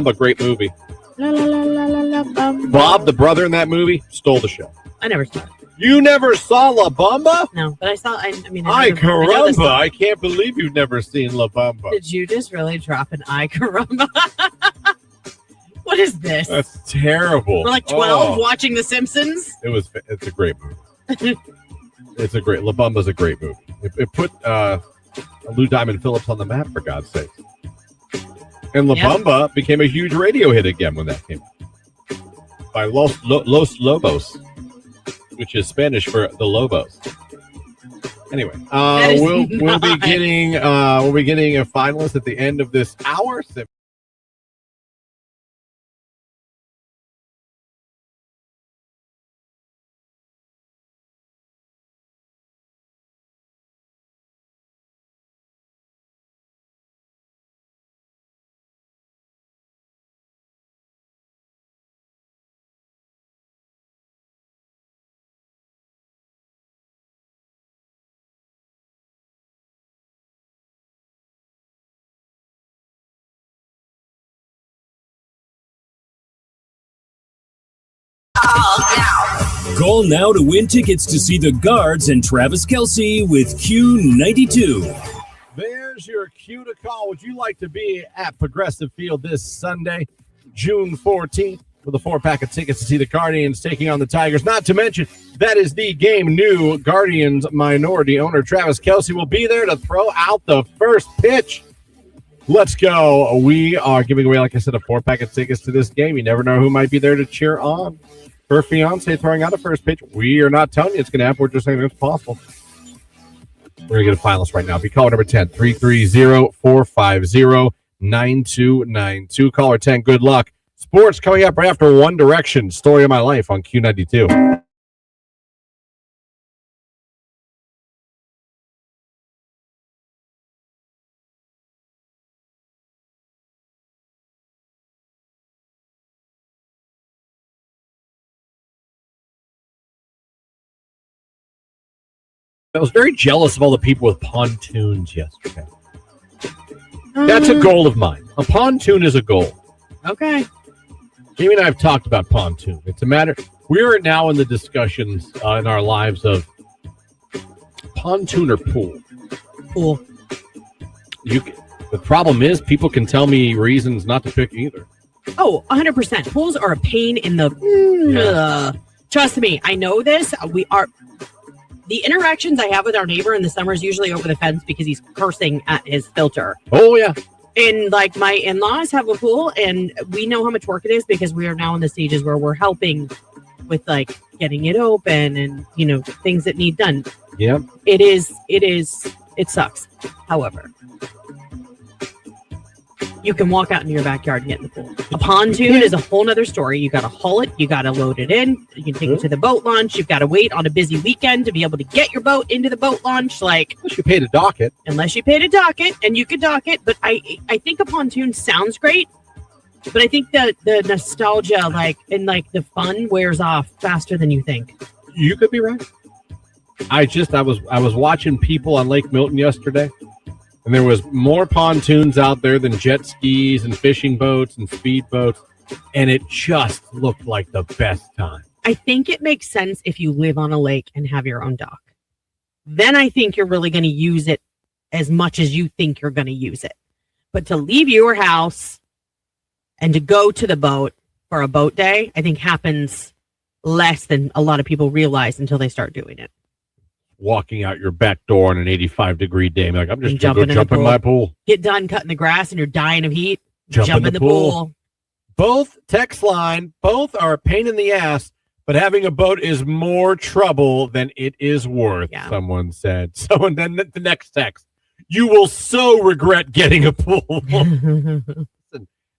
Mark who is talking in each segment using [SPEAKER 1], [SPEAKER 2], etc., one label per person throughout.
[SPEAKER 1] A great movie.
[SPEAKER 2] La, la, la, la, la, la, bum,
[SPEAKER 1] Bob, the brother in that movie, stole the show.
[SPEAKER 2] I never saw it.
[SPEAKER 1] You never saw La Bamba?
[SPEAKER 2] No, but I saw. I mean,
[SPEAKER 1] Ay
[SPEAKER 2] I know the
[SPEAKER 1] caramba!
[SPEAKER 2] song.
[SPEAKER 1] I can't believe you've never seen La Bamba.
[SPEAKER 2] Did you just really drop an ay caramba? What is this?
[SPEAKER 1] That's terrible.
[SPEAKER 2] We're like 12 watching The Simpsons.
[SPEAKER 1] It's a great movie. La Bamba's a great movie. It put Lou Diamond Phillips on the map, for God's sake. And La Bamba became a huge radio hit again when that came out. By Los Lobos, which is Spanish for the Lobos. Anyway, we'll be getting a finalist at the end of this hour.
[SPEAKER 3] Call now to win tickets to see the Guards and Travis Kelce with Q92.
[SPEAKER 1] There's your cue to call. Would you like to be at Progressive Field this Sunday, June 14th, with a 4-pack of tickets to see the Guardians taking on the Tigers? Not to mention, that is the game new Guardians minority owner Travis Kelce will be there to throw out the first pitch. Let's go. We are giving away, like I said, a 4-pack of tickets to this game. You never know who might be there to cheer on. Her fiance throwing out a first pitch. We are not telling you it's going to happen. We're just saying it's possible. We're going to get a finalist right now. If you call number 10, 330-450-9292. Caller 10, good luck. Sports coming up right after One Direction, Story of My Life on Q92. I was very jealous of all the people with pontoons yesterday. That's a goal of mine. A pontoon is a goal.
[SPEAKER 2] Okay.
[SPEAKER 1] Jamie and I have talked about pontoon. It's a matter. We are now in the discussions in our lives of pontoon or pool.
[SPEAKER 2] Pool.
[SPEAKER 1] The problem is people can tell me reasons not to pick either.
[SPEAKER 2] Oh, 100%. Pools are a pain in the... Trust me, I know this. The interactions I have with our neighbor in the summer is usually over the fence because he's cursing at his filter.
[SPEAKER 1] Oh, yeah.
[SPEAKER 2] And like my in-laws have a pool and we know how much work it is because we are now in the stages where we're helping with like getting it open and, you know, things that need done.
[SPEAKER 1] Yeah.
[SPEAKER 2] It sucks. However, you can walk out into your backyard and get in the pool. A pontoon is a whole nother story. You got to haul it. You got to load it in. You can take it to the boat launch. You've got to wait on a busy weekend to be able to get your boat into the boat launch. Like,
[SPEAKER 1] unless you pay to dock it.
[SPEAKER 2] Unless you pay to dock it, and you could dock it. But I think a pontoon sounds great. But I think the nostalgia, like, and like the fun wears off faster than you think.
[SPEAKER 1] You could be right. I was watching people on Lake Milton yesterday. And there was more pontoons out there than jet skis and fishing boats and speed boats. And it just looked like the best time.
[SPEAKER 2] I think it makes sense if you live on a lake and have your own dock. Then I think you're really going to use it as much as you think you're going to use it. But to leave your house and to go to the boat for a boat day, I think happens less than a lot of people realize until they start doing it.
[SPEAKER 1] Walking out your back door on an 85-degree day. Like, I'm just going to go jump in my pool.
[SPEAKER 2] Get done cutting the grass and you're dying of heat. Jump in the pool.
[SPEAKER 1] Both text line, both are a pain in the ass, but having a boat is more trouble than it is worth, someone said. Then the next text, you will so regret getting a pool.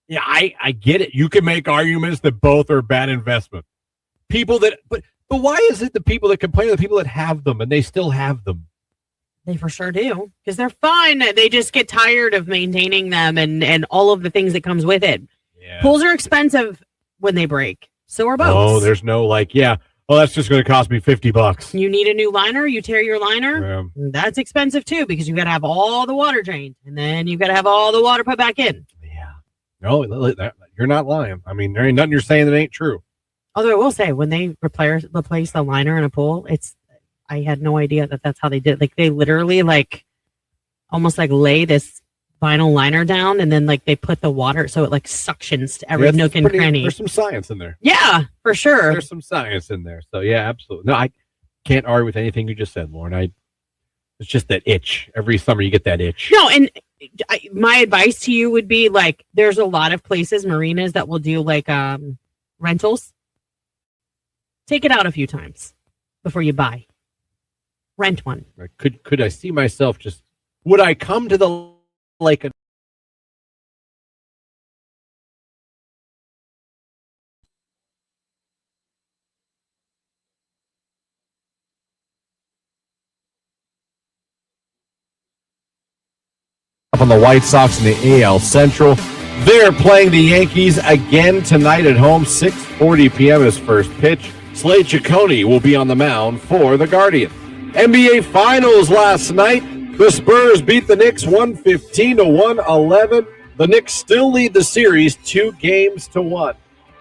[SPEAKER 1] Yeah, I get it. You can make arguments that both are bad investment. But why is it the people that complain are the people that have them and they still have them?
[SPEAKER 2] They for sure do because they're fun. They just get tired of maintaining them and all of the things that comes with it. Yeah. Pools are expensive when they break. So are boats.
[SPEAKER 1] Oh, there's no that's just going to cost me $50.
[SPEAKER 2] You need a new liner. You tear your liner. Yeah. That's expensive too because you got to have all the water drained and then you got to have all the water put back in.
[SPEAKER 1] Yeah. No, You're not lying. I mean, there ain't nothing you're saying that ain't true.
[SPEAKER 2] Although I will say, when they replace the liner in a pool, I had no idea that's how they did. Like they literally almost lay this vinyl liner down, and then they put the water so it suctions to every nook and cranny.
[SPEAKER 1] There's some science in there.
[SPEAKER 2] Yeah, for sure.
[SPEAKER 1] There's some science in there. So yeah, absolutely. No, I can't argue with anything you just said, Lauren. It's just that itch. Every summer you get that itch.
[SPEAKER 2] No, and my advice to you would be there's a lot of places, marinas, that will do rentals. Take it out a few times before you buy. Rent one.
[SPEAKER 1] Could I see myself would I come to the lake? Up on the White Sox in the AL Central. They're playing the Yankees again tonight at home. 6:40 p.m. is first pitch. Slade Ciccone will be on the mound for the Guardians. NBA Finals last night. The Spurs beat the Knicks 115-111. The Knicks still lead the series 2-1.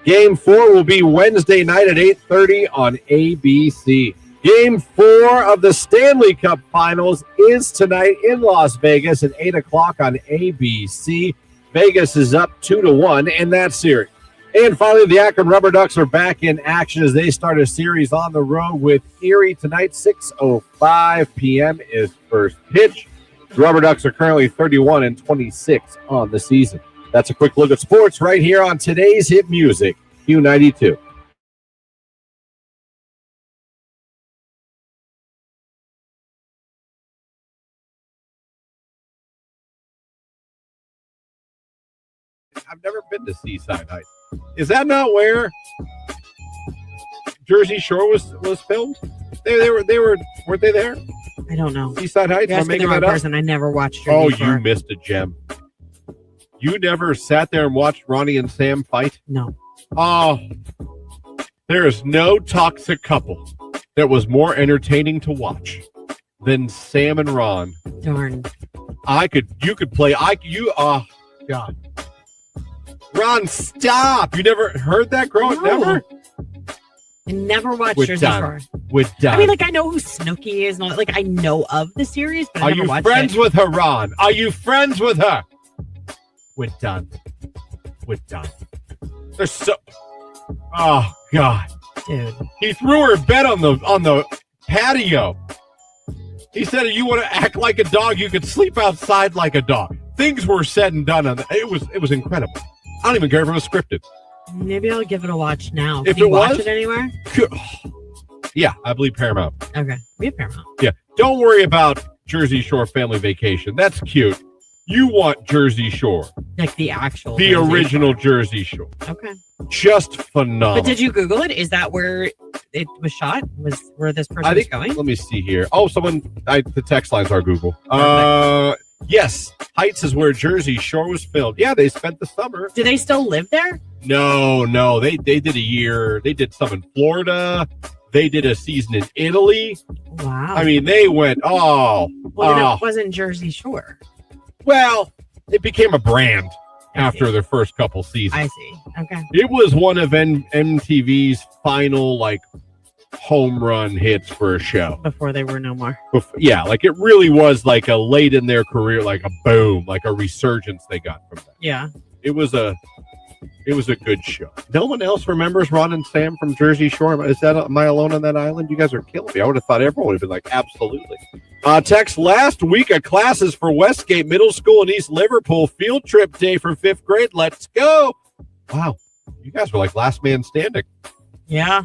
[SPEAKER 1] Game 4 will be Wednesday night at 8:30 on ABC. Game 4 of the Stanley Cup Finals is tonight in Las Vegas at 8 o'clock on ABC. Vegas is up 2-1 in that series. And finally, the Akron Rubber Ducks are back in action as they start a series on the road with Erie tonight. 6:05 p.m. is first pitch. The Rubber Ducks are currently 31-26 on the season. That's a quick look at sports right here on today's hit music, Q92. I've never been to Seaside Heights. Is that not where Jersey Shore was filmed? Weren't they there?
[SPEAKER 2] I don't know.
[SPEAKER 1] Seaside Heights.
[SPEAKER 2] You're asking the wrong person. I never watched
[SPEAKER 1] Jersey
[SPEAKER 2] Shore.
[SPEAKER 1] You missed a gem. You never sat there and watched Ronnie and Sam fight?
[SPEAKER 2] No.
[SPEAKER 1] Oh, there is no toxic couple that was more entertaining to watch than Sam and Ron.
[SPEAKER 2] Darn.
[SPEAKER 1] You could play. Oh God. Ron, stop! You never heard that growing up?
[SPEAKER 2] No.
[SPEAKER 1] Never?
[SPEAKER 2] I never watched Jersey Shore.
[SPEAKER 1] We're done.
[SPEAKER 2] I mean, I know who Snooki is, and all that. I know of the series, but I never watched it.
[SPEAKER 1] Are you friends with her, Ron? Are you friends with her? We're done. They're so... Oh, God.
[SPEAKER 2] Dude.
[SPEAKER 1] He threw her bed on the patio. He said, if you want to act like a dog, you could sleep outside like a dog. Things were said and done. It was incredible. I don't even care if it was scripted.
[SPEAKER 2] Maybe I'll give it a watch now.
[SPEAKER 1] If
[SPEAKER 2] Can you
[SPEAKER 1] it
[SPEAKER 2] watch
[SPEAKER 1] was,
[SPEAKER 2] it anywhere?
[SPEAKER 1] Yeah, I believe Paramount.
[SPEAKER 2] Okay. We have Paramount.
[SPEAKER 1] Yeah. Don't worry about Jersey Shore Family Vacation. That's cute. You want Jersey Shore.
[SPEAKER 2] Like the actual.
[SPEAKER 1] The original Jersey Shore.
[SPEAKER 2] Okay.
[SPEAKER 1] Just phenomenal.
[SPEAKER 2] But did you Google it? Is that where it was shot? Was where this person was going?
[SPEAKER 1] Let me see here. Oh, the text lines are Google. Yes. Heights is where Jersey Shore was filmed. Yeah, they spent the summer.
[SPEAKER 2] Do they still live there?
[SPEAKER 1] No. They did a year. They did some in Florida. They did a season in Italy.
[SPEAKER 2] Wow.
[SPEAKER 1] I mean, they went,
[SPEAKER 2] It wasn't Jersey Shore.
[SPEAKER 1] Well, it became a brand after their first couple seasons.
[SPEAKER 2] I see. Okay.
[SPEAKER 1] It was one of MTV's final, home run hits for a show.
[SPEAKER 2] Before they were no more.
[SPEAKER 1] It really was a late in their career, a boom, a resurgence they got from that.
[SPEAKER 2] Yeah.
[SPEAKER 1] It was a good show. No one else remembers Ron and Sam from Jersey Shore. Am I alone on that island? You guys are killing me. I would have thought everyone would have been absolutely. Text last week of classes for Westgate Middle School in East Liverpool. Field trip day for 5th grade. Let's go. Wow. You guys were last man standing.
[SPEAKER 2] Yeah.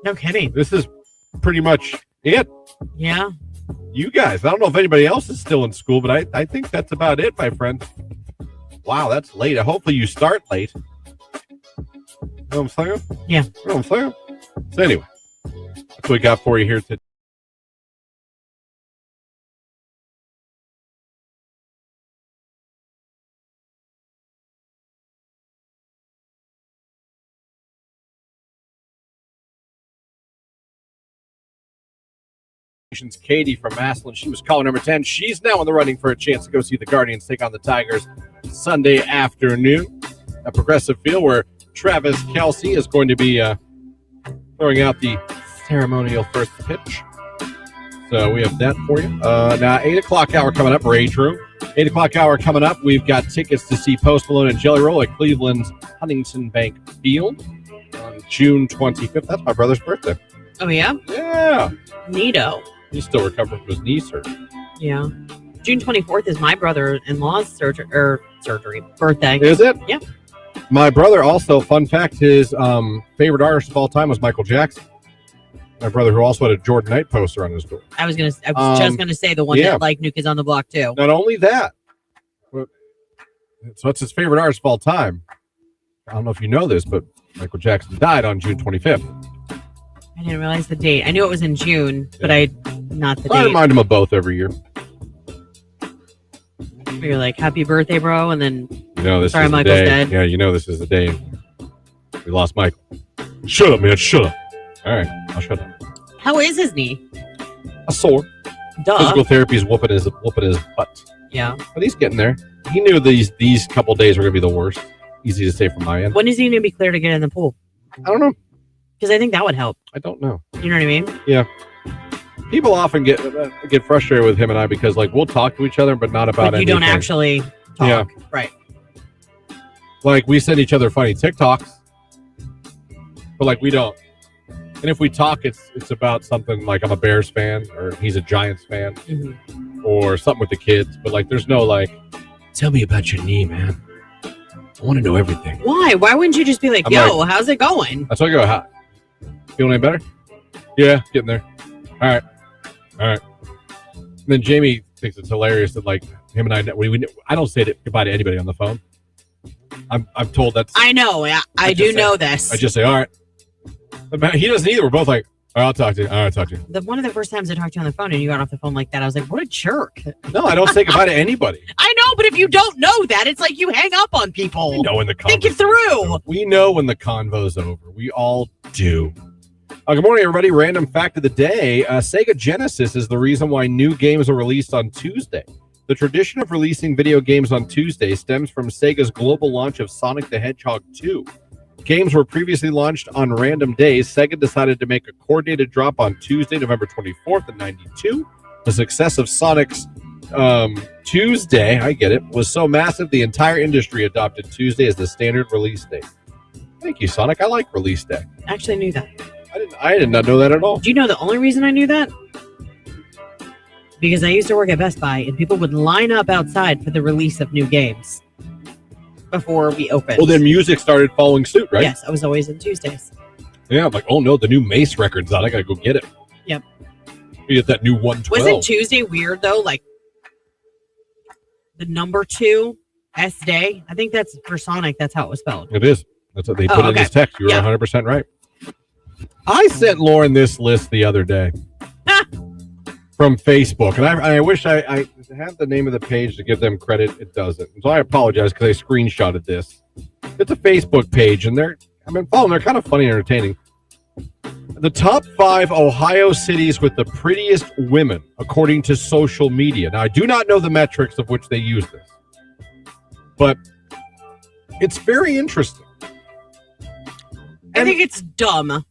[SPEAKER 2] No kidding.
[SPEAKER 1] This is pretty much it.
[SPEAKER 2] Yeah.
[SPEAKER 1] You guys. I don't know if anybody else is still in school, but I think that's about it, my friend. Wow, that's late. Hopefully you start late. You know what I'm saying?
[SPEAKER 2] Yeah.
[SPEAKER 1] You know what I'm saying? So anyway, that's what we got for you here today. Katie from Massillon. She was caller number 10. She's now in the running for a chance to go see the Guardians take on the Tigers Sunday afternoon. at Progressive Field, where Travis Kelce is going to be throwing out the ceremonial first pitch. So we have that for you. Now, 8 o'clock hour coming up, Rage Room. 8 o'clock hour coming up, we've got tickets to see Post Malone and Jelly Roll at Cleveland's Huntington Bank Field on June 25th. That's my brother's birthday.
[SPEAKER 2] Oh, yeah?
[SPEAKER 1] Yeah.
[SPEAKER 2] Neato.
[SPEAKER 1] He's still recovering from his knee surgery.
[SPEAKER 2] Yeah. June 24th is my brother-in-law's birthday.
[SPEAKER 1] Is it?
[SPEAKER 2] Yeah.
[SPEAKER 1] My brother also, fun fact, his favorite artist of all time was Michael Jackson. My brother, who also had a Jordan Knight poster on his door.
[SPEAKER 2] I was just gonna say the one that like New Kids on the Block too.
[SPEAKER 1] Not only that, so it's his favorite artist of all time. I don't know if you know this, but Michael Jackson died on June 25th.
[SPEAKER 2] I didn't realize the date. I knew it was in June, but not the date.
[SPEAKER 1] I remind him of both every year.
[SPEAKER 2] You're like, happy birthday, bro, and then
[SPEAKER 1] This
[SPEAKER 2] sorry,
[SPEAKER 1] is the
[SPEAKER 2] Michael's
[SPEAKER 1] day.
[SPEAKER 2] dead.
[SPEAKER 1] Yeah, this is the day we lost Michael. Shut up, man. Shut up. All right, I'll shut up.
[SPEAKER 2] How is his knee?
[SPEAKER 1] A sore.
[SPEAKER 2] Duh.
[SPEAKER 1] Physical therapy is whooping his butt.
[SPEAKER 2] Yeah.
[SPEAKER 1] But he's getting there. He knew these couple days were going to be the worst. Easy to say from my end.
[SPEAKER 2] When is he going to be clear to get in the pool?
[SPEAKER 1] I don't know.
[SPEAKER 2] Because I think that would help.
[SPEAKER 1] I don't know.
[SPEAKER 2] You know what I mean?
[SPEAKER 1] Yeah. People often get frustrated with him and I because we'll talk to each other, but not about anything.
[SPEAKER 2] You don't actually talk.
[SPEAKER 1] Yeah.
[SPEAKER 2] Right.
[SPEAKER 1] Like we send each other funny TikToks, but we don't. And if we talk, it's about something like I'm a Bears fan or he's a Giants fan or something with the kids. But there's no tell me about your knee, man. I want to know everything.
[SPEAKER 2] Why? Why wouldn't you just be like, yo, how's it going?
[SPEAKER 1] That's why I go, feeling any better? Yeah, getting there. All right. And then Jamie thinks it's hilarious that him and I don't say goodbye to anybody on the phone. I'm told that's.
[SPEAKER 2] I know. I do know this.
[SPEAKER 1] I just say, all right. But he doesn't either. We're both like, all right, I'll talk to you. All right, I'll talk to you.
[SPEAKER 2] One of the first times I talked to you on the phone and you got off the phone like that, I was like, what a jerk.
[SPEAKER 1] No, I don't say goodbye to anybody.
[SPEAKER 2] I know, but if you don't know that, it's like you hang up on people.
[SPEAKER 1] We know when the convo's
[SPEAKER 2] think it through.
[SPEAKER 1] We know when the convo's over. We all do. Good morning, everybody. Random fact of the day. Sega Genesis is the reason why new games are released on Tuesday. The tradition of releasing video games on Tuesday stems from Sega's global launch of Sonic the Hedgehog 2. Games were previously launched on random days. Sega decided to make a coordinated drop on Tuesday, November 24th in 92. The success of Sonic's Tuesday, I get it, was so massive the entire industry adopted Tuesday as the standard release date. Thank you, Sonic. I like release day.
[SPEAKER 2] I actually knew that.
[SPEAKER 1] I did not know that at all.
[SPEAKER 2] Do you know the only reason I knew that? Because I used to work at Best Buy and people would line up outside for the release of new games before we opened.
[SPEAKER 1] Well, then music started following suit, right?
[SPEAKER 2] Yes, I was always on Tuesdays.
[SPEAKER 1] Yeah, I'm like, oh no, the new Mace record's out. I gotta go get it.
[SPEAKER 2] Yep.
[SPEAKER 1] You get that new 112.
[SPEAKER 2] Wasn't Tuesday weird though? The number 2 S Day. I think that's for Sonic. That's how it was spelled.
[SPEAKER 1] It is. That's what they put in this text. You were 100% right. I sent Lauren this list the other day from Facebook, and I wish I had the name of the page to give them credit. It doesn't. So I apologize because I screenshotted this. It's a Facebook page, and I've been following. They're kind of funny and entertaining. The top 5 Ohio cities with the prettiest women, according to social media. Now, I do not know the metrics of which they use this, but it's very interesting.
[SPEAKER 2] I think it's dumb.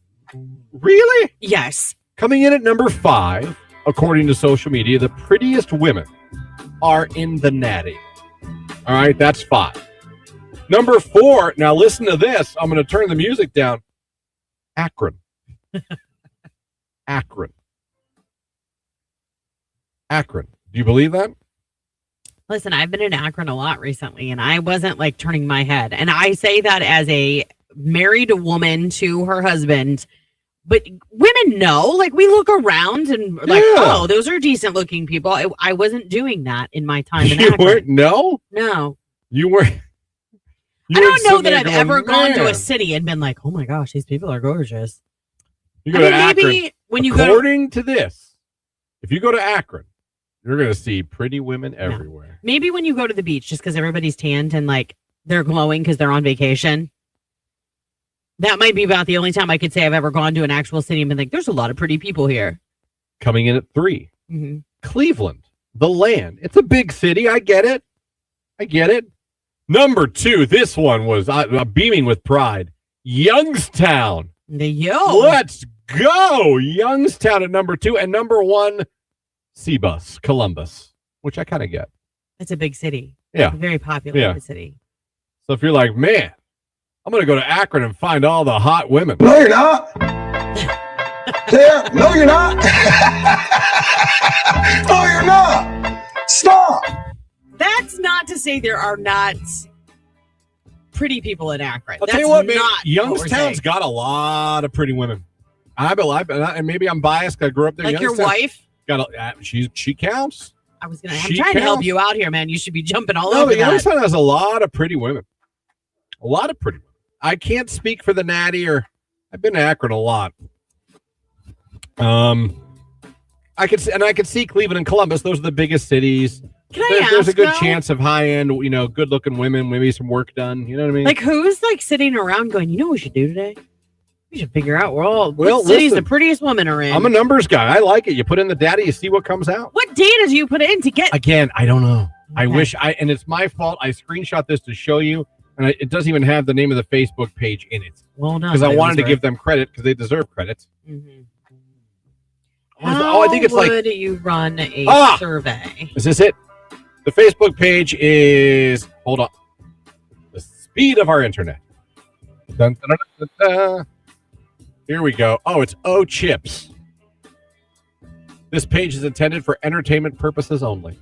[SPEAKER 1] Really?
[SPEAKER 2] Yes.
[SPEAKER 1] Coming in at number 5, according to social media, the prettiest women are in the Natty. All right, that's 5. Number 4, now listen to this. I'm going to turn the music down. Akron. Akron. Do you believe that?
[SPEAKER 2] Listen, I've been in Akron a lot recently, and I wasn't turning my head. And I say that as a married woman to her husband. But women know, we look around and oh, those are decent looking people. I wasn't doing that in my time in Akron.
[SPEAKER 1] Weren't? No?
[SPEAKER 2] No.
[SPEAKER 1] You weren't.
[SPEAKER 2] I don't know that I've ever gone to a city and been like, oh my gosh, these people are gorgeous.
[SPEAKER 1] You go to Akron.
[SPEAKER 2] Maybe when you
[SPEAKER 1] according to this, if you go to Akron, you're going to see pretty women everywhere.
[SPEAKER 2] Maybe when you go to the beach, just because everybody's tanned and they're glowing because they're on vacation. That might be about the only time I could say I've ever gone to an actual city and been like, there's a lot of pretty people here.
[SPEAKER 1] Coming in at 3, Cleveland, the land. It's a big city. I get it. Number 2, this one was beaming with pride. Youngstown. Let's go. Youngstown at number 2. And number 1, Cbus, Columbus, which I kind of get.
[SPEAKER 2] It's a big city.
[SPEAKER 1] Yeah.
[SPEAKER 2] Like a very popular city.
[SPEAKER 1] So if you're like, man, I'm going to go to Akron and find all the hot women.
[SPEAKER 4] No, you're not. Claire, no, you're not. No, you're not. Stop.
[SPEAKER 2] That's not to say there are not pretty people in Akron.
[SPEAKER 1] I'll tell you what, man, Youngstown's got a lot of pretty women. I believe, and maybe I'm biased. I grew up there.
[SPEAKER 2] Like your wife?
[SPEAKER 1] She counts.
[SPEAKER 2] I'm trying to help you out here, man. You should be jumping all over
[SPEAKER 1] but
[SPEAKER 2] that.
[SPEAKER 1] Youngstown has a lot of pretty women. A lot of pretty women. I can't speak for the Natty, or I've been to Akron a lot. I could see Cleveland and Columbus. Those are the biggest cities. There's a good chance of high end, good looking women, maybe some work done. You know what I mean?
[SPEAKER 2] Like who's like sitting around going, you know what we should do today? We should figure out what cities the prettiest women are in.
[SPEAKER 1] I'm a numbers guy. I like it. You put in the data, you see what comes out.
[SPEAKER 2] What data do you put in to get?
[SPEAKER 1] Again, I don't know. Okay. And it's my fault. I screenshot this to show you, and it doesn't even have the name of the Facebook page in it.
[SPEAKER 2] Well done.
[SPEAKER 1] Because I wanted to give them credit because they deserve credit.
[SPEAKER 2] Mm-hmm.
[SPEAKER 1] I think it's
[SPEAKER 2] would you run a survey?
[SPEAKER 1] Is this it? The Facebook page is, hold on, the speed of our internet. Dun, dun, dun, dun, dun. Here we go. Oh, it's Chips. This page is intended for entertainment purposes only.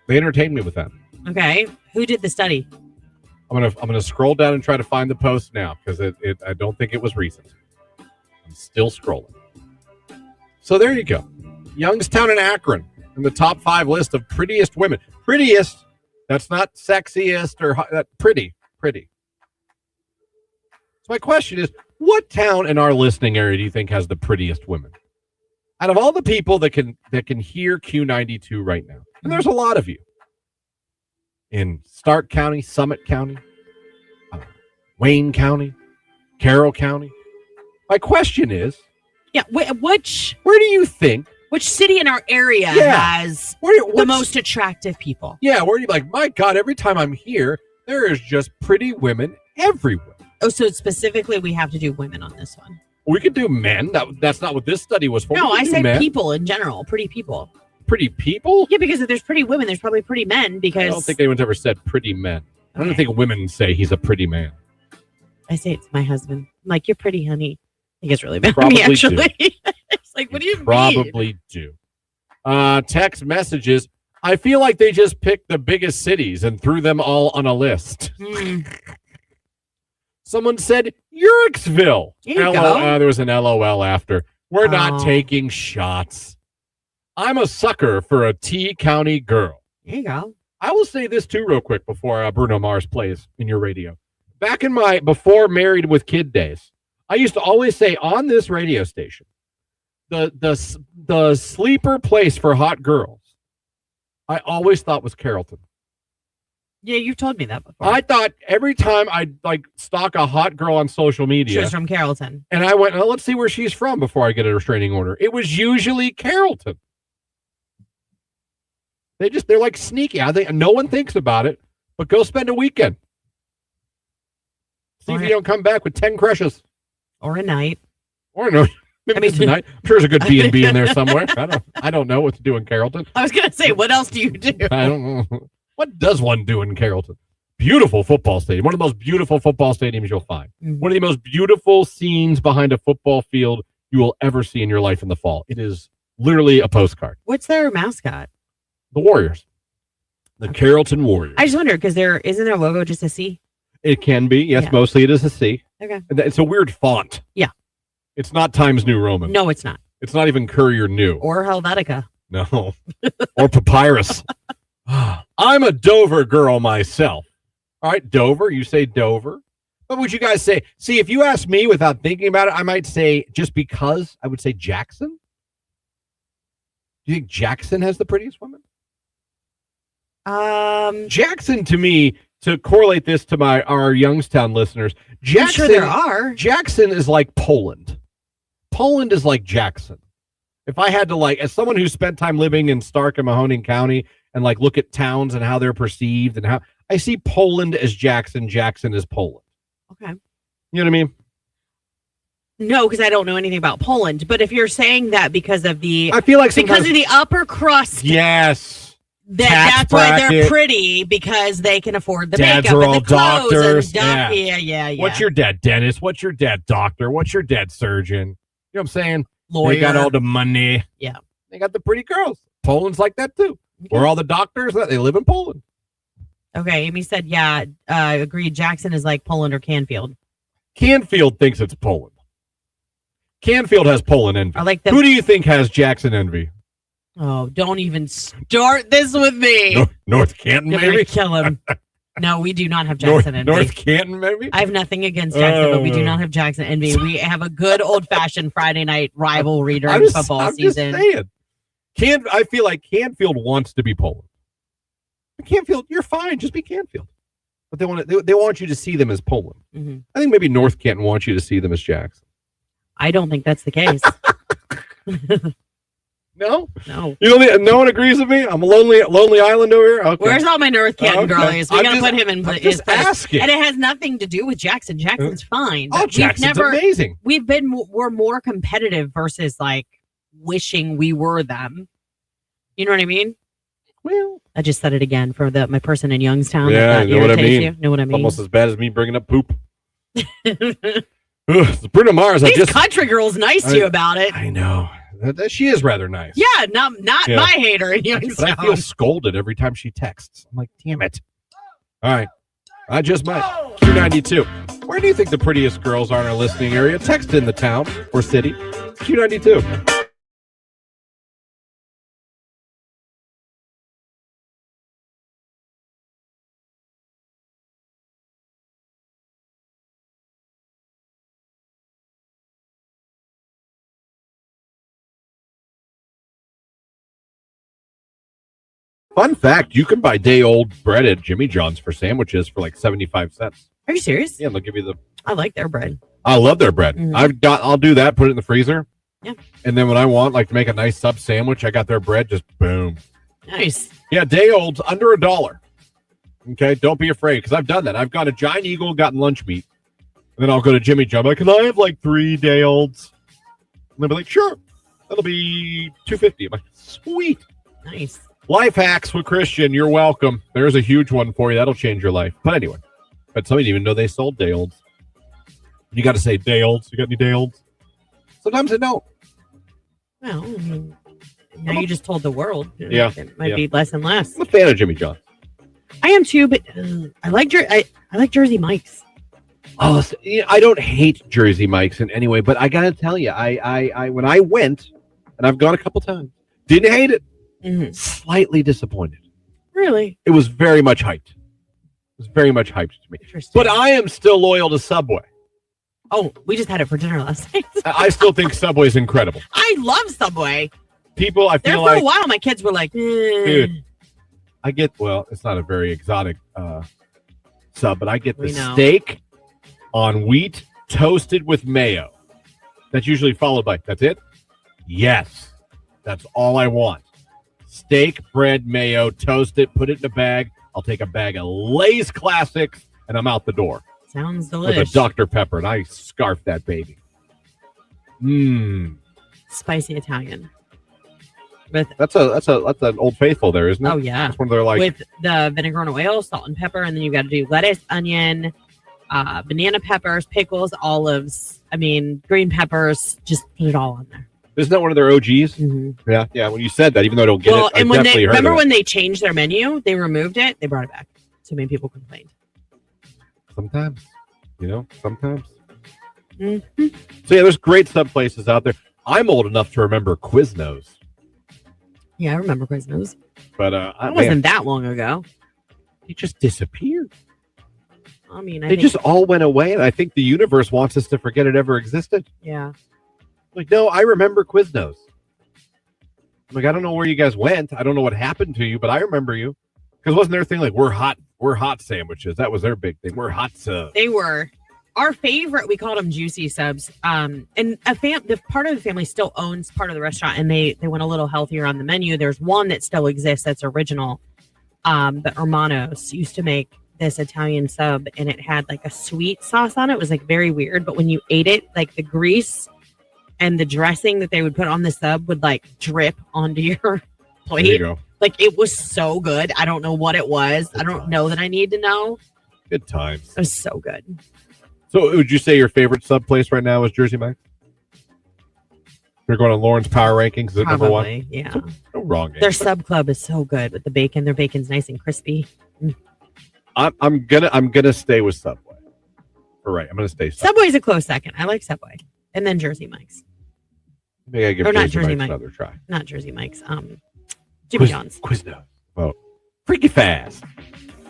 [SPEAKER 1] They entertain me with that.
[SPEAKER 2] Okay. Who did the study?
[SPEAKER 1] I'm gonna scroll down and try to find the post now because I don't think it was recent. I'm still scrolling. So there you go. Youngstown and Akron in the top 5 list of prettiest women. Prettiest. That's not sexiest or pretty. Pretty. So my question is, what town in our listening area do you think has the prettiest women? Out of all the people that can hear Q92 right now, and there's a lot of you in Stark County, Summit County, Wayne County, Carroll County. My question is,
[SPEAKER 2] where
[SPEAKER 1] do you think?
[SPEAKER 2] Which city in our area has the most attractive people? Yeah,
[SPEAKER 1] where are you like, my God, every time I'm here, there is just pretty women everywhere.
[SPEAKER 2] Oh, so specifically we have to do women on this one.
[SPEAKER 1] We could do men. That's not what this study was for.
[SPEAKER 2] No, I said people in general, pretty people.
[SPEAKER 1] Pretty people?
[SPEAKER 2] Yeah, because if there's pretty women, there's probably pretty men because...
[SPEAKER 1] I don't think anyone's ever said pretty men. I don't think women say he's a pretty man.
[SPEAKER 2] I say it to my husband. I'm like, you're pretty, honey. He gets really mad at me, actually. It's like, what do you mean?
[SPEAKER 1] Probably do. Text messages. I feel like they just picked the biggest cities and threw them all on a list. Someone said Uriksville. There was an LOL after. We're not taking shots. I'm a sucker for a T County girl.
[SPEAKER 2] There you go.
[SPEAKER 1] I will say this too real quick before Bruno Mars plays in your radio. Back in my before Married with Kid days, I used to always say on this radio station, the sleeper place for hot girls, I always thought was Carrollton.
[SPEAKER 2] Yeah, you've told me that before.
[SPEAKER 1] I thought every time I'd stalk a hot girl on social media.
[SPEAKER 2] She was from Carrollton.
[SPEAKER 1] And I went, let's see where she's from before I get a restraining order. It was usually Carrollton. They're like sneaky. I think no one thinks about it, but go spend a weekend. See if you don't come back with 10 crushes.
[SPEAKER 2] Or a night.
[SPEAKER 1] Or no. Maybe it's a night. I'm sure there's a good B&B in there somewhere. I don't know what to do in Carrollton.
[SPEAKER 2] I was going to say, what else do you do?
[SPEAKER 1] I don't know. What does one do in Carrollton? Beautiful football stadium. One of the most beautiful football stadiums you'll find. Mm-hmm. One of the most beautiful scenes behind a football field you will ever see in your life in the fall. It is literally a postcard.
[SPEAKER 2] What's their mascot?
[SPEAKER 1] The Warriors. The Carrollton Warriors.
[SPEAKER 2] I just wonder, because isn't their logo just a C?
[SPEAKER 1] It can be. Yes, mostly it is a C.
[SPEAKER 2] Okay.
[SPEAKER 1] It's a weird font.
[SPEAKER 2] Yeah.
[SPEAKER 1] It's not Times New Roman.
[SPEAKER 2] No, it's not.
[SPEAKER 1] It's not even Courier New.
[SPEAKER 2] Or Helvetica.
[SPEAKER 1] No. Or Papyrus. I'm a Dover girl myself. All right, Dover. You say Dover. What would you guys say? See, if you ask me without thinking about it, I might say, just because, I would say Jackson. Do you think Jackson has the prettiest woman? Jackson, to me, to correlate this to our Youngstown listeners, Jackson,
[SPEAKER 2] I'm sure there are.
[SPEAKER 1] Jackson is like Poland. Poland is like Jackson. If I had to, as someone who spent time living in Stark and Mahoning County and look at towns and how they're perceived and how I see Poland as Jackson. Jackson as Poland.
[SPEAKER 2] Okay.
[SPEAKER 1] You know what I mean?
[SPEAKER 2] No, because I don't know anything about Poland. But if you're saying that because of the upper crust,
[SPEAKER 1] yes,
[SPEAKER 2] that's why they're pretty, because they can afford the
[SPEAKER 1] dads
[SPEAKER 2] makeup
[SPEAKER 1] are
[SPEAKER 2] and
[SPEAKER 1] all
[SPEAKER 2] the clothes
[SPEAKER 1] doctors.
[SPEAKER 2] Yeah.
[SPEAKER 1] What's your dad, dentist? What's your dad, doctor? What's your dad, surgeon? You know what I'm saying?
[SPEAKER 2] Lawyer.
[SPEAKER 1] They got all the money.
[SPEAKER 2] Yeah.
[SPEAKER 1] They got the pretty girls. Poland's like that too.
[SPEAKER 2] Okay.
[SPEAKER 1] Where all the doctors, they live in Poland.
[SPEAKER 2] Okay, Amy said, yeah, agreed. Jackson is like Poland or Canfield.
[SPEAKER 1] Canfield thinks it's Poland. Canfield has Poland envy.
[SPEAKER 2] I like that.
[SPEAKER 1] Who do you think has Jackson envy?
[SPEAKER 2] Oh, don't even start this with me.
[SPEAKER 1] North Canton,
[SPEAKER 2] You're
[SPEAKER 1] maybe?
[SPEAKER 2] gonna kill him. No, we do not have Jackson envy.
[SPEAKER 1] North Canton, maybe?
[SPEAKER 2] I have nothing against Jackson, but we do not have Jackson envy. We have a good old-fashioned Friday night rivalry during football season.
[SPEAKER 1] I'm just saying. I feel like Canfield wants to be Poland. Canfield, you're fine. Just be Canfield. But they want you to see them as Poland.
[SPEAKER 2] Mm-hmm.
[SPEAKER 1] I think maybe North Canton wants you to see them as Jackson.
[SPEAKER 2] I don't think that's the case.
[SPEAKER 1] No?
[SPEAKER 2] No.
[SPEAKER 1] No one agrees with me? I'm a lonely island over here? Okay.
[SPEAKER 2] Where's all my North Canton girlies? We gotta put him in his place.
[SPEAKER 1] Asking.
[SPEAKER 2] And it has nothing to do with Jackson. Jackson's fine.
[SPEAKER 1] Oh, Jackson's amazing.
[SPEAKER 2] We're more competitive versus like wishing we were them. You know what I mean?
[SPEAKER 1] Well,
[SPEAKER 2] I just said it again for my person in Youngstown.
[SPEAKER 1] Yeah,
[SPEAKER 2] that
[SPEAKER 1] know what I mean.
[SPEAKER 2] You. Know what I mean?
[SPEAKER 1] Almost as bad as me bringing up poop. Bruno Mars.
[SPEAKER 2] These country girls nice to you about it.
[SPEAKER 1] I know. She is rather nice.
[SPEAKER 2] Yeah, not my hater in Youngstown.
[SPEAKER 1] But I feel scolded every time she texts. I'm like, damn it. All right. I just might. Q92. Where do you think the prettiest girls are in our listening area? Text in the town or city. Q92. Fun fact, you can buy day-old bread at Jimmy John's for sandwiches for like 75 cents.
[SPEAKER 2] Are you serious?
[SPEAKER 1] Yeah, they'll give you
[SPEAKER 2] I like their bread.
[SPEAKER 1] I love their bread.
[SPEAKER 2] Mm-hmm.
[SPEAKER 1] I'll do that, put it in the freezer.
[SPEAKER 2] Yeah.
[SPEAKER 1] And then when I want like to make a nice sub sandwich, I got their bread, just boom.
[SPEAKER 2] Nice.
[SPEAKER 1] Yeah, day-olds under $1. Okay, don't be afraid, because I've done that. I've gone to Giant Eagle, gotten lunch meat, and then I'll go to Jimmy John's. Like, can I have like 3 day-olds? And they'll be like, sure. That'll be $2.50. I'm like, sweet.
[SPEAKER 2] Nice.
[SPEAKER 1] Life hacks with Christian, you're welcome. There's a huge one for you. That'll change your life. But anyway, but somebody didn't even know they sold day-olds. You got to say day-olds. You got any day-olds? Sometimes they don't.
[SPEAKER 2] Well, now you just told the world.
[SPEAKER 1] Yeah.
[SPEAKER 2] It might be less and less.
[SPEAKER 1] I'm a fan of Jimmy John.
[SPEAKER 2] I am too, but I like Jersey Mike's.
[SPEAKER 1] Oh, I don't hate Jersey Mike's in any way, but I got to tell you, I when I went, and I've gone a couple times, didn't hate it.
[SPEAKER 2] Mm-hmm.
[SPEAKER 1] Slightly disappointed.
[SPEAKER 2] Really?
[SPEAKER 1] It was very much hyped. It was very much hyped to me. But I am still loyal to Subway.
[SPEAKER 2] Oh, we just had it for dinner last night.
[SPEAKER 1] I still think Subway's incredible.
[SPEAKER 2] I love Subway.
[SPEAKER 1] People, I feel
[SPEAKER 2] for a while, my kids were like,
[SPEAKER 1] dude, it's not a very exotic sub, but I get the steak on wheat toasted with mayo. That's usually followed by, that's it? Yes. That's all I want. Steak, bread, mayo, toast it, put it in a bag. I'll take a bag of Lay's Classics, and I'm out the door.
[SPEAKER 2] Sounds delicious.
[SPEAKER 1] With a Dr. Pepper, and I scarf that baby.
[SPEAKER 2] Spicy Italian.
[SPEAKER 1] That's an Old Faithful there, isn't it?
[SPEAKER 2] Oh, yeah.
[SPEAKER 1] That's one of their like
[SPEAKER 2] with the vinegar and oil, salt and pepper, and then you got to do lettuce, onion, banana peppers, pickles, olives. I mean, green peppers. Just put it all on there.
[SPEAKER 1] Isn't that one of their OGs?
[SPEAKER 2] Mm-hmm.
[SPEAKER 1] Yeah. When you said that, even though I don't get it,
[SPEAKER 2] and
[SPEAKER 1] I definitely heard
[SPEAKER 2] remember
[SPEAKER 1] of it.
[SPEAKER 2] when they changed their menu, they removed it, they brought it back. So many people complained.
[SPEAKER 1] Sometimes. Sometimes.
[SPEAKER 2] Mm-hmm.
[SPEAKER 1] So yeah, there's great sub places out there. I'm old enough to remember Quiznos.
[SPEAKER 2] Yeah, I remember Quiznos.
[SPEAKER 1] But
[SPEAKER 2] it wasn't that long ago.
[SPEAKER 1] He just disappeared.
[SPEAKER 2] I mean,
[SPEAKER 1] they just all went away, and I think the universe wants us to forget it ever existed.
[SPEAKER 2] Yeah.
[SPEAKER 1] Like, no, I remember Quiznos. Like, I don't know where you guys went. I don't know what happened to you, but I remember you. Because wasn't their thing like, we're hot sandwiches? That was their big thing. We're hot subs.
[SPEAKER 2] They were. Our favorite, we called them juicy subs. And the part of the family still owns part of the restaurant, and they went a little healthier on the menu. There's one that still exists that's original. the Hermanos used to make this Italian sub, and it had like a sweet sauce on it. It was like very weird, but when you ate it, like the grease and the dressing that they would put on the sub would like drip onto your plate.
[SPEAKER 1] There you go.
[SPEAKER 2] Like it was so good. I don't know what it was. I don't know that I need to know.
[SPEAKER 1] Good times.
[SPEAKER 2] It was so good.
[SPEAKER 1] So would you say your favorite sub place right now is Jersey Mike's? You're going on Lauren's Power Rankings. Is it number one?
[SPEAKER 2] Yeah.
[SPEAKER 1] No wrong.
[SPEAKER 2] Their sub club is so good with the bacon. Their bacon's nice and crispy.
[SPEAKER 1] I'm gonna stay with Subway. All right, I'm gonna stay Subway.
[SPEAKER 2] Subway's a close second. I like Subway, and then Jersey Mike's.
[SPEAKER 1] Maybe I give
[SPEAKER 2] Or not
[SPEAKER 1] Jersey
[SPEAKER 2] Jersey
[SPEAKER 1] Mike's
[SPEAKER 2] Mike.
[SPEAKER 1] another try.
[SPEAKER 2] Not Jersey Mike's. Jimmy John's.
[SPEAKER 1] Quiznos. Oh, freaky fast.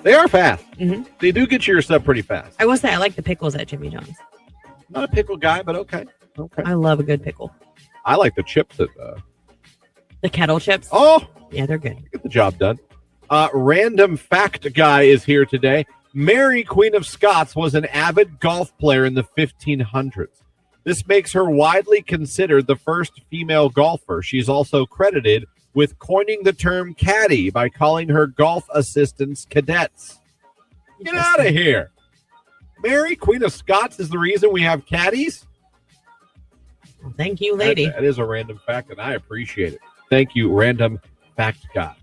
[SPEAKER 1] They are fast.
[SPEAKER 2] Mm-hmm.
[SPEAKER 1] They do get you your sub pretty fast.
[SPEAKER 2] I will say I like the pickles at Jimmy John's.
[SPEAKER 1] Not a pickle guy, but okay. Okay.
[SPEAKER 2] I love a good pickle.
[SPEAKER 1] I like the chips at.
[SPEAKER 2] The kettle chips.
[SPEAKER 1] Oh,
[SPEAKER 2] Yeah, they're good.
[SPEAKER 1] get the job done. Random fact guy is here today. Mary, Queen of Scots, was an avid golf player in the 1500s. This makes her widely considered the first female golfer. She's also credited with coining the term caddy by calling her golf assistants cadets. Get out of here. Mary, Queen of Scots, is the reason we have caddies?
[SPEAKER 2] Well, thank you, lady.
[SPEAKER 1] That is a random fact, and I appreciate it. Thank you, random fact guy.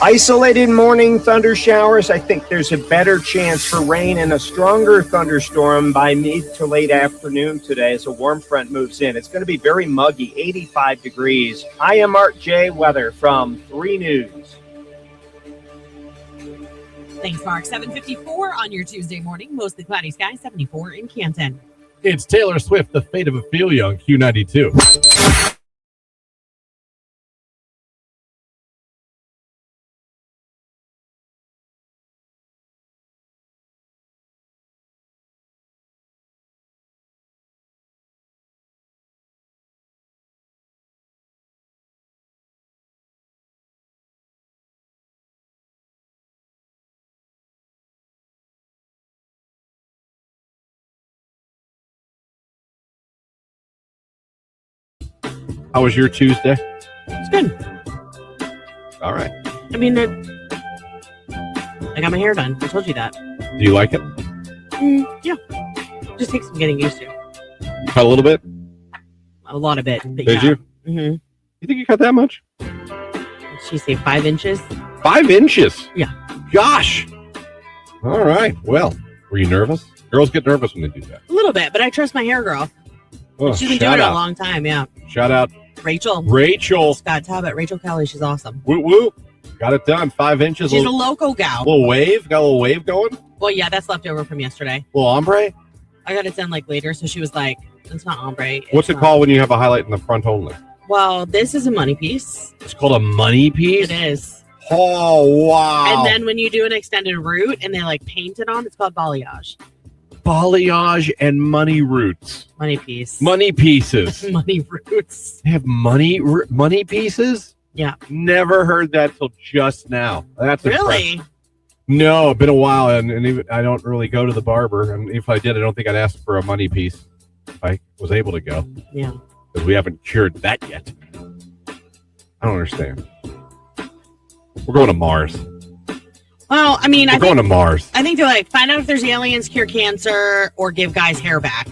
[SPEAKER 5] Isolated morning thunder showers. I think there's a better chance for rain and a stronger thunderstorm by mid to late afternoon today as a warm front moves in. It's going to be very muggy, 85 degrees. I am Mark J. Weather from 3 News.
[SPEAKER 2] Thanks, Mark. 7:54 on your Tuesday morning. Mostly cloudy skies, 74 in Canton.
[SPEAKER 1] It's Taylor Swift, The Fate of Ophelia on Q92. How was your Tuesday?
[SPEAKER 2] It's good.
[SPEAKER 1] All right.
[SPEAKER 2] I mean, I got my hair done. I told you that.
[SPEAKER 1] Do you like it?
[SPEAKER 2] Yeah. Just takes some getting used to.
[SPEAKER 1] Cut a little bit?
[SPEAKER 2] A lot of it. But
[SPEAKER 1] Did
[SPEAKER 2] yeah.
[SPEAKER 1] you?
[SPEAKER 2] Mm-hmm.
[SPEAKER 1] You think you cut that much?
[SPEAKER 2] Did she say 5 inches?
[SPEAKER 1] 5 inches?
[SPEAKER 2] Yeah.
[SPEAKER 1] Gosh. All right. Well, were you nervous? Girls get nervous when they do that.
[SPEAKER 2] A little bit, but I trust my hair girl.
[SPEAKER 1] Oh,
[SPEAKER 2] She's been
[SPEAKER 1] shout
[SPEAKER 2] doing it
[SPEAKER 1] out.
[SPEAKER 2] a long time, yeah.
[SPEAKER 1] Shout out
[SPEAKER 2] Rachel.
[SPEAKER 1] Rachel.
[SPEAKER 2] Scott Talbot. Rachel Kelly. She's awesome.
[SPEAKER 1] Whoop, whoop. Got it done. 5 inches.
[SPEAKER 2] She's a local gal.
[SPEAKER 1] Little wave. Got a little wave going.
[SPEAKER 2] Well, yeah, that's left over from yesterday.
[SPEAKER 1] Little ombre.
[SPEAKER 2] I got it done like later, so she was like, it's not ombre.
[SPEAKER 1] What's it called when you have a highlight in the front only?
[SPEAKER 2] Well, this is a money piece.
[SPEAKER 1] It's called a money piece?
[SPEAKER 2] It is.
[SPEAKER 1] Oh, wow.
[SPEAKER 2] And then when you do an extended root and they like paint it on, it's called balayage.
[SPEAKER 1] Balayage and money roots.
[SPEAKER 2] Money piece.
[SPEAKER 1] Money pieces.
[SPEAKER 2] Money roots.
[SPEAKER 1] They have money pieces?
[SPEAKER 2] Yeah.
[SPEAKER 1] Never heard that till just now. That's
[SPEAKER 2] Really?
[SPEAKER 1] impressive. No, it's been a while, and even, I don't really go to the barber. And if I did, I don't think I'd ask for a money piece if I was able to go.
[SPEAKER 2] Yeah.
[SPEAKER 1] Because we haven't cured that yet. I don't understand. We're going to Mars.
[SPEAKER 2] Well, I mean,
[SPEAKER 1] We're going to Mars.
[SPEAKER 2] I think they're like, find out if there's aliens, cure cancer, or give guys hair back.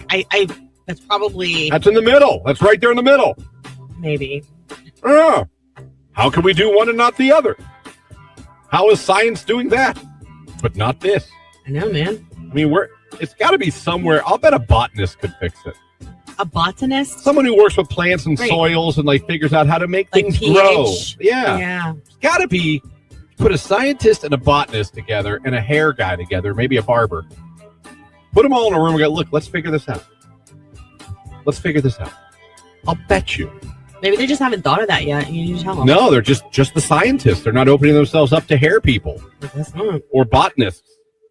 [SPEAKER 2] That's probably...
[SPEAKER 1] That's in the middle. That's right there in the middle.
[SPEAKER 2] Maybe.
[SPEAKER 1] Yeah. How can we do one and not the other? How is science doing that? But not this.
[SPEAKER 2] I know, man.
[SPEAKER 1] I mean, it's got to be somewhere. I'll bet a botanist could fix it.
[SPEAKER 2] A botanist?
[SPEAKER 1] Someone who works with plants and
[SPEAKER 2] Right.
[SPEAKER 1] soils and like figures out how to make
[SPEAKER 2] Like
[SPEAKER 1] things
[SPEAKER 2] pH.
[SPEAKER 1] grow. Yeah.
[SPEAKER 2] Yeah.
[SPEAKER 1] It's got to be. Put a scientist and a botanist together and a hair guy together, maybe a barber. Put them all in a room and go, look, let's figure this out. Let's figure this out. I'll bet you.
[SPEAKER 2] Maybe they just haven't thought of that yet. You need to tell them.
[SPEAKER 1] No, they're just the scientists. They're not opening themselves up to hair people
[SPEAKER 2] That's not.
[SPEAKER 1] or botanists.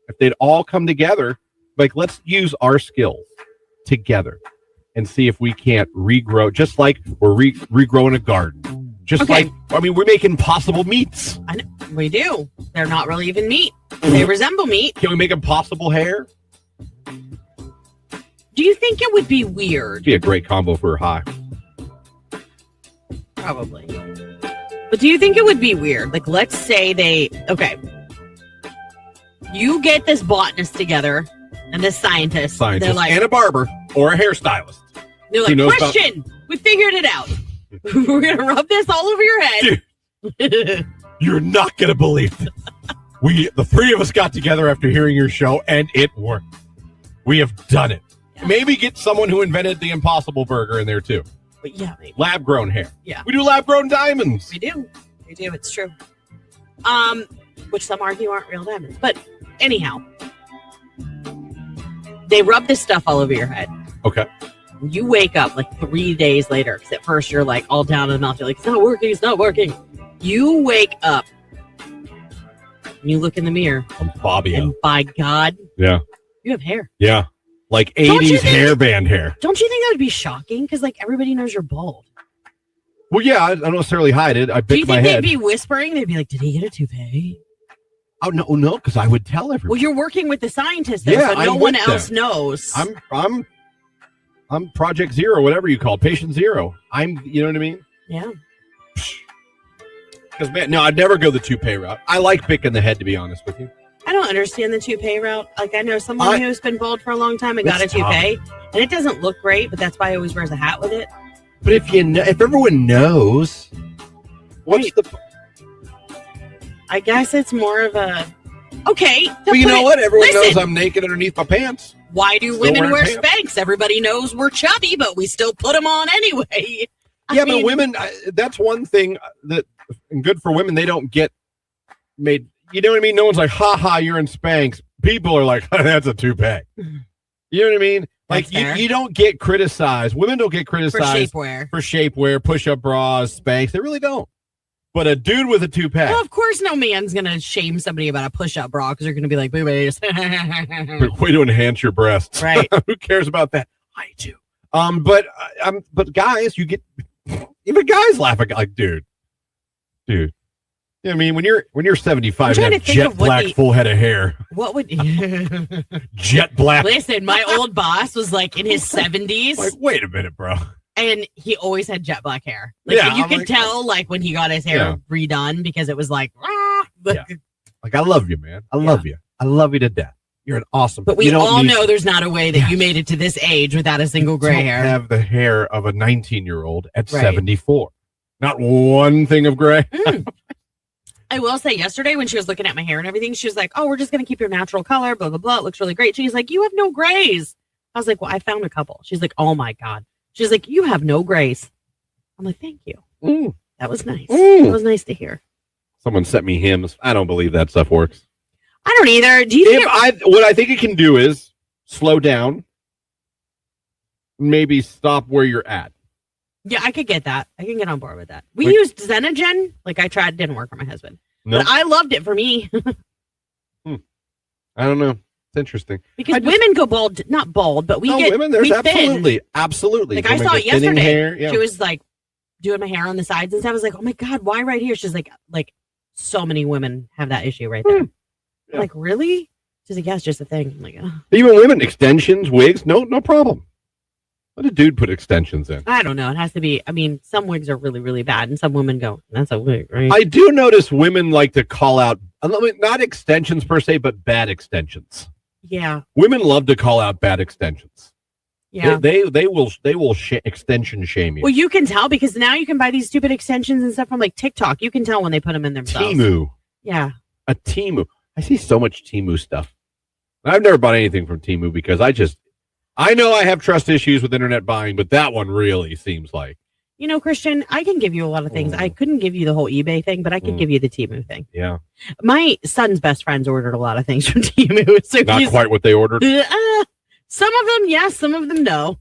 [SPEAKER 1] If they'd all come together, like, let's use our skills together and see if we can't regrow, just like we're regrowing a garden. Just
[SPEAKER 2] Okay.
[SPEAKER 1] like, I mean, we're making impossible meats.
[SPEAKER 2] I know. We do. They're not really even meat. They resemble meat.
[SPEAKER 1] Can we make impossible hair?
[SPEAKER 2] Do you think it would be weird?
[SPEAKER 1] It'd be a great combo for high.
[SPEAKER 2] Probably. But do you think it would be weird? Like, let's say you get this botanist together and this scientist. They're like,
[SPEAKER 1] and a barber or a hairstylist.
[SPEAKER 2] they're like, question. We figured it out. We're going to rub this all over your head.
[SPEAKER 1] You're not going to believe this. The three of us got together after hearing your show, and it worked. We have done it.
[SPEAKER 2] Yeah.
[SPEAKER 1] Maybe get someone who invented the Impossible Burger in there, too.
[SPEAKER 2] But yeah, maybe.
[SPEAKER 1] Lab-grown hair.
[SPEAKER 2] Yeah.
[SPEAKER 1] We do lab-grown diamonds.
[SPEAKER 2] We do. It's true. Which some argue aren't real diamonds. But anyhow, they rub this stuff all over your head.
[SPEAKER 1] Okay.
[SPEAKER 2] You wake up like 3 days later, because at first you're like all down in the mouth. You're like, it's not working. You wake up and you look in the mirror.
[SPEAKER 1] I'm Fabio.
[SPEAKER 2] And by God,
[SPEAKER 1] Yeah.
[SPEAKER 2] you have hair.
[SPEAKER 1] Yeah. Like
[SPEAKER 2] Don't you
[SPEAKER 1] 80s
[SPEAKER 2] think-
[SPEAKER 1] hairband hair.
[SPEAKER 2] Don't you think that would be shocking? Because like everybody knows you're bald.
[SPEAKER 1] Well, yeah, I don't necessarily hide it. I
[SPEAKER 2] Do you
[SPEAKER 1] bit my
[SPEAKER 2] think
[SPEAKER 1] head.
[SPEAKER 2] they'd be whispering? They'd be like, did he get a toupee?
[SPEAKER 1] Oh, no, because I would tell everyone.
[SPEAKER 2] Well, you're working with the scientists, though,
[SPEAKER 1] Yeah,
[SPEAKER 2] so no
[SPEAKER 1] I'm
[SPEAKER 2] one
[SPEAKER 1] with
[SPEAKER 2] else
[SPEAKER 1] them.
[SPEAKER 2] knows.
[SPEAKER 1] I'm Project Zero, whatever you call it, Patient Zero. You know what I mean?
[SPEAKER 2] Yeah.
[SPEAKER 1] Because, man, no, I'd never go the toupee route. I like Bic in the head, to be honest with you.
[SPEAKER 2] I don't understand the toupee route. Like, I know someone who's been bald for a long time and got a
[SPEAKER 1] It's tough.
[SPEAKER 2] toupee, and it doesn't look great, but that's why he always wears a hat with it.
[SPEAKER 1] But if everyone knows, what's the?
[SPEAKER 2] I guess it's more of a okay.
[SPEAKER 1] Well, you know what? Everyone knows
[SPEAKER 2] listen.
[SPEAKER 1] I'm naked underneath my pants.
[SPEAKER 2] Why do
[SPEAKER 1] Still
[SPEAKER 2] women wear
[SPEAKER 1] wearing pants.
[SPEAKER 2] Spanx? Everybody knows we're chubby, but we still put them on anyway.
[SPEAKER 1] Yeah, but women, that's one thing that, and good for women, they don't get made. You know what I mean? No one's like, ha ha, you're in Spanx. People are like, that's a toupee. You know what I mean? Like,
[SPEAKER 2] That's fair.
[SPEAKER 1] you don't get criticized. Women don't get
[SPEAKER 2] for
[SPEAKER 1] criticized
[SPEAKER 2] shapewear.
[SPEAKER 1] for shapewear, push-up bras, Spanx. They really don't. But a dude with a toupee.
[SPEAKER 2] Well, of course, no man's gonna shame somebody about a push-up bra because they're gonna be like boobies.
[SPEAKER 1] Way to enhance your breasts.
[SPEAKER 2] Right.
[SPEAKER 1] Who cares about that? I do. But guys, you get even guys laugh at like, dude. Yeah, I mean, when you're 75
[SPEAKER 2] I'm
[SPEAKER 1] and
[SPEAKER 2] trying
[SPEAKER 1] have
[SPEAKER 2] to think
[SPEAKER 1] jet
[SPEAKER 2] of what
[SPEAKER 1] black
[SPEAKER 2] the-
[SPEAKER 1] full head of hair,
[SPEAKER 2] What would
[SPEAKER 1] jet black.
[SPEAKER 2] listen? My old boss was like in his 70s,
[SPEAKER 1] Like, wait a minute, bro.
[SPEAKER 2] and he always had jet black hair. Like,
[SPEAKER 1] Yeah,
[SPEAKER 2] you
[SPEAKER 1] I'm
[SPEAKER 2] could
[SPEAKER 1] like-
[SPEAKER 2] tell like when he got his hair
[SPEAKER 1] Yeah.
[SPEAKER 2] redone because it was like.
[SPEAKER 1] Yeah. Like, I love you, man. I love you. I love you to death. You're an awesome.
[SPEAKER 2] But we
[SPEAKER 1] you don't
[SPEAKER 2] all
[SPEAKER 1] need-
[SPEAKER 2] know there's not a way that you made it to this age without a single gray
[SPEAKER 1] don't
[SPEAKER 2] hair.
[SPEAKER 1] have the hair of a 19-year-old at
[SPEAKER 2] Right.
[SPEAKER 1] 74. Not one thing of gray.
[SPEAKER 2] I will say yesterday when she was looking at my hair and everything, she was like, oh, we're just going to keep your natural color, blah, blah, blah. It looks really great. She's like, you have no grays. I was like, well, I found a couple. She's like, oh my God. She's like, you have no grays. I'm like, thank you.
[SPEAKER 1] Mm.
[SPEAKER 2] That was nice.
[SPEAKER 1] Mm.
[SPEAKER 2] That was nice to hear.
[SPEAKER 1] Someone sent me hymns. I don't believe that stuff works.
[SPEAKER 2] I don't either. Do you think
[SPEAKER 1] What I think it can do is slow down, maybe stop where you're at.
[SPEAKER 2] Yeah, I could get that. I can get on board with that. We
[SPEAKER 1] Like-
[SPEAKER 2] used Xenogen. Like I tried, didn't work for my husband.
[SPEAKER 1] No,
[SPEAKER 2] But I loved it for me
[SPEAKER 1] I don't know. It's interesting.
[SPEAKER 2] because
[SPEAKER 1] I just-
[SPEAKER 2] women go bald, not bald, but we
[SPEAKER 1] No,
[SPEAKER 2] get
[SPEAKER 1] women, there's
[SPEAKER 2] we thin.
[SPEAKER 1] absolutely.
[SPEAKER 2] Like I
[SPEAKER 1] Women
[SPEAKER 2] saw
[SPEAKER 1] get
[SPEAKER 2] it
[SPEAKER 1] thinning
[SPEAKER 2] yesterday.
[SPEAKER 1] hair. Yeah.
[SPEAKER 2] She was like doing my hair on the sides and stuff. I was like, oh my God, why right here? She's like so many women have that issue right there. I'm
[SPEAKER 1] Yeah.
[SPEAKER 2] like, really? She's like, yeah, it's just a thing. I'm like, oh.
[SPEAKER 1] Even women, extensions, wigs, no problem. What did dude put extensions in?
[SPEAKER 2] I don't know. It has to be. I mean, some wigs are really, really bad, and some women go, "That's a wig, right?"
[SPEAKER 1] I do notice women like to call out, not extensions per se, but bad extensions.
[SPEAKER 2] Yeah.
[SPEAKER 1] Women love to call out bad extensions.
[SPEAKER 2] Yeah.
[SPEAKER 1] They will extension shame you.
[SPEAKER 2] Well, you can tell because now you can buy these stupid extensions and stuff from like TikTok. You can tell when they put them in themselves.
[SPEAKER 1] Temu.
[SPEAKER 2] Yeah.
[SPEAKER 1] A Temu. I see so much Temu stuff. I've never bought anything from Temu because I know I have trust issues with internet buying, but that one really seems like.
[SPEAKER 2] You know, Christian, I can give you a lot of things. I couldn't give you the whole eBay thing, but I could give you the Temu thing.
[SPEAKER 1] Yeah.
[SPEAKER 2] My son's best friends ordered a lot of things from Temu. So
[SPEAKER 1] not quite what they ordered.
[SPEAKER 2] Some of them, yes. Some of them, no.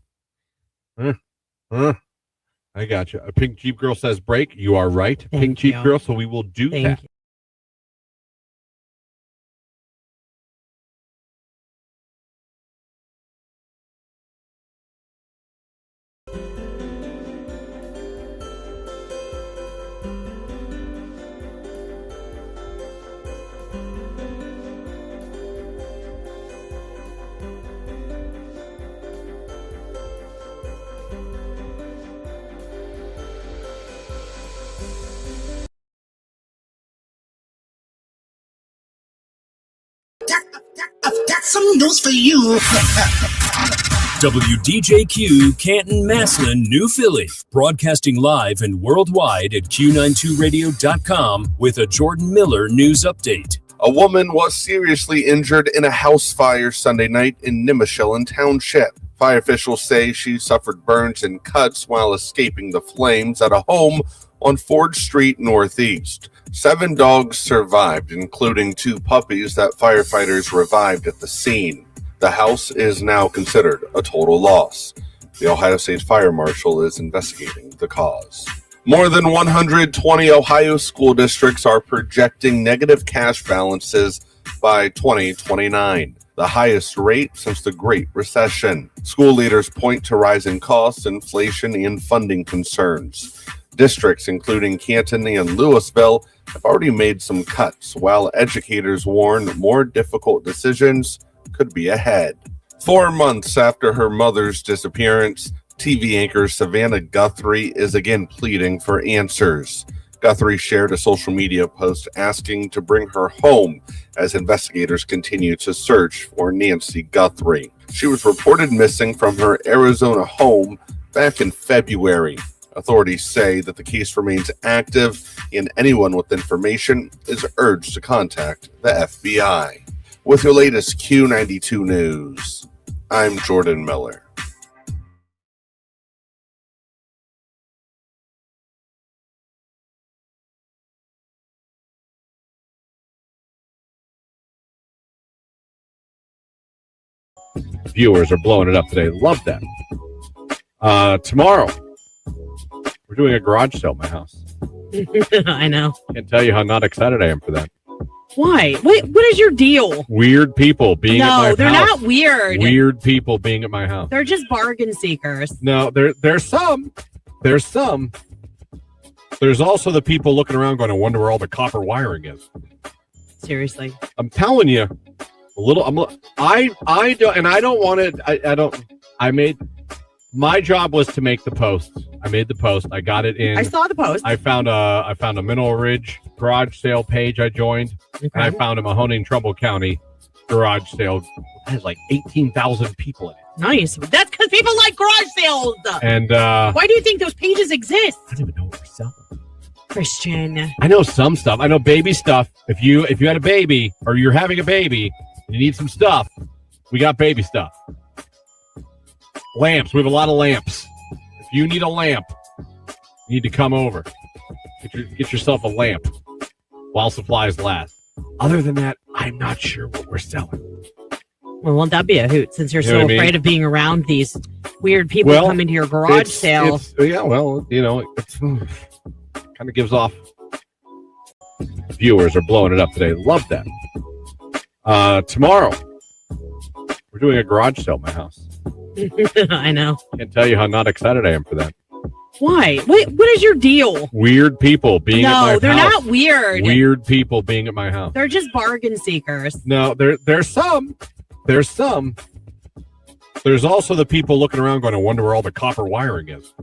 [SPEAKER 1] I got you. A Pink Jeep Girl says break. You are right. Pink Jeep Girl, so we will do that.
[SPEAKER 2] You.
[SPEAKER 6] I've got some news for you.
[SPEAKER 3] WDJQ Canton, Massillon, New Philly, broadcasting live and worldwide at Q92radio.com with a Jordan Miller news update.
[SPEAKER 7] A woman was seriously injured in a house fire Sunday night in Nimishillen Township. Fire officials say she suffered burns and cuts while escaping the flames at a home on Ford Street Northeast. 7 dogs survived, including 2 puppies that firefighters revived at the scene. The house is now considered a total loss. The Ohio State Fire Marshal is investigating the cause. More than 120 Ohio school districts are projecting negative cash balances by 2029, the highest rate since the Great Recession. School leaders point to rising costs, inflation, and funding concerns. Districts, including Canton and Louisville, have already made some cuts, while educators warn more difficult decisions could be ahead. 4 months after her mother's disappearance, TV anchor Savannah Guthrie is again pleading for answers. Guthrie shared a social media post asking to bring her home as investigators continue to search for Nancy Guthrie. She was reported missing from her Arizona home back in February. Authorities say that the case remains active and anyone with information is urged to contact the FBI. With your latest Q92 news, I'm Jordan Miller.
[SPEAKER 1] Viewers are blowing it up today. Love that. Tomorrow, we're doing a garage sale at my house.
[SPEAKER 2] I know.
[SPEAKER 1] Can't tell you how not excited I am for that.
[SPEAKER 2] Why? What is your deal?
[SPEAKER 1] Weird people being at my house.
[SPEAKER 2] No, they're not weird.
[SPEAKER 1] Weird people being at my house.
[SPEAKER 2] They're just bargain seekers.
[SPEAKER 1] No, there's some. There's some. There's also the people looking around going, I wonder where all the copper wiring is.
[SPEAKER 2] Seriously.
[SPEAKER 1] I'm telling you, I don't want it. My job was to make the post. I made the post. I got it in.
[SPEAKER 2] I saw the post.
[SPEAKER 1] I found a Mineral Ridge garage sale page I joined.
[SPEAKER 2] Okay.
[SPEAKER 1] And I found a Mahoning Trumbull County garage sale. It has like 18,000 people in it.
[SPEAKER 2] Nice. That's because people like garage sales.
[SPEAKER 1] And
[SPEAKER 2] why do you think those pages exist?
[SPEAKER 1] I don't even know what we're selling.
[SPEAKER 2] Christian.
[SPEAKER 1] I know some stuff. I know baby stuff. If you had a baby or you're having a baby and you need some stuff, we got baby stuff. Lamps. We have a lot of lamps. If you need a lamp, you need to come over. Get yourself a lamp while supplies last. Other than that, I'm not sure what we're selling.
[SPEAKER 2] Well, won't that be a hoot since you're so afraid of being around these weird people coming to your garage sale?
[SPEAKER 1] Yeah, well, it kind of gives off. Viewers are blowing it up today. Love that. Tomorrow, we're doing a garage sale at my house.
[SPEAKER 2] I know.
[SPEAKER 1] Can't tell you how not excited I am for that.
[SPEAKER 2] Why? What is your deal?
[SPEAKER 1] Weird people being at my house.
[SPEAKER 2] No, they're not weird.
[SPEAKER 1] Weird people being at my house.
[SPEAKER 2] They're just bargain seekers.
[SPEAKER 1] No, there's some. There's some. There's also the people looking around going, I wonder where all the copper wiring is.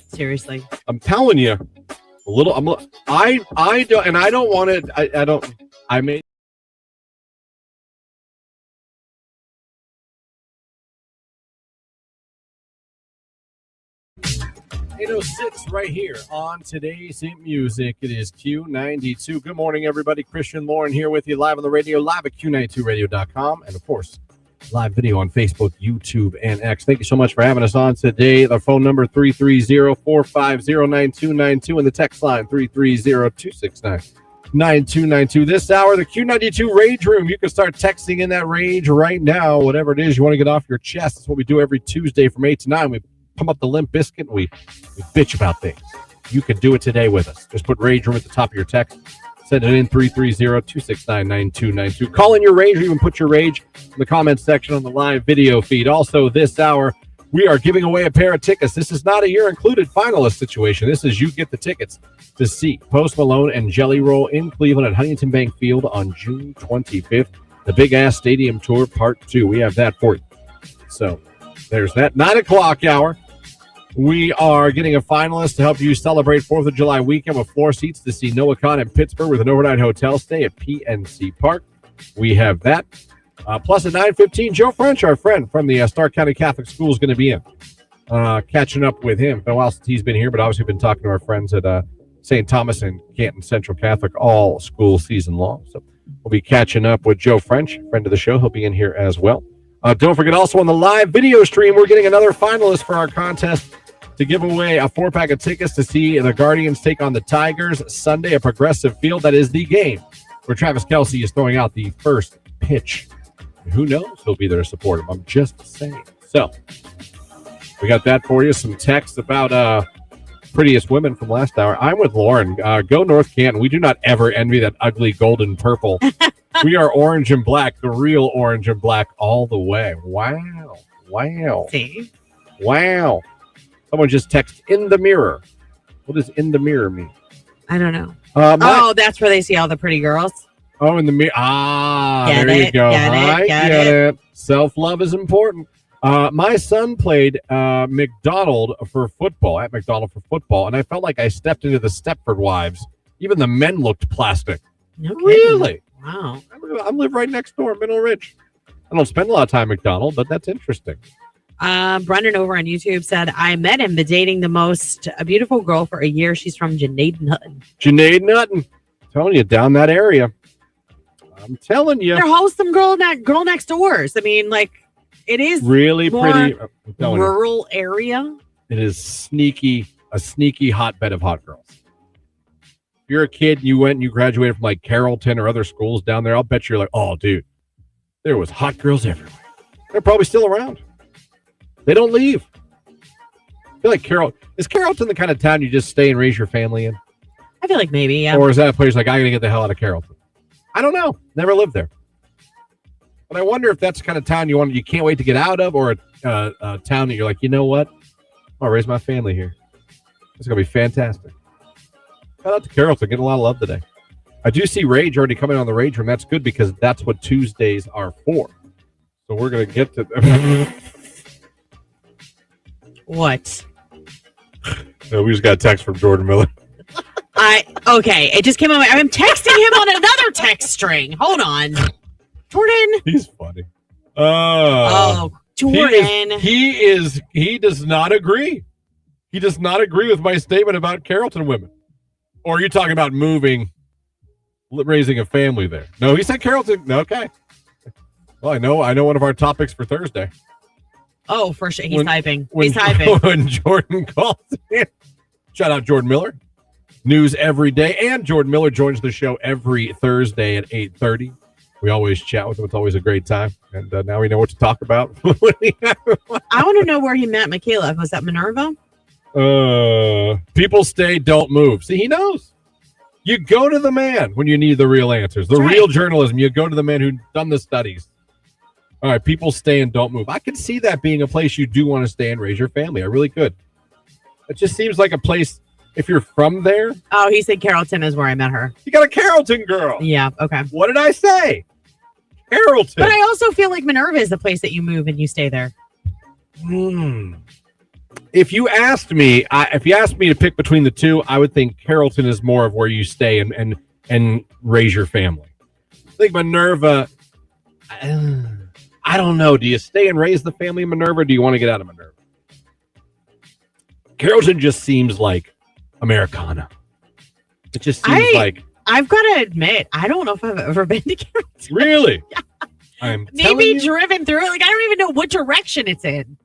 [SPEAKER 2] Seriously.
[SPEAKER 1] I'm telling you, I don't want it. I may. 8:06 right here on Today's Hit Music. It is Q92. Good morning, everybody. Christian Lauren here with you live on the radio, live at Q92radio.com, and of course, live video on Facebook, YouTube, and X. Thank you so much for having us on today. The phone number 330-450-9292 and the text line 330-269-9292. This hour, the Q92 Rage Room. You can start texting in that rage right now, whatever it is you want to get off your chest. That's what we do every Tuesday from 8 to 9. We pump up the Limp Bizkit and we bitch about things. You can do it today with us. Just put Rage Room at the top of your text. Send it in 330-269-9292. Call in your rage or even put your rage in the comments section on the live video feed. Also, this hour, we are giving away a pair of tickets. This is not a You're Included finalist situation. This is you get the tickets to see Post Malone and Jelly Roll in Cleveland at Huntington Bank Field on June 25th. The Big Ass Stadium Tour Part 2. We have that for you. So there's that. 9 o'clock hour. We are getting a finalist to help you celebrate 4th of July weekend with floor seats to see Noah Khan in Pittsburgh with an overnight hotel stay at PNC Park. We have that. Plus at 9:15, Joe French, our friend from the Stark County Catholic School, is going to be in. Catching up with him. Been a while since he's been here, but obviously been talking to our friends at St. Thomas and Canton Central Catholic all school season long. So we'll be catching up with Joe French, friend of the show. He'll be in here as well. Don't forget, also on the live video stream, we're getting another finalist for our contest to give away a 4-pack of tickets to see the Guardians take on the Tigers Sunday at Progressive Field. That is the game where Travis Kelce is throwing out the first pitch. And who knows? He'll be there to support him. I'm just saying. So we got that for you. Some text about prettiest women from last hour. I'm with Lauren. Go North Canton. We do not ever envy that ugly golden purple. We are orange and black, the real orange and black all the way. Wow.
[SPEAKER 2] See?
[SPEAKER 1] Wow. Someone just text in the mirror. What does in the mirror mean?
[SPEAKER 2] I don't know. That's where they see all the pretty girls.
[SPEAKER 1] Oh, in the mirror. There you go. I get it. Self-love is important. My son played McDonald for football, and I felt like I stepped into the Stepford Wives. Even the men looked plastic.
[SPEAKER 2] No kidding.
[SPEAKER 1] Really?
[SPEAKER 2] Wow.
[SPEAKER 1] I live right next door, Middle Ridge. I don't spend a lot of time at McDonald, but that's interesting.
[SPEAKER 2] Brendan over on YouTube said, I met him, but dating the most beautiful girl for a year. She's from Junaid Hutton. Telling you, down that area. I'm telling you. They're wholesome girl next doors. I mean, like, it is
[SPEAKER 1] really pretty.
[SPEAKER 2] Rural area.
[SPEAKER 1] It is a sneaky hotbed of hot girls. If you're a kid and you went and you graduated from like Carrollton or other schools down there, I'll bet you're like, oh, dude, there was hot girls everywhere. They're probably still around. They don't leave. I feel like is Carrollton the kind of town you just stay and raise your family in?
[SPEAKER 2] I feel like maybe, yeah.
[SPEAKER 1] Or is that a place like, I gotta get the hell out of Carrollton? I don't know. Never lived there. But I wonder if that's the kind of town you can't wait to get out of, or a town that you're like, you know what? I'll raise my family here. It's gonna be fantastic. Shout out to Carrollton, getting a lot of love today. I do see Rage already coming on the Rage Room. That's good because that's what Tuesdays are for. So we're gonna get to
[SPEAKER 2] What?
[SPEAKER 1] No, we just got a text from Jordan Miller.
[SPEAKER 2] Okay, it just came on. I'm texting him on another text string. Hold on. Jordan.
[SPEAKER 1] He's funny.
[SPEAKER 2] Jordan.
[SPEAKER 1] He does not agree. He does not agree with my statement about Carrollton women. Or are you talking about raising a family there? No, he said Carrollton. Okay. Well, I know one of our topics for Thursday.
[SPEAKER 2] Oh, for sure. He's typing.
[SPEAKER 1] When Jordan calls in. Shout out Jordan Miller. News every day. And Jordan Miller joins the show every Thursday at 8:30. We always chat with him. It's always a great time. And now we know what to talk about.
[SPEAKER 2] I want to know where he met Michaela. Was that Minerva?
[SPEAKER 1] People stay, don't move. See, he knows. You go to the man when you need the real answers. The real journalism. You go to the man who's done the studies. All right, people stay and don't move. I could see that being a place you do want to stay and raise your family. I really could. It just seems like a place, if you're from there.
[SPEAKER 2] Oh, he said Carrollton is where I met her.
[SPEAKER 1] You got a Carrollton girl.
[SPEAKER 2] Yeah, okay.
[SPEAKER 1] What did I say? Carrollton.
[SPEAKER 2] But I also feel like Minerva is the place that you move and you stay there.
[SPEAKER 1] If you asked me to pick between the two, I would think Carrollton is more of where you stay and raise your family. I think Minerva, I don't know. Do you stay and raise the family in Minerva, or do you want to get out of Minerva? Carrollton just seems like Americana. It just seems like...
[SPEAKER 2] I've got to admit, I don't know if I've ever been to Carrollton.
[SPEAKER 1] Really? Yeah. I'm
[SPEAKER 2] maybe driven through it. Like, I don't even know what direction it's in.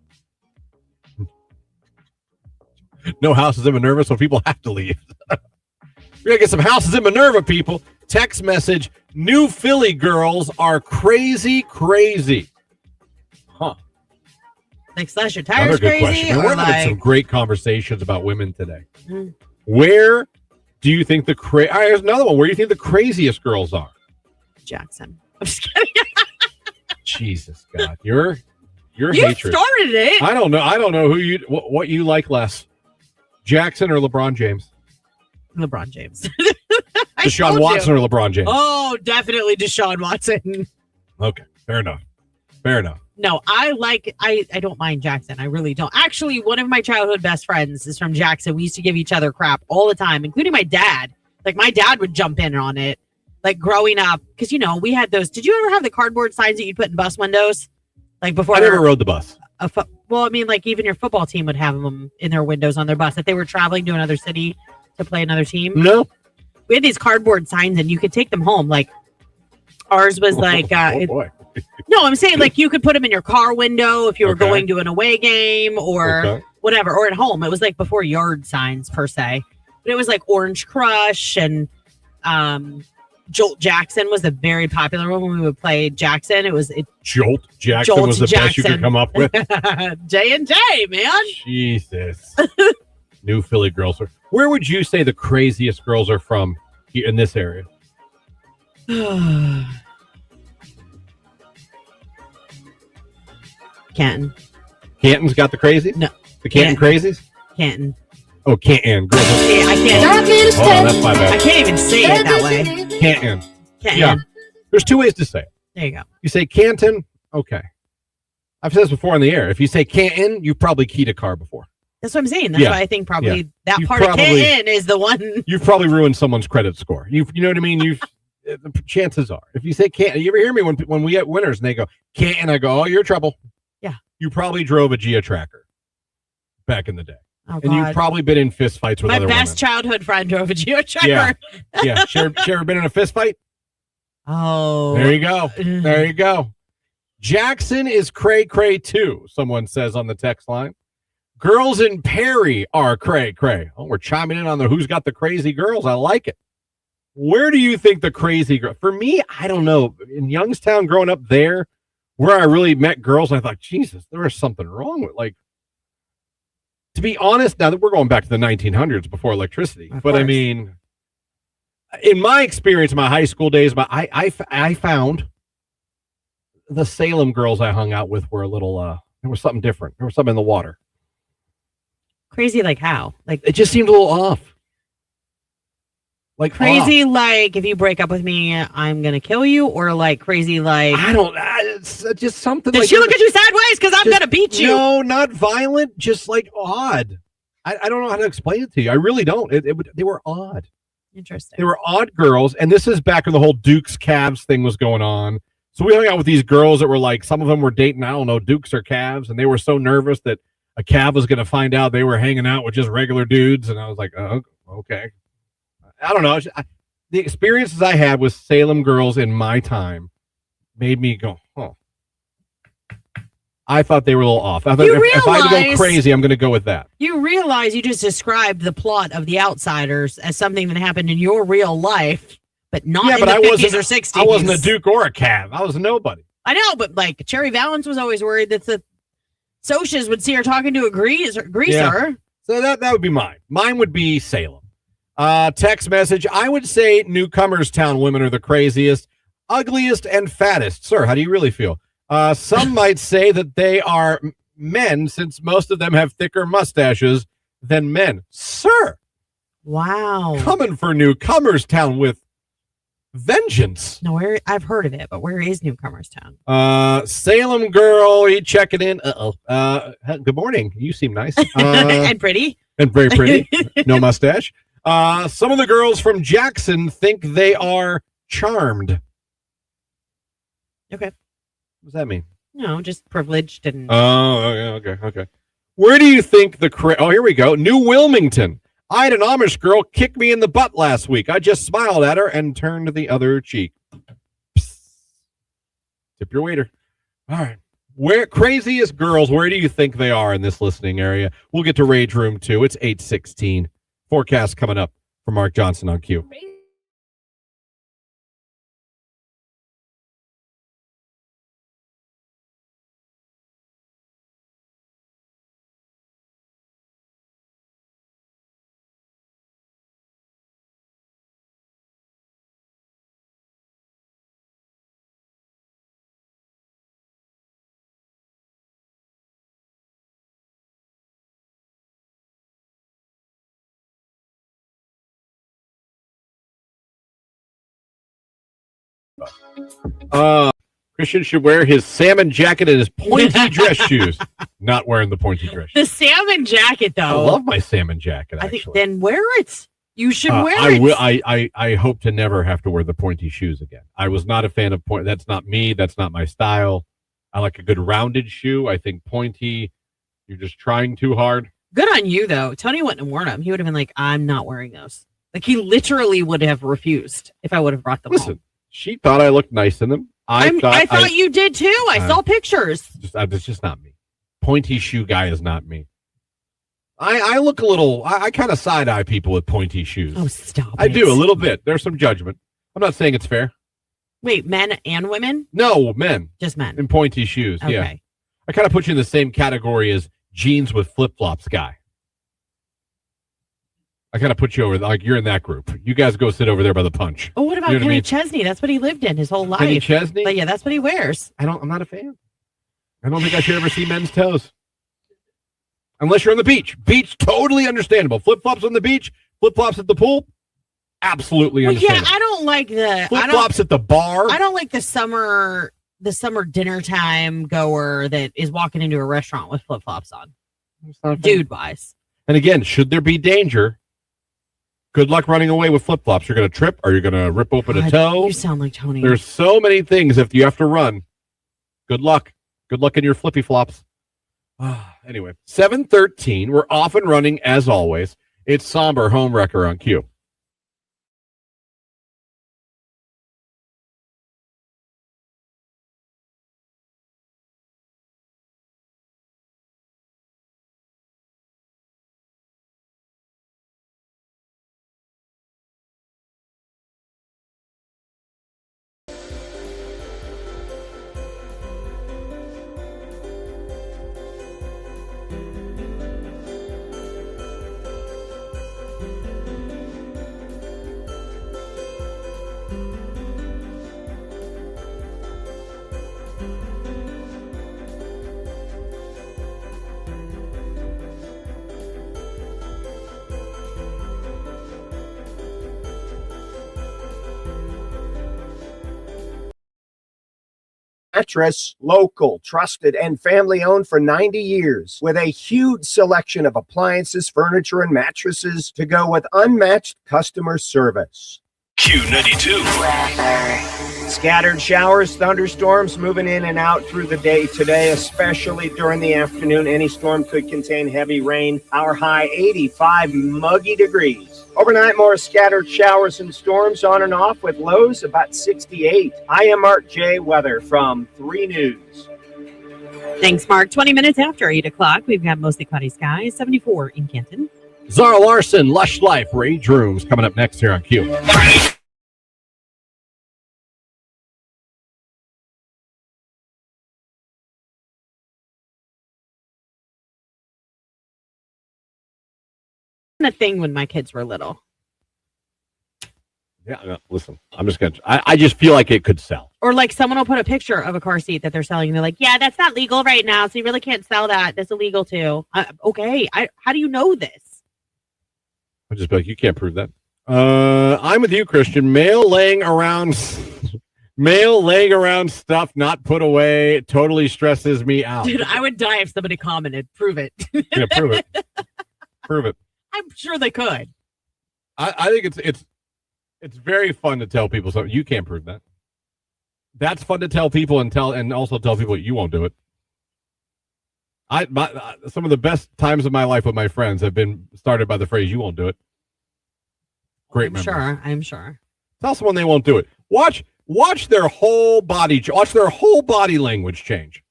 [SPEAKER 1] No houses in Minerva, so people have to leave. We gotta get some houses in Minerva, people. Text message: New Philly girls are crazy. Huh.
[SPEAKER 2] Like, slash your tires crazy?
[SPEAKER 1] Question.
[SPEAKER 2] Or
[SPEAKER 1] We're having some great conversations about women today. Where do you think here's another one. Where do you think the craziest girls are?
[SPEAKER 2] Jackson. I'm just kidding.
[SPEAKER 1] Jesus God, your
[SPEAKER 2] you
[SPEAKER 1] hatred.
[SPEAKER 2] Started it.
[SPEAKER 1] I don't know who what you like less, Jackson or LeBron James.
[SPEAKER 2] LeBron James.
[SPEAKER 1] Deshaun Watson or LeBron James.
[SPEAKER 2] Oh, definitely Deshaun Watson.
[SPEAKER 1] Okay, fair enough.
[SPEAKER 2] No, I don't mind Jackson. I really don't. Actually, one of my childhood best friends is from Jackson. We used to give each other crap all the time, including my dad. Like, my dad would jump in on it. Like, growing up, because, we had those. Did you ever have the cardboard signs that you'd put in bus windows? Like, before.
[SPEAKER 1] I never rode the bus.
[SPEAKER 2] Well, I mean, like, even your football team would have them in their windows on their bus if they were traveling to another city to play another team.
[SPEAKER 1] No.
[SPEAKER 2] We had these cardboard signs, and you could take them home. Like, ours was like...
[SPEAKER 1] boy.
[SPEAKER 2] No, I'm saying, like, you could put them in your car window if you were going to an away game or whatever, or at home. It was like before yard signs per se, but it was like Orange Crush and Jolt Jackson was a very popular one when we would play Jackson.
[SPEAKER 1] Jolt Jackson was the best you could come up with.
[SPEAKER 2] J&J, man.
[SPEAKER 1] Jesus. New Philly girls. Where would you say the craziest girls are from in this area?
[SPEAKER 2] Canton.
[SPEAKER 1] Canton's got the crazies?
[SPEAKER 2] No.
[SPEAKER 1] The Canton crazies?
[SPEAKER 2] Canton.
[SPEAKER 1] Oh, Canton. Girls.
[SPEAKER 2] I can't.
[SPEAKER 1] Oh, that's my bad.
[SPEAKER 2] I can't even say it that way.
[SPEAKER 1] Canton.
[SPEAKER 2] Canton.
[SPEAKER 1] Yeah. There's two ways to say it.
[SPEAKER 2] There you go.
[SPEAKER 1] You say Canton, okay. I've said this before on the air. If you say Canton, you probably keyed a car before.
[SPEAKER 2] That's what I'm saying. That's why I think probably that part of Canton is the one.
[SPEAKER 1] You've probably ruined someone's credit score. You know what I mean? The chances are. If you say Canton, you ever hear me when we get winners and they go, Canton, I go, oh, you're in trouble.
[SPEAKER 2] Yeah.
[SPEAKER 1] You probably drove a Gia Tracker back in the day.
[SPEAKER 2] Oh,
[SPEAKER 1] and you've probably been in fist fights with other women. My best
[SPEAKER 2] childhood friend drove a Gia Tracker.
[SPEAKER 1] Yeah. She ever been in a fist fight?
[SPEAKER 2] Oh.
[SPEAKER 1] There you go. Jackson is cray too, someone says on the text line. Girls in Perry are cray. Oh, we're chiming in on the who's got the crazy girls. I like it. Where do you think the crazy girl? For me, I don't know. In Youngstown, growing up there, where I really met girls, I thought, Jesus, there was something wrong with, like, to be honest, now that we're going back to the 1900s before electricity, but I mean, in my experience, my high school days, I found the Salem girls I hung out with were a little, there was something different. There was something in the water.
[SPEAKER 2] Crazy, like how? Like, it
[SPEAKER 1] just seemed a little off. Like
[SPEAKER 2] crazy, like if you break up with me, I'm gonna kill you, or like crazy, like
[SPEAKER 1] it's just something.
[SPEAKER 2] Did she look at you sideways? Because I'm gonna beat you.
[SPEAKER 1] No, not violent, just like odd. I don't know how to explain it to you. I really don't. They were odd.
[SPEAKER 2] Interesting.
[SPEAKER 1] They were odd girls, and this is back when the whole Dukes Cavs thing was going on. So we hung out with these girls that were like, some of them were dating, I don't know, Dukes or Cavs, and they were so nervous that a Cav was going to find out they were hanging out with just regular dudes, and I was like, oh, okay. I don't know. The experiences I had with Salem girls in my time made me go, oh. I thought they were a little off. I thought if I had to go crazy, I'm going to go with that.
[SPEAKER 2] You realize you just described the plot of The Outsiders as something that happened in your real life, but not in the 50s or 60s.
[SPEAKER 1] I wasn't a Duke or a Cav. I was a nobody.
[SPEAKER 2] I know, but like Cherry Valance was always worried that the Socias would see her talking to a greaser. Yeah.
[SPEAKER 1] So that would be mine. Mine would be Salem. Text message. I would say Newcomers Town women are the craziest, ugliest, and fattest. Sir, how do you really feel? Some might say that they are men, since most of them have thicker mustaches than men. Sir.
[SPEAKER 2] Wow.
[SPEAKER 1] Coming for Newcomers Town with Vengeance.
[SPEAKER 2] No, where I've heard of it, but where is Newcomers Town?
[SPEAKER 1] Salem girl, you checking in? Good morning. You seem nice.
[SPEAKER 2] And pretty.
[SPEAKER 1] And very pretty. No mustache. Some of the girls from Jackson think they are charmed.
[SPEAKER 2] Okay.
[SPEAKER 1] What does that mean?
[SPEAKER 2] No, just privileged and.
[SPEAKER 1] Oh, okay. Where do you think oh, here we go. New Wilmington. I had an Amish girl kick me in the butt last week. I just smiled at her and turned the other cheek. Psst. Tip your waiter. All right. Where craziest girls, where do you think they are in this listening area? We'll get to Rage Room 2. It's 8:16. Forecast coming up from Mark Johnson on Q. Christian should wear his salmon jacket and his pointy dress shoes. Not wearing the pointy dress shoes.
[SPEAKER 2] The salmon jacket, though.
[SPEAKER 1] I love my salmon jacket, actually.
[SPEAKER 2] I think then wear it. You should wear
[SPEAKER 1] I
[SPEAKER 2] it.
[SPEAKER 1] will. I hope to never have to wear the pointy shoes again. I was not a fan of point. That's not me. That's not my style. I like a good rounded shoe. I think pointy, you're just trying too hard.
[SPEAKER 2] Good on you, though. Tony wouldn't have worn them. He would have been like, I'm not wearing those. Like, he literally would have refused if I would have brought them home.
[SPEAKER 1] She thought I looked nice in them. I
[SPEAKER 2] thought you did, too. I saw pictures.
[SPEAKER 1] It's just not me. Pointy shoe guy is not me. I look a little, I kind of side-eye people with pointy shoes.
[SPEAKER 2] Oh, stop
[SPEAKER 1] I do, a little bit. There's some judgment. I'm not saying it's fair.
[SPEAKER 2] Wait, men and women?
[SPEAKER 1] No, men.
[SPEAKER 2] Just men.
[SPEAKER 1] In pointy shoes,
[SPEAKER 2] Okay.
[SPEAKER 1] yeah. I kind of put you in the same category as jeans with flip-flops guy. I kind of put you over, like you're in that group. You guys go sit over there by the punch.
[SPEAKER 2] Oh, what about Kenny Chesney? That's what he lived in his whole life.
[SPEAKER 1] Kenny Chesney?
[SPEAKER 2] But yeah, that's what he wears.
[SPEAKER 1] I'm not a fan. I don't think I should ever see men's toes. Unless you're on the beach. Beach, totally understandable. Flip-flops on the beach, flip-flops at the pool, absolutely understandable.
[SPEAKER 2] Yeah, I don't like the
[SPEAKER 1] flip-flops at the bar.
[SPEAKER 2] I don't like the summer dinner time goer that is walking into a restaurant with flip-flops on. Dude-wise.
[SPEAKER 1] And again, should there be danger, good luck running away with flip-flops. You're going to trip or you're going to rip open a toe.
[SPEAKER 2] You sound like Tony.
[SPEAKER 1] There's so many things if you have to run. Good luck. Good luck in your flippy-flops. Anyway, 7:13. We're off and running as always. It's Somber Home Wrecker on Q.
[SPEAKER 5] Mattress, local, trusted, and family owned for 90 years, with a huge selection of appliances, furniture, and mattresses to go with unmatched customer service.
[SPEAKER 3] Q92.
[SPEAKER 5] Scattered showers, thunderstorms moving in and out through the day today, especially during the afternoon. Any storm could contain heavy rain. Our high 85 muggy degrees. Overnight, more scattered showers and storms on and off with lows about 68. I am Mark J. Weather from 3 News.
[SPEAKER 2] Thanks, Mark. 20 minutes after 8 o'clock, we've got mostly cloudy skies, 74 in Canton.
[SPEAKER 1] Zara Larson, Lush Life, Rage Rooms coming up next here on Q.
[SPEAKER 2] A thing when my kids were little.
[SPEAKER 1] Yeah, no, listen, I just feel like it could sell.
[SPEAKER 2] Or like someone will put a picture of a car seat that they're selling and they're like, yeah, that's not legal right now, so you really can't sell that. That's illegal too. Okay, how do you know this?
[SPEAKER 1] I'll just be like, you can't prove that. I'm with you, Christian. Mail laying around stuff not put away totally stresses me out.
[SPEAKER 2] Dude, I would die if somebody commented. Prove it.
[SPEAKER 1] Yeah, prove it. Prove it.
[SPEAKER 2] I'm sure they could.
[SPEAKER 1] I think it's very fun to tell people something. You can't prove that. That's fun to tell people and also tell people you won't do it. Some of the best times of my life with my friends have been started by the phrase "you won't do it." Great memories.
[SPEAKER 2] I'm sure.
[SPEAKER 1] Tell someone they won't do it. Watch their whole body language change.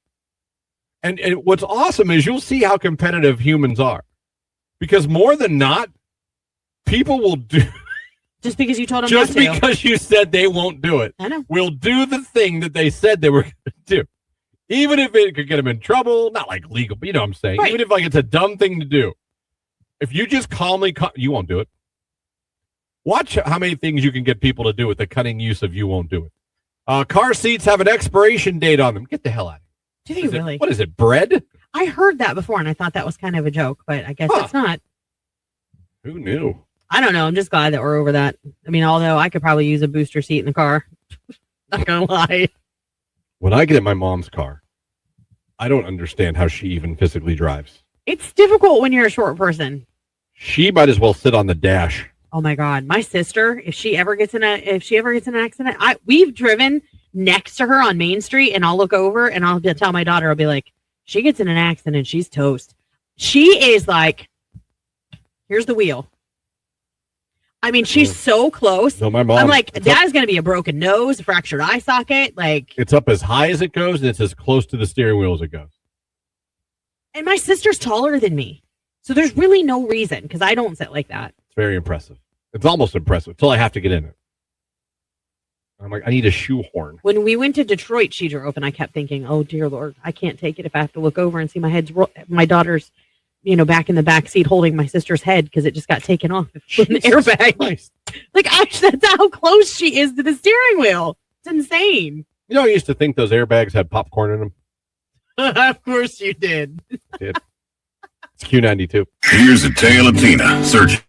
[SPEAKER 1] And what's awesome is you'll see how competitive humans are, because more than not, people will do.
[SPEAKER 2] Just because you told them
[SPEAKER 1] Just
[SPEAKER 2] not to.
[SPEAKER 1] because you said they won't do it.
[SPEAKER 2] I know.
[SPEAKER 1] Will do the thing that they said they were going to do. Even if it could get them in trouble, not like legal, but you know what I'm saying.
[SPEAKER 2] Right.
[SPEAKER 1] Even if like it's a dumb thing to do. If you just calmly, you won't do it. Watch how many things you can get people to do with the cunning use of you won't do it. Car seats have an expiration date on them. Get the hell out of here.
[SPEAKER 2] Do you really?
[SPEAKER 1] What is it, bread?
[SPEAKER 2] I heard that before, and I thought that was kind of a joke, but I guess it's not.
[SPEAKER 1] Who knew?
[SPEAKER 2] I don't know. I'm just glad that we're over that. I mean, although I could probably use a booster seat in the car. Not gonna lie.
[SPEAKER 1] When I get in my mom's car, I don't understand how she even physically drives.
[SPEAKER 2] It's difficult when you're a short person.
[SPEAKER 1] She might as well sit on the dash.
[SPEAKER 2] Oh my God. My sister, if she ever gets in an accident, we've driven next to her on Main Street, and I'll look over and I'll tell my daughter, I'll be like, she gets in an accident, she's toast. She is like, here's the wheel. I mean, she's so close.
[SPEAKER 1] No, my mom.
[SPEAKER 2] I'm like, that is going to be a broken nose, a fractured eye socket. Like,
[SPEAKER 1] it's up as high as it goes, and it's as close to the steering wheel as it goes.
[SPEAKER 2] and my sister's taller than me. So there's really no reason, because I don't sit like that.
[SPEAKER 1] It's very impressive. It's almost impressive until I have to get in it. I'm like, I need a shoehorn.
[SPEAKER 2] When we went to Detroit, she drove, and I kept thinking, oh, dear Lord, I can't take it if I have to look over and see my daughter's, back in the back seat holding my sister's head because it just got taken off with an airbag.
[SPEAKER 1] Christ.
[SPEAKER 2] Like, that's how close she is to the steering wheel. It's insane.
[SPEAKER 1] I used to think those airbags had popcorn in them.
[SPEAKER 2] Of course you did.
[SPEAKER 1] It's Q92.
[SPEAKER 8] Here's a tale of Tina. Search.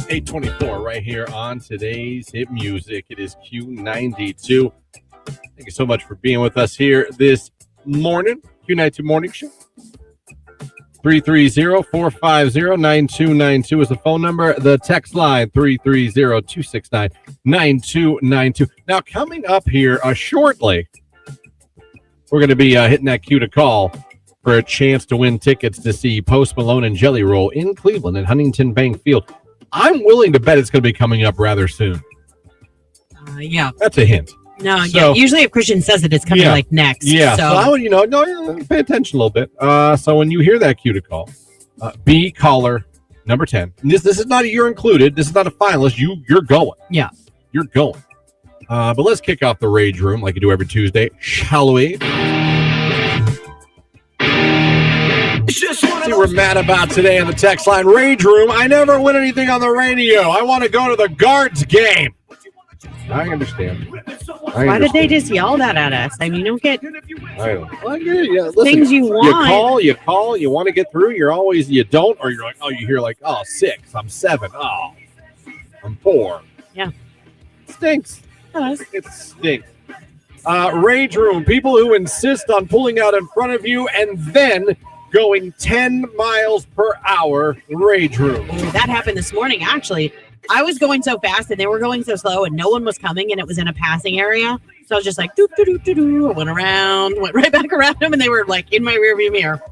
[SPEAKER 1] $8:24 right here on today's Hit Music. It is Q92. Thank you so much for being with us here this morning. Q92 Morning Show. 330-450-9292 is the phone number. The text line, 330-269-9292. Now, coming up here shortly, we're going to be hitting that cue to call for a chance to win tickets to see Post Malone and Jelly Roll in Cleveland at Huntington Bank Field. I'm willing to bet it's going to be coming up rather soon.
[SPEAKER 2] Yeah.
[SPEAKER 1] That's a hint.
[SPEAKER 2] No, yeah. Usually if Christian says it, it's coming like next.
[SPEAKER 1] Yeah.
[SPEAKER 2] So
[SPEAKER 1] I would, pay attention a little bit. So when you hear that cue to call, be caller number 10. And this is not a you're included. This is not a finalist. You're going.
[SPEAKER 2] Yeah.
[SPEAKER 1] You're going. But let's kick off the Rage Room like you do every Tuesday, shall we? See what we're mad about today on the text line. Rage Room. I never win anything on the radio. I want to go to the Guards game. I understand.
[SPEAKER 2] Why did they just yell that at us? I mean, you don't get
[SPEAKER 1] listen,
[SPEAKER 2] things you want.
[SPEAKER 1] You call, you want to get through. You don't, or you're like, you hear like, 6, I'm 7, I'm 4.
[SPEAKER 2] Yeah.
[SPEAKER 1] It stinks. It stinks. Rage Room. People who insist on pulling out in front of you and then going 10 miles per hour. Rage Room.
[SPEAKER 2] Ooh, that happened this morning, actually. I was going so fast and they were going so slow and no one was coming and it was in a passing area. So I was just like, doo, doo, doo, doo, doo. I went right back around them and they were like in my rearview mirror.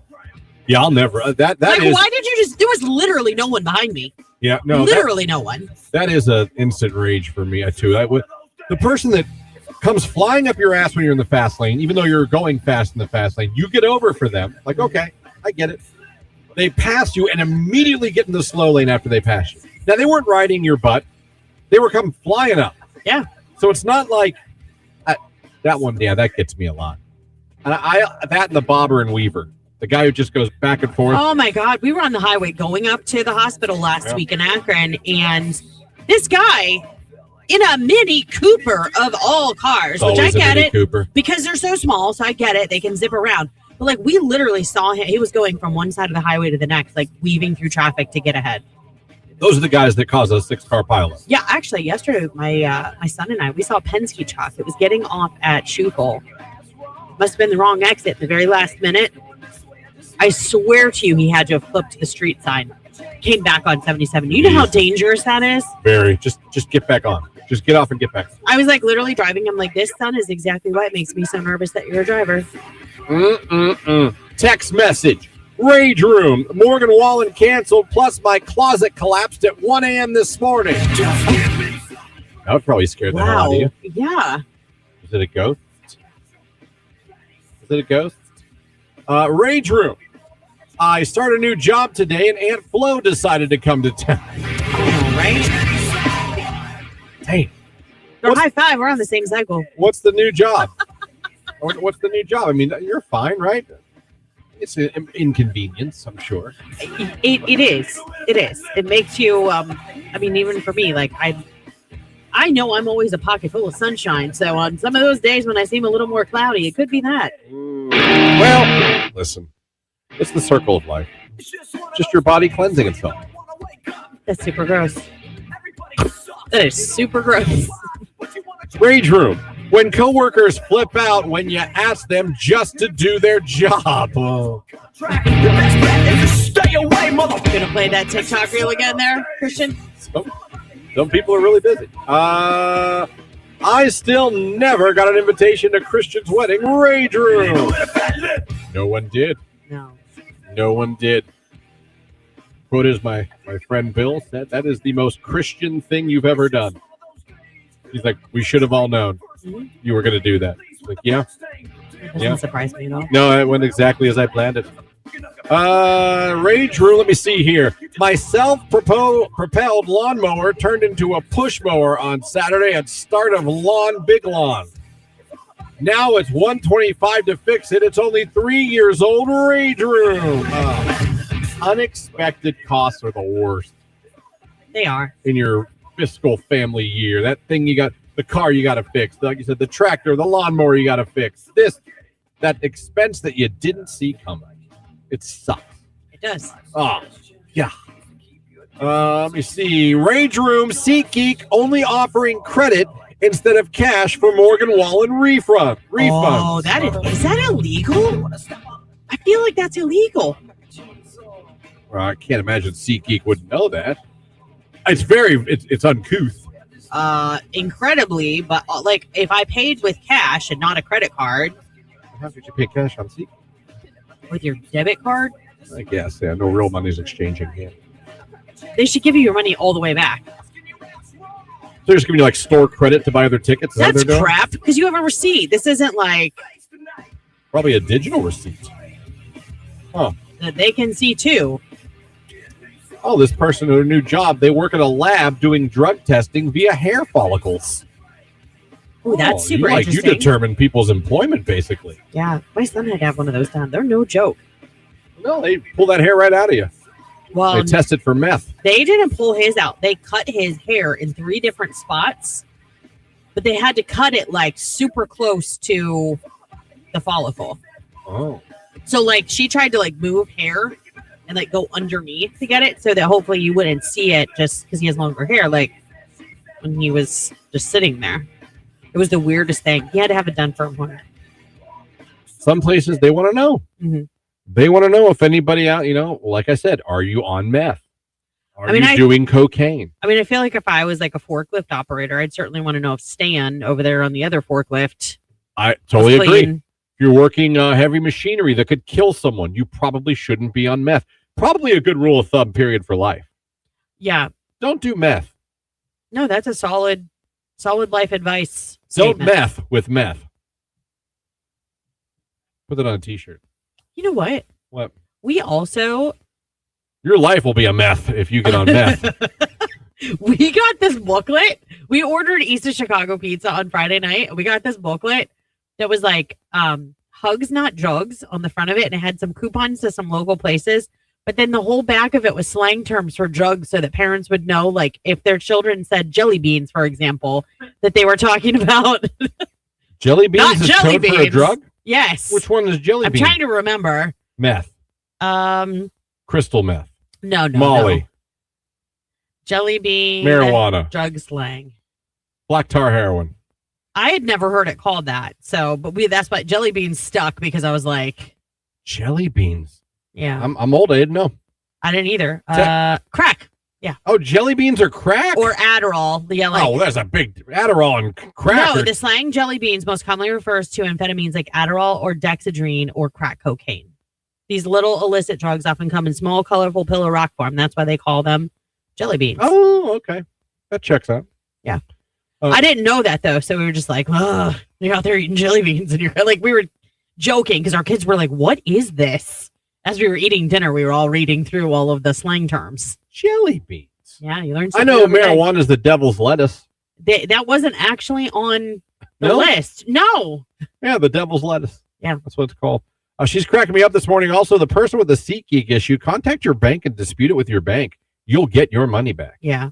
[SPEAKER 1] Yeah, I'll never. That
[SPEAKER 2] like,
[SPEAKER 1] is.
[SPEAKER 2] Why did you just? There was literally no one behind me.
[SPEAKER 1] Yeah, no.
[SPEAKER 2] Literally no one.
[SPEAKER 1] That is an instant rage for me too. The person that comes flying up your ass when you're in the fast lane, even though you're going fast in the fast lane. You get over for them. Like, okay, I get it. They pass you and immediately get in the slow lane after they pass you. Now, they weren't riding your butt. They were coming flying up.
[SPEAKER 2] Yeah.
[SPEAKER 1] So it's not like that one. Yeah, that gets me a lot. And that and the bobber and weaver, the guy who just goes back and forth.
[SPEAKER 2] Oh my God, we were on the highway going up to the hospital last week in Akron, and this guy in a Mini Cooper of all cars, which I get it
[SPEAKER 1] Cooper.
[SPEAKER 2] Because they're so small, so I get it. They can zip around. But like we literally saw him. He was going from one side of the highway to the next, like weaving through traffic to get ahead.
[SPEAKER 1] Those are the guys that cause a 6-car pileup.
[SPEAKER 2] Yeah, actually, yesterday my son and I, we saw a Penske truck. It was getting off at Schuylkill. Must have been the wrong exit at the very last minute. I swear to you, he had to have flipped the street sign. Came back on 77. You know how dangerous that is? Very. Just get back on. Just get off and get back. I was like literally driving him like, this son is exactly why it makes me so nervous that you're a driver.
[SPEAKER 1] Text message. Rage room. Morgan Wallen canceled, plus my closet collapsed at 1 a.m. this morning. That would probably scare the hell out of you.
[SPEAKER 2] Yeah.
[SPEAKER 1] Is it a ghost? Is it a ghost? Rage room. I start a new job today, and Aunt Flo decided to come to town.
[SPEAKER 2] Oh, right?
[SPEAKER 1] Dang.
[SPEAKER 2] So high five. We're on the same cycle.
[SPEAKER 1] What's the new job? What's the new job? I mean, you're fine, right? It's an inconvenience, I'm sure.
[SPEAKER 2] It is. It is. It makes you, I mean, even for me, like, I know I'm always a pocket full of sunshine. So on some of those days when I seem a little more cloudy, it could be that.
[SPEAKER 1] Well, listen, it's the circle of life. Just your body cleansing itself.
[SPEAKER 2] That's super gross. That is super gross.
[SPEAKER 1] Rage room. When coworkers flip out when you ask them just to do their job. Oh.
[SPEAKER 2] Gonna play that TikTok reel again there, Christian?
[SPEAKER 1] Some people are really busy. I still never got an invitation to Christian's wedding. Rage room. No one did. No one did. Quote is my friend Bill said, that is the most Christian thing you've ever done. He's like, we should have all known you were going to do that. Like, yeah.
[SPEAKER 2] That doesn't surprise me at all.
[SPEAKER 1] No, it went exactly as I planned it. Rage room, let me see here. My self-propelled lawnmower turned into a push mower on Saturday at start of Big Lawn. Now it's $125 to fix it. It's only 3 years old. Rage room. Unexpected costs are the worst.
[SPEAKER 2] They are.
[SPEAKER 1] In your fiscal family year. That thing you got, the car you got to fix. Like you said, the tractor, the lawnmower you got to fix. That expense that you didn't see coming. It sucks.
[SPEAKER 2] It does.
[SPEAKER 1] Oh, yeah. Let me see. Rage room, SeatGeek only offering credit instead of cash for Morgan Wallen refunds.
[SPEAKER 2] Oh, is that illegal? I feel like that's illegal.
[SPEAKER 1] Well, I can't imagine SeatGeek wouldn't know that. It's uncouth.
[SPEAKER 2] Incredibly, but like if I paid with cash and not a credit card.
[SPEAKER 1] How could you pay cash on SeatGeek?
[SPEAKER 2] With your debit card?
[SPEAKER 1] I guess, yeah. No real money's exchanging here.
[SPEAKER 2] They should give you your money all the way back.
[SPEAKER 1] So they're just giving you like store credit to buy other tickets?
[SPEAKER 2] That's crap, because you have a receipt. This isn't like...
[SPEAKER 1] Probably a digital receipt. Huh.
[SPEAKER 2] That they can see too.
[SPEAKER 1] Oh, this person in a new job, they work at a lab doing drug testing via hair follicles.
[SPEAKER 2] Oh, that's super interesting.
[SPEAKER 1] You determine people's employment, basically.
[SPEAKER 2] Yeah, my son had to have one of those done. They're no joke.
[SPEAKER 1] No, they pull that hair right out of you.
[SPEAKER 2] Well,
[SPEAKER 1] they test it for meth.
[SPEAKER 2] They didn't pull his out. They cut his hair in 3 different spots, but they had to cut it like super close to the follicle.
[SPEAKER 1] Oh.
[SPEAKER 2] So like she tried to like move hair and like go underneath to get it so that hopefully you wouldn't see it just because he has longer hair, like when he was just sitting there. It was the weirdest thing. He had to have it done for him.
[SPEAKER 1] Some places they want to know.
[SPEAKER 2] Mm-hmm.
[SPEAKER 1] They want to know if anybody out, like I said, are you on meth? Are you doing cocaine?
[SPEAKER 2] I mean, I feel like if I was like a forklift operator, I'd certainly want to know if Stan over there on the other forklift.
[SPEAKER 1] I totally agree. If you're working heavy machinery that could kill someone, you probably shouldn't be on meth. Probably a good rule of thumb, period, for life.
[SPEAKER 2] Yeah.
[SPEAKER 1] Don't do meth.
[SPEAKER 2] No, that's a solid Solid life advice.
[SPEAKER 1] Don't
[SPEAKER 2] statement.
[SPEAKER 1] meth with meth. Put it on a t-shirt.
[SPEAKER 2] You know what?
[SPEAKER 1] What?
[SPEAKER 2] We also
[SPEAKER 1] Your life will be a meth if you get on meth.
[SPEAKER 2] we got this booklet. We ordered East of Chicago pizza on Friday night. We got this booklet that was like hugs, not drugs on the front of it. And it had some coupons to some local places. But then the whole back of it was slang terms for drugs so that parents would know, like if their children said jelly beans, for example, that they were talking about.
[SPEAKER 1] Jelly beans
[SPEAKER 2] Not
[SPEAKER 1] is
[SPEAKER 2] jelly
[SPEAKER 1] code for a
[SPEAKER 2] beans.
[SPEAKER 1] drug?
[SPEAKER 2] Yes.
[SPEAKER 1] Which one is jelly
[SPEAKER 2] I'm
[SPEAKER 1] bean?
[SPEAKER 2] trying to remember.
[SPEAKER 1] Meth. Crystal meth.
[SPEAKER 2] No.
[SPEAKER 1] Molly.
[SPEAKER 2] No. Jelly bean.
[SPEAKER 1] Marijuana.
[SPEAKER 2] Drug slang.
[SPEAKER 1] Black tar heroin.
[SPEAKER 2] I had never heard it called that. So, but that's why jelly beans stuck because I was like,
[SPEAKER 1] Jelly beans.
[SPEAKER 2] yeah,
[SPEAKER 1] I'm old. I didn't know.
[SPEAKER 2] I didn't either. Crack. Yeah.
[SPEAKER 1] Oh, jelly beans are crack?
[SPEAKER 2] Or Adderall. Yeah. Like,
[SPEAKER 1] oh, that's a big Adderall and crack.
[SPEAKER 2] no, the slang jelly beans most commonly refers to amphetamines like Adderall or Dexedrine or crack cocaine. These little illicit drugs often come in small, colorful pill or rock form. That's why they call them jelly beans.
[SPEAKER 1] Oh, okay. That checks out.
[SPEAKER 2] Yeah. I didn't know that though. So we were just like, oh, you're out there eating jelly beans. And you're like, we were joking because our kids were like, what is this? As we were eating dinner, we were all reading through all of the slang terms.
[SPEAKER 1] Jelly beans.
[SPEAKER 2] Yeah, you learned
[SPEAKER 1] I
[SPEAKER 2] something.
[SPEAKER 1] know
[SPEAKER 2] every day.
[SPEAKER 1] marijuana is the devil's lettuce.
[SPEAKER 2] That wasn't actually on the
[SPEAKER 1] No?
[SPEAKER 2] list. No.
[SPEAKER 1] Yeah, the devil's lettuce.
[SPEAKER 2] Yeah.
[SPEAKER 1] That's what it's called. She's cracking me up this morning. Also, the person with the SeatGeek issue, contact your bank and dispute it with your bank. You'll get your money back.
[SPEAKER 2] Yeah.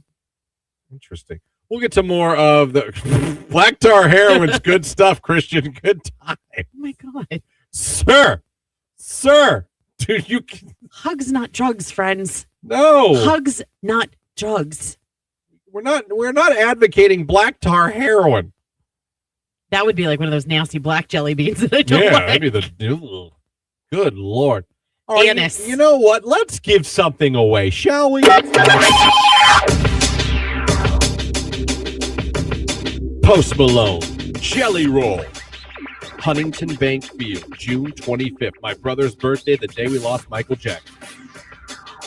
[SPEAKER 1] Interesting. We'll get to more of the black tar heroin's good stuff, Christian. Good time.
[SPEAKER 2] Oh my God.
[SPEAKER 1] Sir. Dude, you
[SPEAKER 2] Hugs, not drugs, friends.
[SPEAKER 1] no.
[SPEAKER 2] Hugs, not drugs.
[SPEAKER 1] We're not advocating black tar heroin.
[SPEAKER 2] That would be like one of those nasty black jelly beans that I don't
[SPEAKER 1] Yeah,
[SPEAKER 2] like.
[SPEAKER 1] that'd be the good Lord. Oh,
[SPEAKER 2] Anise.
[SPEAKER 1] you know what? Let's give something away, shall we? Post Malone, Jelly Roll, Huntington Bank Field, June 25th. My brother's birthday, the day we lost Michael Jackson.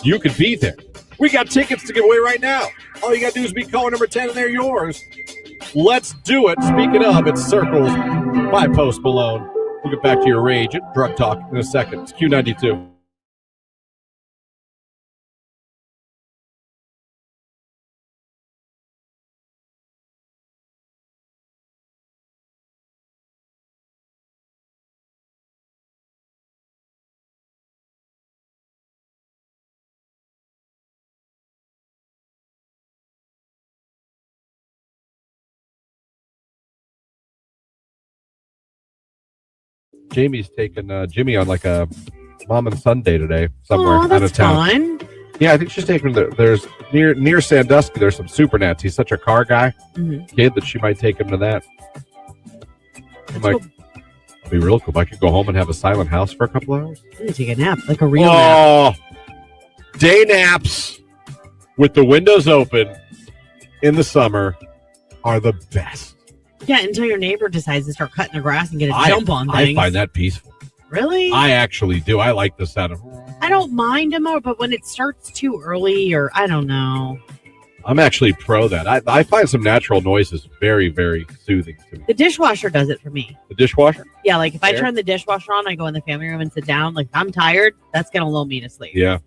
[SPEAKER 1] You could be there. We got tickets to give away right now. All you got to do is be caller number 10 and they're yours. Let's do it. Speaking of, it's Circles by Post Malone. We'll get back to your rage and drug talk in a second. It's Q92. Jamie's taking Jimmy on like a mom and son day today somewhere
[SPEAKER 2] Oh,
[SPEAKER 1] out of
[SPEAKER 2] that's
[SPEAKER 1] town.
[SPEAKER 2] fun.
[SPEAKER 1] Yeah, I think she's taking him. There's near Sandusky. There's some super nats. He's such a car guy, kid, that she might take him to that. I'm like, it'd be real cool. If I could go home and have a silent house for a couple hours.
[SPEAKER 2] I'm gonna take a nap, like a real nap.
[SPEAKER 1] Day naps with the windows open in the summer are the best.
[SPEAKER 2] Yeah, until your neighbor decides to start cutting the grass and get a jump on things.
[SPEAKER 1] I find that peaceful.
[SPEAKER 2] Really?
[SPEAKER 1] I actually do. I like the sound of.
[SPEAKER 2] I don't mind them, but when it starts too early, or I don't know.
[SPEAKER 1] I'm actually pro that. I find some natural noises very, very soothing to me.
[SPEAKER 2] The dishwasher does it for me.
[SPEAKER 1] The dishwasher?
[SPEAKER 2] Yeah, like if I
[SPEAKER 1] Fair.
[SPEAKER 2] turn the dishwasher on, I go in the family room and sit down. Like if I'm tired, that's gonna lull me to sleep.
[SPEAKER 1] Yeah.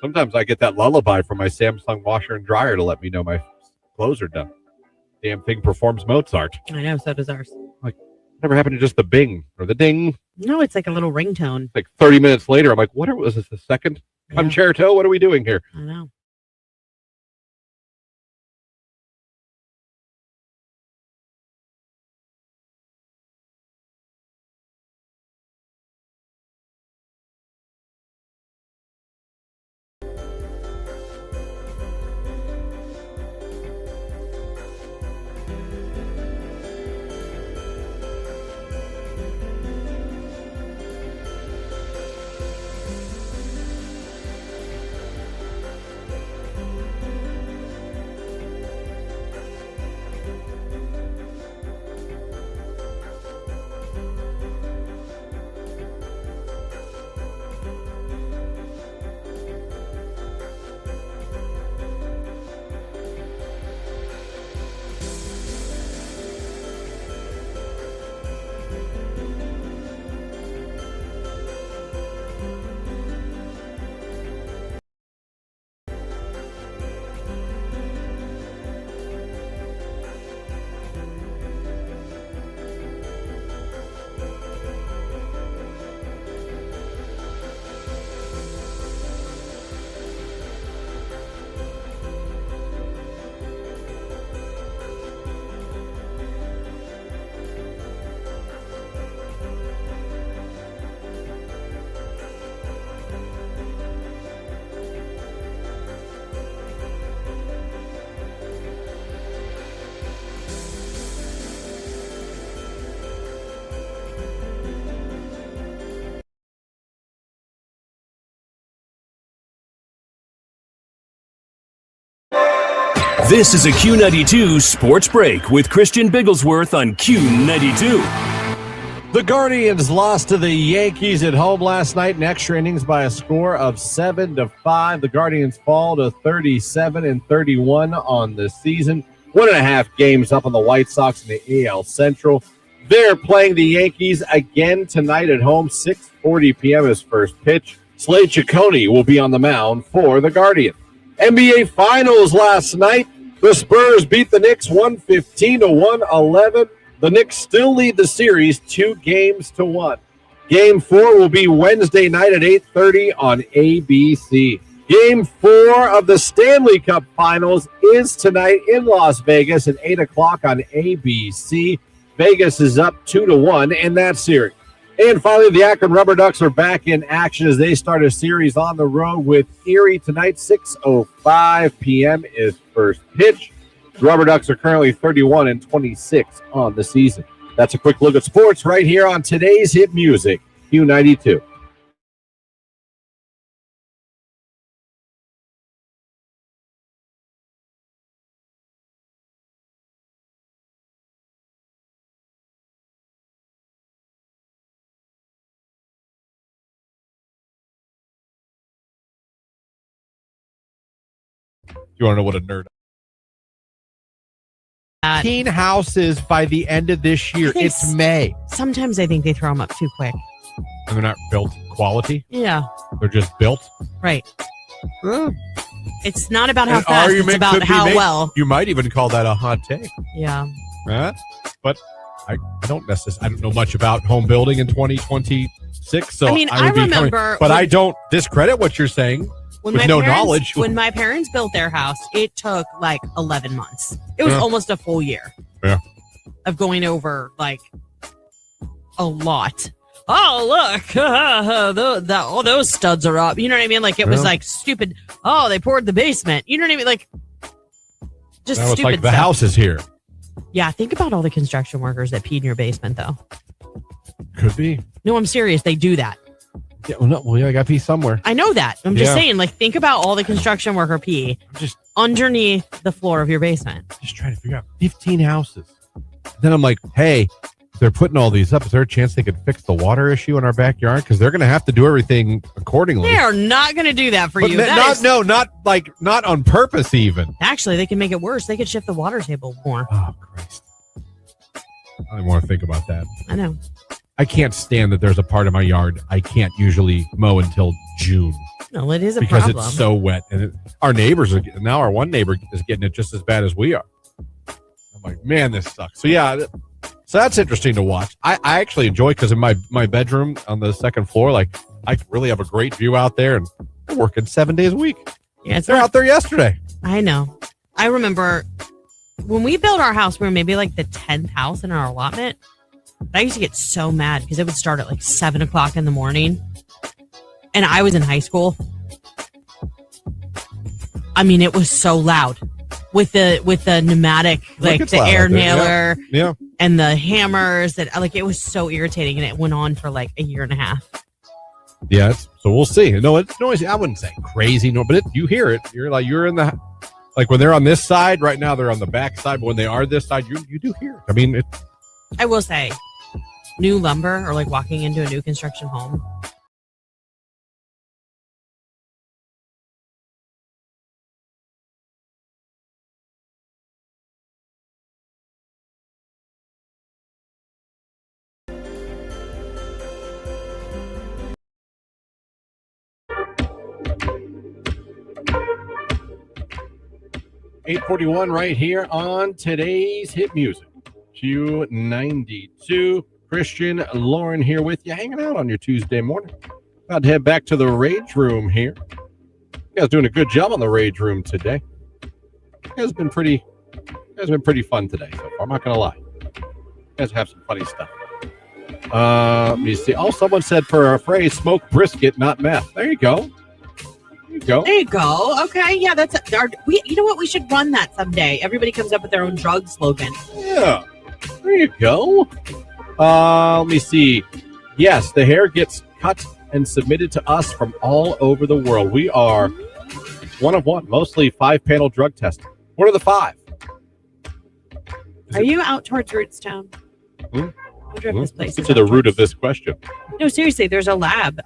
[SPEAKER 1] Sometimes I get that lullaby from my Samsung washer and dryer to let me know my clothes are done. Damn thing performs Mozart.
[SPEAKER 2] I know, so does ours.
[SPEAKER 1] Never happened to just the bing or the ding.
[SPEAKER 2] No, it's like a little ringtone.
[SPEAKER 1] Like 30 minutes later, I'm like, what was this, the second concerto? What are we doing here?
[SPEAKER 2] I know.
[SPEAKER 3] This is a Q92 Sports Break with Christian Bigglesworth on Q92.
[SPEAKER 1] The Guardians lost to the Yankees at home last night in extra innings by a score of 7-5. The Guardians fall to 37-31 on the season. 1.5 games up on the White Sox in the AL Central. They're playing the Yankees again tonight at home, 6:40 p.m. his first pitch. Slade Ciccone will be on the mound for the Guardians. NBA Finals last night. The Spurs beat the Knicks 115-111. The Knicks still lead the series 2-1. Game 4 will be Wednesday night at 8:30 on ABC. Game 4 of the Stanley Cup Finals is tonight in Las Vegas at 8 o'clock on ABC. Vegas is up 2-1 in that series. And finally, the Akron Rubber Ducks are back in action as they start a series on the road with Erie tonight. 6:05 p.m. is first pitch. The Rubber Ducks are currently 31-26 on the season. That's a quick look at sports right here on today's hit music, Q92.
[SPEAKER 9] You want to know what a nerd? Teen houses by the end of this year. It's May.
[SPEAKER 2] Sometimes I think they throw them up too quick.
[SPEAKER 9] And they're not built quality.
[SPEAKER 2] Yeah.
[SPEAKER 9] They're just built.
[SPEAKER 2] Right. It's not about how fast, it's about how well.
[SPEAKER 9] You might even call that a hot take.
[SPEAKER 2] Yeah.
[SPEAKER 9] But I don't know much about home building in 2026. So
[SPEAKER 2] I remember.
[SPEAKER 9] But I don't discredit what you're saying. With no knowledge.
[SPEAKER 2] When my parents built their house, it took like 11 months. It was almost a full year of going over like a lot. Oh, look. All those studs are up. You know what I mean? Like it was like stupid. Oh, they poured the basement. You know what I mean? Like just stupid
[SPEAKER 9] like the
[SPEAKER 2] stuff.
[SPEAKER 9] house is here.
[SPEAKER 2] Yeah, think about all the construction workers that peed in your basement, though.
[SPEAKER 9] Could be.
[SPEAKER 2] No, I'm serious. They do that.
[SPEAKER 9] Yeah, I got pee somewhere.
[SPEAKER 2] I know that. I'm just saying, like, think about all the construction worker pee underneath the floor of your basement.
[SPEAKER 9] Just trying to figure out 15 houses. Then I'm like, hey, they're putting all these up. Is there a chance they could fix the water issue in our backyard? Because they're going to have to do everything accordingly.
[SPEAKER 2] They are not going to do that for you.
[SPEAKER 9] Not on purpose even.
[SPEAKER 2] Actually, they can make it worse. They could shift the water table more.
[SPEAKER 9] Oh, Christ. I don't want to think about that.
[SPEAKER 2] I know.
[SPEAKER 9] I can't stand that there's a part of my yard I can't usually mow until June.
[SPEAKER 2] No, it is a
[SPEAKER 9] because
[SPEAKER 2] problem.
[SPEAKER 9] It's so wet. And our neighbors are now, our one neighbor is getting it just as bad as we are. I'm like, man, this sucks. So, so that's interesting to watch. I actually enjoy because in my bedroom on the second floor, like I really have a great view out there and they're working 7 days a week.
[SPEAKER 2] Yeah,
[SPEAKER 9] they're out there yesterday.
[SPEAKER 2] I know. I remember when we built our house, we were maybe like the 10th house in our allotment. I used to get so mad because it would start at like 7 o'clock in the morning. And I was in high school. I mean, it was so loud with the pneumatic, like the air nailer and the hammers that like, it was so irritating. And it went on for like a year and a half.
[SPEAKER 9] Yeah. So we'll see. No, it's noisy. I wouldn't say crazy, but you hear it. You're in the, like when they're on this side right now, they're on the back side. But when they are this side, you do hear it. I mean,
[SPEAKER 2] I will say, new lumber or like walking into a new construction home.
[SPEAKER 1] .841 right here on today's hit music. Q92. Christian, Lauren here with you, hanging out on your Tuesday morning. About to head back to the Rage Room here. You guys doing a good job on the Rage Room today. You guys been pretty fun today so far. I'm not gonna lie. You guys have some funny stuff. Let me see. Oh, someone said for a phrase, smoke brisket, not meth. There you go. There you go. Okay, yeah, that's you know what? We should run that someday. Everybody comes up with their own drug slogan. Yeah, there you go. Let me see. Yes, the hair gets cut and submitted to us from all over the world. We are one of one, mostly 5-panel drug testing. What are the 5?
[SPEAKER 2] Are you out towards Rootstown?
[SPEAKER 1] Hmm?
[SPEAKER 2] I wonder if this place is
[SPEAKER 1] To the
[SPEAKER 2] out
[SPEAKER 1] root
[SPEAKER 2] towards-
[SPEAKER 1] of this question.
[SPEAKER 2] No, seriously, there's a lab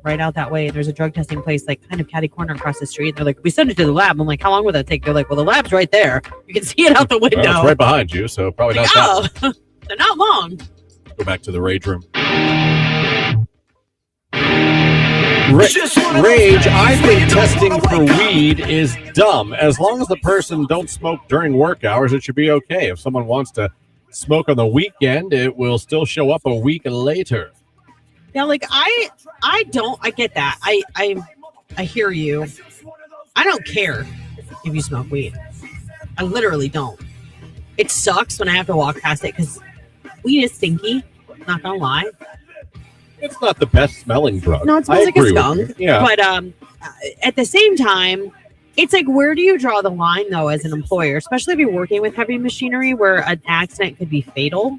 [SPEAKER 2] right out that way. There's a drug testing place like kind of catty corner across the street. They're like, we send it to the lab. I'm like, how long will that take? They're like, well, the lab's right there. You can see it out the window.
[SPEAKER 1] Well, it's right behind you, so probably not that.
[SPEAKER 2] Oh, they're not long.
[SPEAKER 1] Go back to the rage room. Rage, I think testing for weed is dumb. As long as the person don't smoke during work hours, it should be okay. If someone wants to smoke on the weekend, it will still show up a week later.
[SPEAKER 2] Yeah, like I get that. I hear you. I don't care if you smoke weed. I literally don't. It sucks when I have to walk past it because weed is stinky. Not gonna lie.
[SPEAKER 1] It's not the best smelling drug.
[SPEAKER 2] No, it smells
[SPEAKER 1] I
[SPEAKER 2] like a
[SPEAKER 1] agree with
[SPEAKER 2] skunk.
[SPEAKER 1] you. Yeah.
[SPEAKER 2] But at the same time, it's like, where do you draw the line though as an employer, especially if you're working with heavy machinery where an accident could be fatal?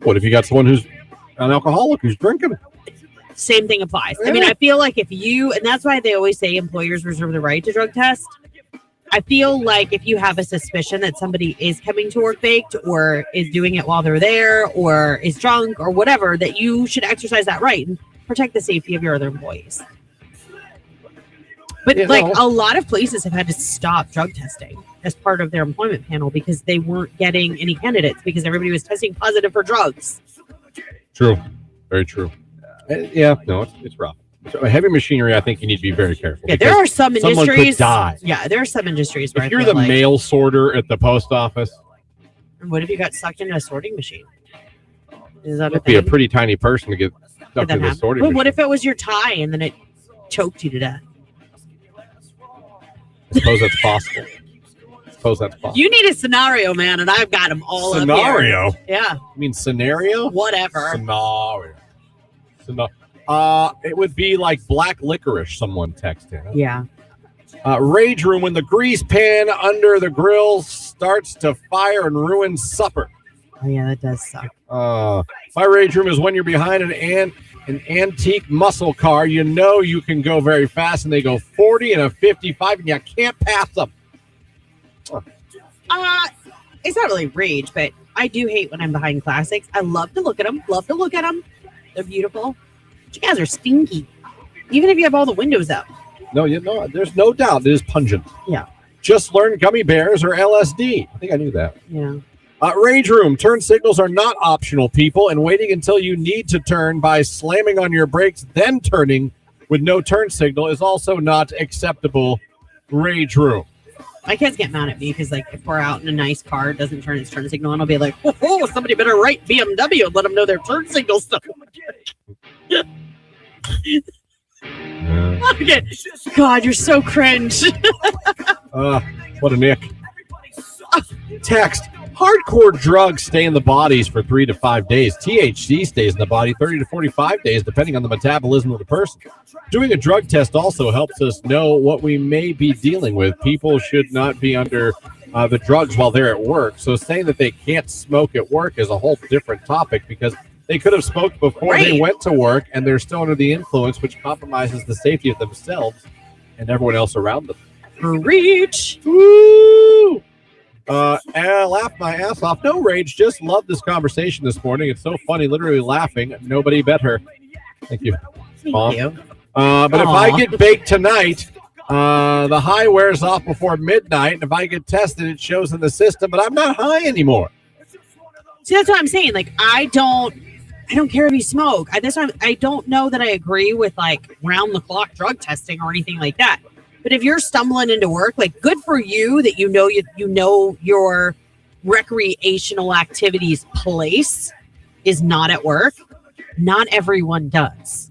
[SPEAKER 1] What if you got someone who's an alcoholic who's drinking?
[SPEAKER 2] Same thing applies. I mean, I feel like if you, and that's why they always say employers reserve the right to drug test. I feel like if you have a suspicion that somebody is coming to work baked or is doing it while they're there or is drunk or whatever, that you should exercise that right and protect the safety of your other employees. But a lot of places have had to stop drug testing as part of their employment panel because they weren't getting any candidates because everybody was testing positive for drugs.
[SPEAKER 1] True. Very true. Yeah, no, it's rough. So heavy machinery, I think you need to be very careful.
[SPEAKER 2] Yeah, there are some
[SPEAKER 1] someone
[SPEAKER 2] industries.
[SPEAKER 1] Could die.
[SPEAKER 2] Yeah, there are some industries where
[SPEAKER 1] If you're the
[SPEAKER 2] like,
[SPEAKER 1] mail sorter at the post office,
[SPEAKER 2] and what if you got sucked into a sorting machine? Is that
[SPEAKER 1] it'd be a pretty tiny person to get stuck in the sorting machine.
[SPEAKER 2] What if it was your tie and then it choked you to death?
[SPEAKER 1] I suppose that's possible.
[SPEAKER 2] You need a scenario, man, and I've got them all
[SPEAKER 1] Scenario?
[SPEAKER 2] up here. Yeah.
[SPEAKER 1] You mean scenario?
[SPEAKER 2] Whatever.
[SPEAKER 1] Scenario. It would be like black licorice, someone texted.
[SPEAKER 2] Yeah.
[SPEAKER 1] Rage room, when the grease pan under the grill starts to fire and ruin supper.
[SPEAKER 2] Oh, yeah, that does suck.
[SPEAKER 1] My rage room is when you're behind an antique muscle car. You know you can go very fast, and they go 40 and a 55, and you can't pass them.
[SPEAKER 2] It's not really rage, but I do hate when I'm behind classics. I love to look at them. They're beautiful. But you guys are stinky. Even if you have all the windows up.
[SPEAKER 1] No, there's no doubt it is pungent.
[SPEAKER 2] Yeah.
[SPEAKER 1] Just learn gummy bears or LSD. I think I knew that.
[SPEAKER 2] Yeah.
[SPEAKER 1] Rage room. Turn signals are not optional, people, and waiting until you need to turn by slamming on your brakes, then turning with no turn signal is also not acceptable. Rage room.
[SPEAKER 2] My kids get mad at me because, like, if we're out in a nice car, it doesn't turn its turn signal, and I'll be like, "Oh, somebody better write BMW and let them know their turn signal's stuff." Okay. God, you're so cringe.
[SPEAKER 1] What a nick. Text. Hardcore drugs stay in the bodies for 3 to 5 days. THC stays in the body 30 to 45 days, depending on the metabolism of the person. Doing a drug test also helps us know what we may be dealing with. People should not be under the drugs while they're at work. So saying that they can't smoke at work is a whole different topic because they could have smoked before they went to work, and they're still under the influence, which compromises the safety of themselves and everyone else around them.
[SPEAKER 2] Reach.
[SPEAKER 1] Woo! I laughed my ass off. No rage, just love this conversation this morning. It's so funny, literally laughing. Nobody bet her. Thank you.
[SPEAKER 2] Thank you.
[SPEAKER 1] But if I get baked tonight, the high wears off before midnight, and if I get tested, it shows in the system, but I'm not high anymore.
[SPEAKER 2] See, that's what I'm saying. Like, I don't care if you smoke. I don't know that I agree with like round the clock drug testing or anything like that. But if you're stumbling into work, like, good for you that you know your recreational activities place is not at work. Not everyone does.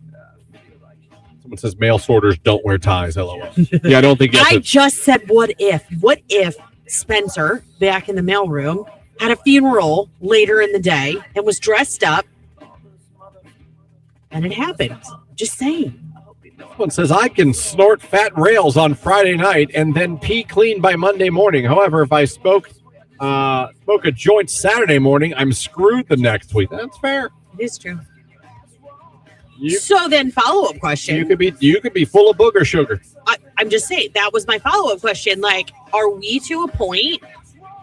[SPEAKER 1] Someone says mail sorters don't wear ties. LOL. Yeah, I don't think
[SPEAKER 2] I just said, what if Spencer back in the mailroom had a funeral later in the day and was dressed up and it happened? Just saying.
[SPEAKER 1] Someone says, I can snort fat rails on Friday night and then pee clean by Monday morning. However, if I smoke a joint Saturday morning, I'm screwed the next week. That's fair.
[SPEAKER 2] It is true. So then, follow-up question.
[SPEAKER 1] You could be full of booger sugar.
[SPEAKER 2] I'm just saying, that was my follow-up question. Like, are we to a point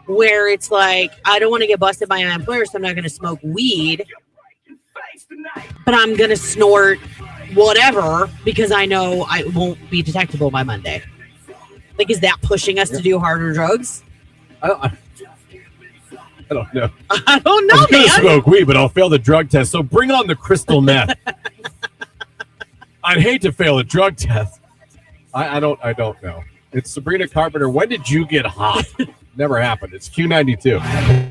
[SPEAKER 2] where it's like, I don't want to get busted by my employer, so I'm not going to smoke weed, but I'm going to snort whatever because I know I won't be detectable by Monday? Like, is that pushing us to do harder drugs?
[SPEAKER 1] I don't know.
[SPEAKER 2] I don't know,
[SPEAKER 1] I'm gonna
[SPEAKER 2] man.
[SPEAKER 1] smoke weed, but I'll fail the drug test. So bring on the crystal meth. I'd hate to fail a drug test. I don't know. It's Sabrina Carpenter. When did you get hot? Never happened. It's Q92.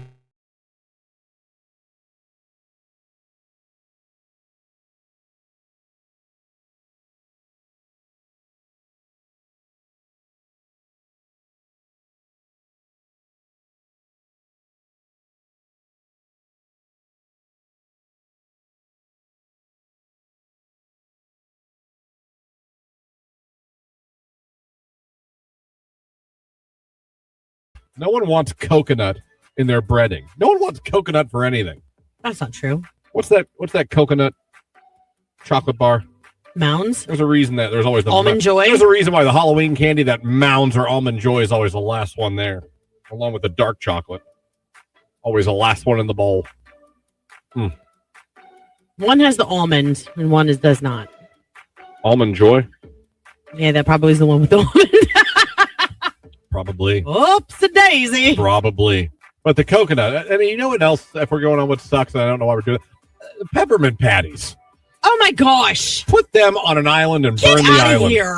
[SPEAKER 1] No one wants coconut in their breading. No one wants coconut for anything.
[SPEAKER 2] That's not true.
[SPEAKER 1] What's that coconut chocolate bar?
[SPEAKER 2] Mounds?
[SPEAKER 1] There's a reason that there's always the
[SPEAKER 2] Almond Joy?
[SPEAKER 1] There's a reason why the Halloween candy, that Mounds or Almond Joy, is always the last one there, along with the dark chocolate. Always the last one in the bowl.
[SPEAKER 2] One has the almond and one does not.
[SPEAKER 1] Almond Joy?
[SPEAKER 2] Yeah, that probably is the one with the almond.
[SPEAKER 1] Probably.
[SPEAKER 2] Oops-a-daisy.
[SPEAKER 1] Probably. But the coconut, I mean, you know what else, if we're going on what sucks, and I don't know why we're doing it? Peppermint patties.
[SPEAKER 2] Oh, my gosh.
[SPEAKER 1] Put them on an island and
[SPEAKER 2] Get
[SPEAKER 1] burn the
[SPEAKER 2] out of
[SPEAKER 1] island.
[SPEAKER 2] here.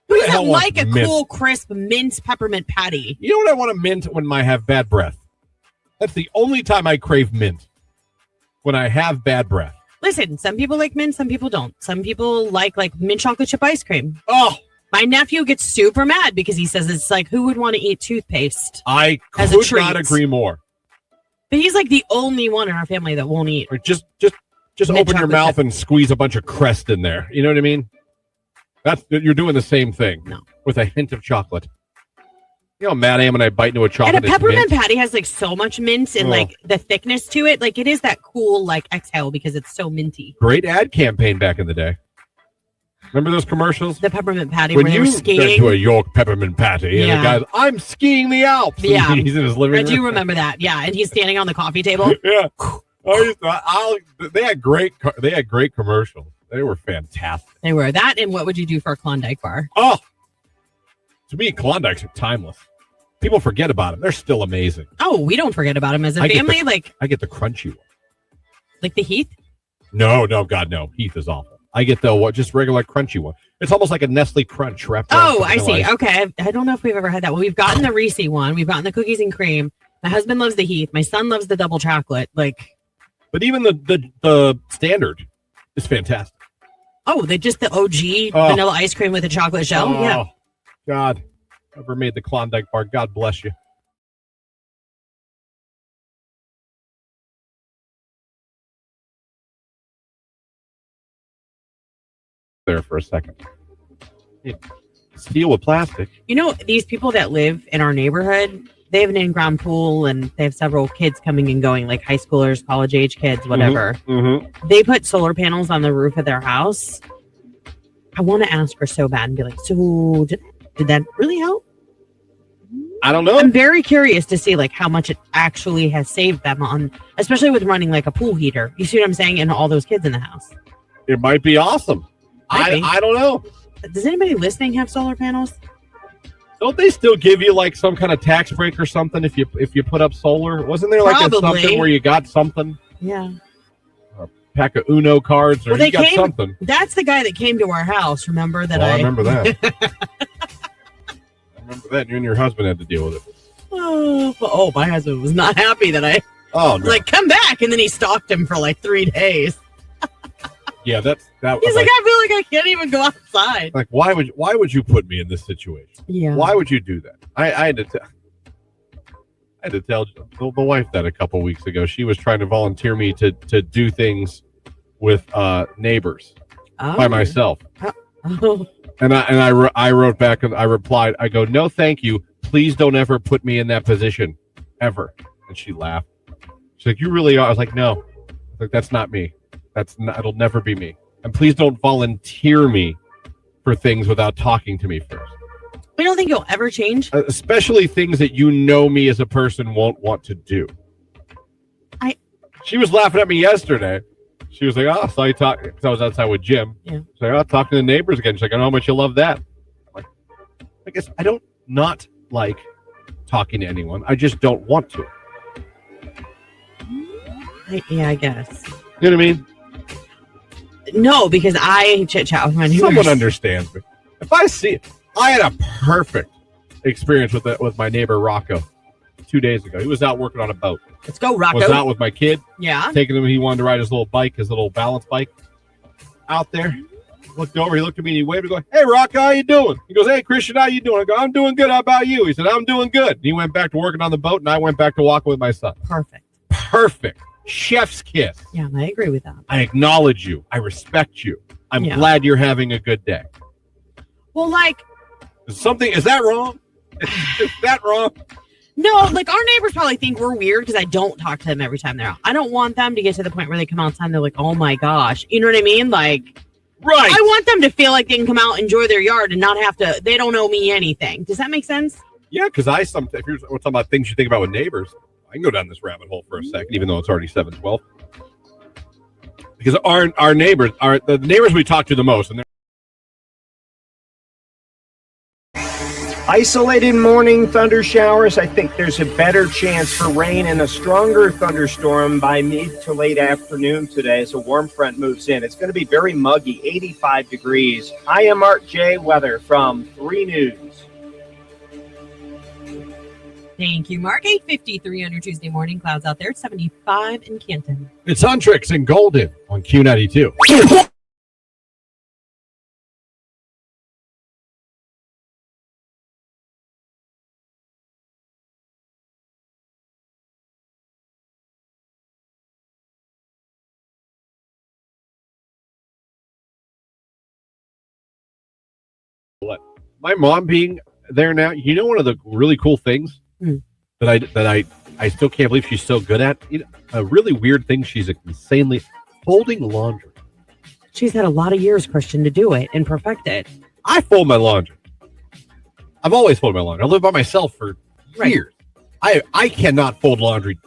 [SPEAKER 1] Who
[SPEAKER 2] Who
[SPEAKER 1] the hell
[SPEAKER 2] doesn't
[SPEAKER 1] wants
[SPEAKER 2] like a
[SPEAKER 1] mint?
[SPEAKER 2] cool, crisp mint peppermint patty?
[SPEAKER 1] You know what I want to mint when I have bad breath? That's the only time I crave mint. When I have bad breath.
[SPEAKER 2] Listen, some people like mint, some people don't. Some people like mint chocolate chip ice cream.
[SPEAKER 1] Oh,
[SPEAKER 2] my nephew gets super mad because he says it's like, who would want to eat toothpaste?
[SPEAKER 1] I
[SPEAKER 2] as
[SPEAKER 1] could
[SPEAKER 2] a treat?
[SPEAKER 1] not agree more.
[SPEAKER 2] But he's like the only one in our family that won't eat.
[SPEAKER 1] Or just
[SPEAKER 2] Mint
[SPEAKER 1] open your
[SPEAKER 2] chocolate
[SPEAKER 1] mouth
[SPEAKER 2] chip.
[SPEAKER 1] and squeeze a bunch of Crest in there. You know what I mean? You're doing the same thing.
[SPEAKER 2] No.
[SPEAKER 1] With a hint of chocolate. You know how mad I am when I bite into a chocolate.
[SPEAKER 2] And a peppermint
[SPEAKER 1] mint?
[SPEAKER 2] patty has like so much mint and like the thickness to it. Like it is that cool like exhale because it's so minty.
[SPEAKER 1] Great ad campaign back in the day. Remember those commercials?
[SPEAKER 2] The peppermint patty
[SPEAKER 1] When
[SPEAKER 2] where they
[SPEAKER 1] you
[SPEAKER 2] were
[SPEAKER 1] went
[SPEAKER 2] skiing.
[SPEAKER 1] to a York peppermint patty, and
[SPEAKER 2] Yeah.
[SPEAKER 1] the guy's, I'm skiing the Alps. And
[SPEAKER 2] Yeah.
[SPEAKER 1] he's in his living
[SPEAKER 2] I
[SPEAKER 1] room.
[SPEAKER 2] do remember that. Yeah, and he's standing on the coffee table.
[SPEAKER 1] Yeah. They had great commercials. They were fantastic.
[SPEAKER 2] They were that. And what would you do for a Klondike bar?
[SPEAKER 1] Oh, to me, Klondikes are timeless. People forget about them. They're still amazing.
[SPEAKER 2] Oh, we don't forget about him as a
[SPEAKER 1] I get
[SPEAKER 2] family.
[SPEAKER 1] I get the crunchy one.
[SPEAKER 2] Like the Heath.
[SPEAKER 1] No, God, no. Heath is awful. I get the just regular crunchy one. It's almost like a Nestle Crunch wrapped around
[SPEAKER 2] Oh, I see.
[SPEAKER 1] vanilla ice.
[SPEAKER 2] Okay. I don't know if we've ever had that. Well, we've gotten the Reese one. We've gotten the cookies and cream. My husband loves the Heath. My son loves the double chocolate. Like,
[SPEAKER 1] But even the standard is fantastic.
[SPEAKER 2] oh, the OG vanilla ice cream with a chocolate shell.
[SPEAKER 1] Oh,
[SPEAKER 2] Yeah.
[SPEAKER 1] God. Whoever made the Klondike bar, God bless you. There for a second. Steel with plastic.
[SPEAKER 2] You know, these people that live in our neighborhood, they have an in-ground pool and they have several kids coming and going, like high schoolers, college age kids, whatever.
[SPEAKER 1] Mm-hmm.
[SPEAKER 2] They put solar panels on the roof of their house. I want to ask her so bad and be like, so did that really help?
[SPEAKER 1] I don't know.
[SPEAKER 2] I'm very curious to see like how much it actually has saved them on, especially with running like a pool heater. You see what I'm saying? And all those kids in the house.
[SPEAKER 1] It might be awesome.
[SPEAKER 2] Might be.
[SPEAKER 1] I don't know.
[SPEAKER 2] Does anybody listening have solar panels?
[SPEAKER 1] Don't they still give you like some kind of tax break or something if you put up solar? Wasn't there like
[SPEAKER 2] Probably.
[SPEAKER 1] something where you got something?
[SPEAKER 2] Yeah.
[SPEAKER 1] A pack of Uno cards or
[SPEAKER 2] Well, they
[SPEAKER 1] you got
[SPEAKER 2] came-
[SPEAKER 1] something.
[SPEAKER 2] That's the guy that came to our house. Remember that?
[SPEAKER 1] Well, I remember that. I remember that. You and your husband had to deal with it.
[SPEAKER 2] Oh, my husband was not happy that I
[SPEAKER 1] Oh,
[SPEAKER 2] was like, come back. And then he stalked him for like 3 days.
[SPEAKER 1] yeah, that.
[SPEAKER 2] He's like, I feel like I can't even go outside.
[SPEAKER 1] Like, why would you put me in this situation?
[SPEAKER 2] Yeah.
[SPEAKER 1] Why would you do that? I had to tell the wife that a couple weeks ago. She was trying to volunteer me to do things with neighbors by myself,
[SPEAKER 2] Oh.
[SPEAKER 1] and I wrote back and I replied. I go, no, thank you. Please don't ever put me in that position, ever. And she laughed. She's like, you really are. I was like, no. I was like, that's not me. It'll never be me. And please don't volunteer me for things without talking to me first.
[SPEAKER 2] I don't think you'll ever change.
[SPEAKER 1] Especially things that you know me as a person won't want to do. She was laughing at me yesterday. She was like, "Oh, I saw you talk," because I was outside with Jim.
[SPEAKER 2] Yeah.
[SPEAKER 1] She's like, "Oh, talking to the neighbors again." She's like, "I know how much you love that." I'm like, I guess I don't not like talking to anyone. I just don't want to.
[SPEAKER 2] I guess.
[SPEAKER 1] You know what I mean?
[SPEAKER 2] No, because I chit chat with my neighbors.
[SPEAKER 1] Someone understands me. If I see it, I had a perfect experience with my neighbor Rocco 2 days ago. He was out working on a boat.
[SPEAKER 2] Let's go, Rocco.
[SPEAKER 1] Was out with my kid.
[SPEAKER 2] Yeah.
[SPEAKER 1] Taking him. He wanted to ride his little bike, his little balance bike. Out there. Looked over. He looked at me and he waved. He goes, "Hey, Rocco, how you doing?" He goes, "Hey, Christian, how you doing?" I go, "I'm doing good. How about you?" He said, "I'm doing good." And he went back to working on the boat, and I went back to walking with my son. Perfect. Chef's kiss.
[SPEAKER 2] Yeah, I agree with that.
[SPEAKER 1] I acknowledge you. I respect you. I'm
[SPEAKER 2] Yeah.
[SPEAKER 1] glad you're having a good day.
[SPEAKER 2] Well, like,
[SPEAKER 1] Is that wrong? Is that wrong?
[SPEAKER 2] no, like our neighbors probably think we're weird because I don't talk to them every time they're out. I don't want them to get to the point where they come outside and they're like, "Oh my gosh," you know what I mean? Like,
[SPEAKER 1] right.
[SPEAKER 2] I want them to feel like they can come out, enjoy their yard, and not have to. They don't owe me anything. Does that make sense?
[SPEAKER 1] Yeah, because if you're talking about things you think about with neighbors, I can go down this rabbit hole for a second, even though it's already 7:12. Because our neighbors are the neighbors we talk to the most, and they're
[SPEAKER 5] Isolated morning thunder showers. I think there's a better chance for rain and a stronger thunderstorm by mid to late afternoon today as a warm front moves in. It's going to be very muggy, 85 degrees. I am Art J. Weather from 3 News.
[SPEAKER 2] Thank you, Mark. 8:53 on your Tuesday morning. Clouds out there. 75 in Canton.
[SPEAKER 1] It's Huntrix and Golden on Q92. My mom being there now, you know, one of the really cool things that I still can't believe she's so good at. You know, a really weird thing she's insanely folding laundry.
[SPEAKER 2] She's had a lot of years, Christian, to do it and perfect it.
[SPEAKER 1] I fold my laundry. I've always folded my laundry. I lived by myself for years. I cannot fold laundry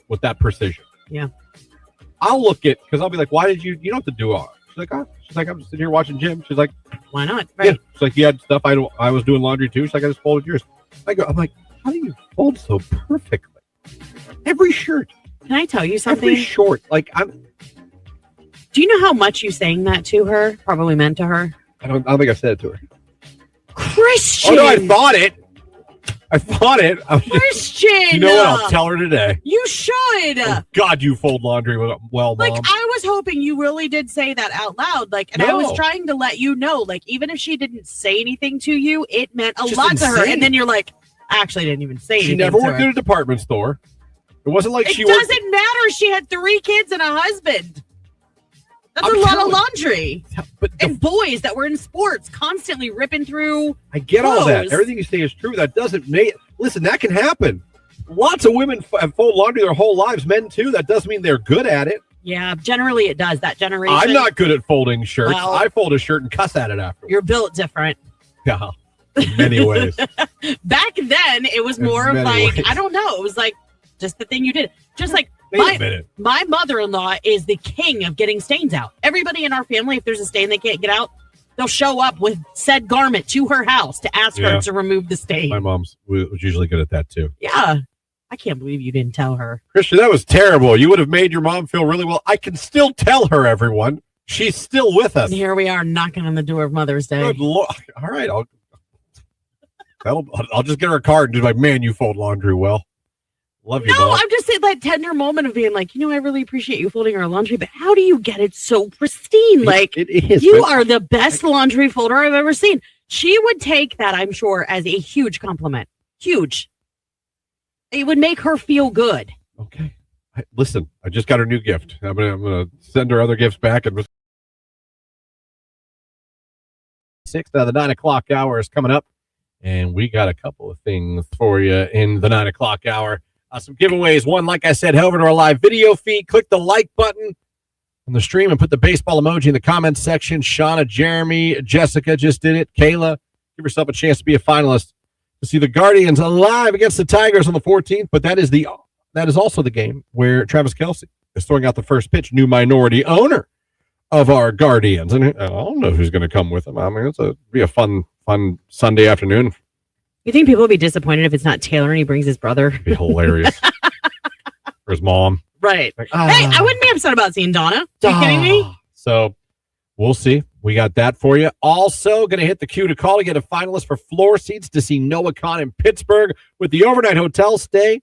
[SPEAKER 1] with that precision.
[SPEAKER 2] Yeah.
[SPEAKER 1] I'll look at because I'll be like, "Why did you don't have to do all?" She's like, "Oh." She's like, "I'm just sitting here watching Jim." She's like,
[SPEAKER 2] "Why not?" Right.
[SPEAKER 1] Yeah. She's like, "You had stuff I was doing laundry too." She's like, "I just folded yours." I'm like, "How do you fold so perfectly?" Every shirt.
[SPEAKER 2] Can I tell you something?
[SPEAKER 1] Every short. Like
[SPEAKER 2] Do you know how much you saying that to her probably meant to her?
[SPEAKER 1] I don't think I said it to her.
[SPEAKER 2] Christian.
[SPEAKER 1] Oh no, I thought it.
[SPEAKER 2] Christian.
[SPEAKER 1] You know what? I'll tell her today.
[SPEAKER 2] You should.
[SPEAKER 1] Oh, God, you fold laundry well,
[SPEAKER 2] like,
[SPEAKER 1] Mom.
[SPEAKER 2] I was hoping you really did say that out loud. Like, and I was trying to let you know, like, even if she didn't say anything to you, it meant a lot to her. And then you're like, I actually didn't even say anything.
[SPEAKER 1] She never worked at a department store. It wasn't like
[SPEAKER 2] it doesn't matter. She had 3 kids and a husband. That's a lot of laundry. And boys that were in sports constantly ripping through.
[SPEAKER 1] I get
[SPEAKER 2] clothes.
[SPEAKER 1] all that. Everything you say is true. That doesn't make. Listen, that can happen. Lots of women have fold laundry their whole lives. Men too. That doesn't mean they're good at it.
[SPEAKER 2] Yeah, generally it does. That generation.
[SPEAKER 1] I'm not good at folding shirts.
[SPEAKER 2] Well,
[SPEAKER 1] I fold a shirt and cuss at it after.
[SPEAKER 2] You're built different.
[SPEAKER 1] Yeah, in many ways.
[SPEAKER 2] Back then, it was more of like, I don't know. It was like just the thing you did. Just like my mother-in-law is the king of getting stains out. Everybody in our family, if there's a stain they can't get out, they'll show up with said garment to her house to ask her to remove the stain.
[SPEAKER 1] My mom was usually good at that too.
[SPEAKER 2] Yeah. I can't believe you didn't tell her.
[SPEAKER 1] Christian, that was terrible. You would have made your mom feel really well. I can still tell her, everyone. She's still with us.
[SPEAKER 2] And here we are knocking on the door of Mother's Day.
[SPEAKER 1] Good Lord. All right. I'll just get her a card and be like, "Man, you fold laundry well. Love you,
[SPEAKER 2] No,
[SPEAKER 1] Mom."
[SPEAKER 2] I'm just saying that tender moment of being like, I really appreciate you folding our laundry, but how do you get it so pristine? Like,
[SPEAKER 1] it is.
[SPEAKER 2] You are the best laundry folder I've ever seen. She would take that, I'm sure, as a huge compliment. Huge. It would make her feel good.
[SPEAKER 1] Okay. Listen, I just got her new gift. I'm gonna send her other gifts back. And 6 the 9 o'clock hour is coming up, and we got a couple of things for you in the 9 o'clock hour. Some giveaways. One, like I said, head over to our live video feed. Click the like button. on the stream and put the baseball emoji in the comments section. Shauna, Jeremy, Jessica just did it. Kayla, give yourself a chance to be a finalist to see the Guardians alive against the Tigers on the 14th. But that is also the game where Travis Kelce is throwing out the first pitch, new minority owner of our Guardians. And I don't know who's going to come with him. I mean, be a fun Sunday afternoon.
[SPEAKER 2] You think people will be disappointed if it's not Taylor and he brings his brother?
[SPEAKER 1] It'd be hilarious. Or his mom.
[SPEAKER 2] Right. Hey, I wouldn't be upset about seeing Donna. Are you kidding me?
[SPEAKER 1] So we'll see. We got that for you. Also, going to hit the queue to call to get a finalist for floor seats to see Noah Khan in Pittsburgh with the overnight hotel stay.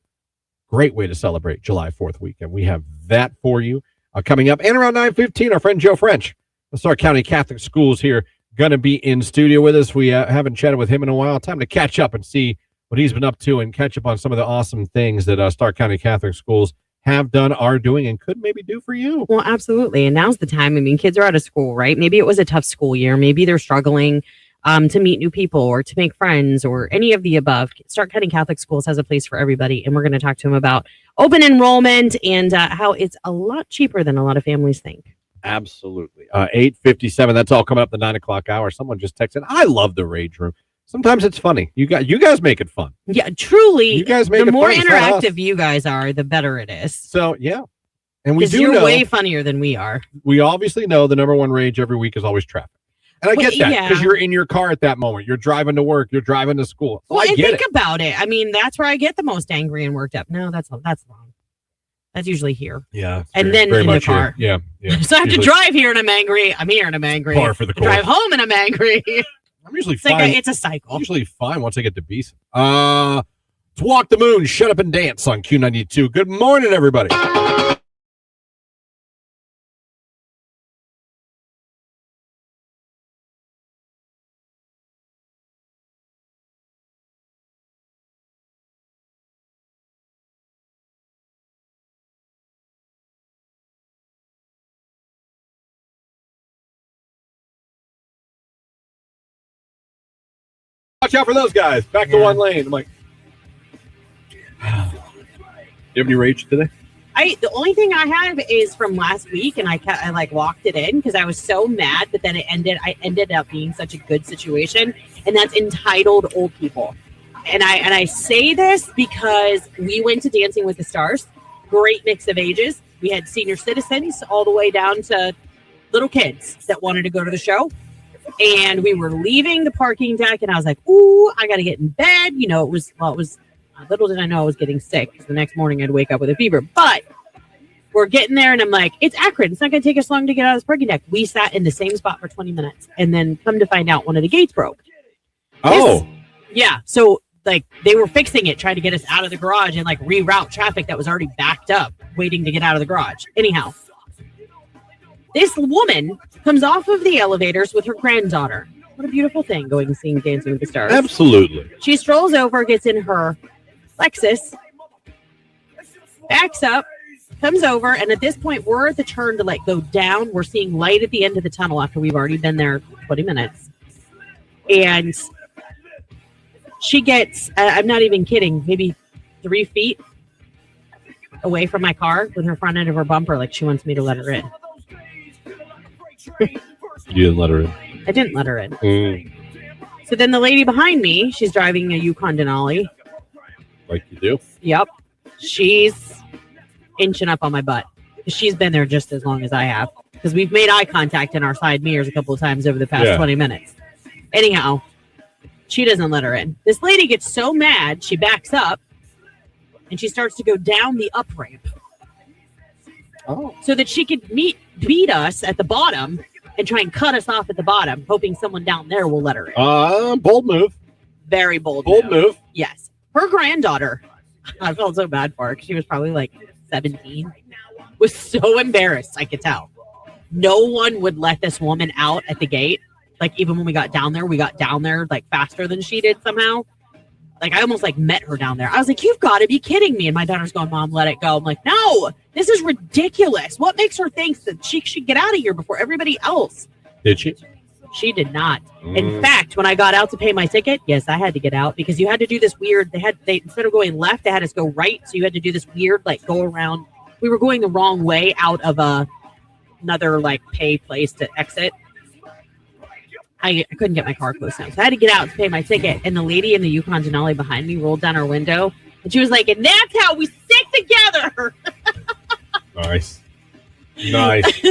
[SPEAKER 1] Great way to celebrate July 4th weekend. We have that for you coming up. And around 9:15, our friend Joe French, the Stark County Catholic Schools here, going to be in studio with us. We haven't chatted with him in a while. Time to catch up and see what he's been up to and catch up on some of the awesome things that Stark County Catholic Schools have done, are doing, and could maybe do for you.
[SPEAKER 2] Well, absolutely. And now's the time. I mean, kids are out of school, right? Maybe it was a tough school year. Maybe they're struggling to meet new people or to make friends or any of the above. Stark County Catholic Schools has a place for everybody. And we're going to talk to him about open enrollment and how it's a lot cheaper than a lot of families think.
[SPEAKER 1] Absolutely. 8:57. That's all coming up the 9 o'clock hour. Someone just texted. I love the Rage Room. Sometimes it's funny. You guys make it fun.
[SPEAKER 2] Yeah, truly.
[SPEAKER 1] You guys make
[SPEAKER 2] the
[SPEAKER 1] it
[SPEAKER 2] more
[SPEAKER 1] fun.
[SPEAKER 2] interactive you guys are, the better it is.
[SPEAKER 1] So yeah, and we do
[SPEAKER 2] you're
[SPEAKER 1] know
[SPEAKER 2] way funnier than we are.
[SPEAKER 1] We obviously know the number one rage every week is always traffic, and I get that because you're in your car at that moment. You're driving to work. You're driving to school. So
[SPEAKER 2] well,
[SPEAKER 1] I get
[SPEAKER 2] think about it. I mean, that's where I get the most angry and worked up. No, that's wrong. That's usually here.
[SPEAKER 1] Yeah,
[SPEAKER 2] and then in the car.
[SPEAKER 1] Here. Yeah.
[SPEAKER 2] So I have to drive here and I'm angry. I'm here and I'm angry.
[SPEAKER 1] Par for the course.
[SPEAKER 2] Drive home and I'm angry.
[SPEAKER 1] I'm usually
[SPEAKER 2] it's
[SPEAKER 1] fine.
[SPEAKER 2] It's a cycle.
[SPEAKER 1] I'm usually fine once I get to Beeson. It's Walk the Moon, Shut Up and Dance on Q92. Good morning, everybody. Watch out for those guys. Back to one lane. I'm like, do you have any rage today?
[SPEAKER 2] The only thing I have is from last week, and I like walked it in because I was so mad, but then I ended up being such a good situation, and that's entitled old people. And I say this because we went to Dancing with the Stars, great mix of ages. We had senior citizens all the way down to little kids that wanted to go to the show. And we were leaving the parking deck, and I was like, ooh, I got to get in bed. You know, it was little did I know I was getting sick because the next morning I'd wake up with a fever. But we're getting there, and I'm like, it's Akron. It's not going to take us long to get out of this parking deck. We sat in the same spot for 20 minutes, and then come to find out one of the gates broke. Yeah. So, like, they were fixing it, trying to get us out of the garage and, like, reroute traffic that was already backed up, waiting to get out of the garage. Anyhow, this woman comes off of the elevators with her granddaughter. What a beautiful thing, going and seeing Dancing with the Stars.
[SPEAKER 1] Absolutely.
[SPEAKER 2] She strolls over, gets in her Lexus, backs up, comes over, and at this point, we're at the turn to like go down. We're seeing light at the end of the tunnel after we've already been there 20 minutes. And she gets, I'm not even kidding, maybe 3 feet away from my car with her front end of her bumper, like she wants me to let her in.
[SPEAKER 1] You didn't let her in.
[SPEAKER 2] I didn't let her in. So then the lady behind me, she's driving a Yukon Denali.
[SPEAKER 1] Like you do?
[SPEAKER 2] Yep. She's inching up on my butt. She's been there just as long as I have. Because we've made eye contact in our side mirrors a couple of times over the past 20 minutes. Anyhow, she doesn't let her in. This lady gets so mad, she backs up, and she starts to go down the up ramp. So that she could beat us at the bottom and try and cut us off at the bottom, hoping someone down there will let her in.
[SPEAKER 1] Bold move.
[SPEAKER 2] Very bold
[SPEAKER 1] move.
[SPEAKER 2] Yes. Her granddaughter, I felt so bad for her because she was probably like 17, was so embarrassed, I could tell. No one would let this woman out at the gate. Like, even when we got down there like faster than she did somehow. Like, I almost like met her down there. I was like, you've got to be kidding me. And my daughter's going, Mom, let it go. I'm like, no, this is ridiculous. What makes her think that she should get out of here before everybody else?
[SPEAKER 1] Did she?
[SPEAKER 2] She did not. In fact, when I got out to pay my ticket, yes, I had to get out because you had to do this weird, they instead of going left, they had us go right. So you had to do this weird, like, go around. We were going the wrong way out of another like pay place to exit. I couldn't get my car closed enough, so I had to get out to pay my ticket. And the lady in the Yukon Denali behind me rolled down her window, and she was like, "And that's how we stick together."
[SPEAKER 9] Nice. Nice.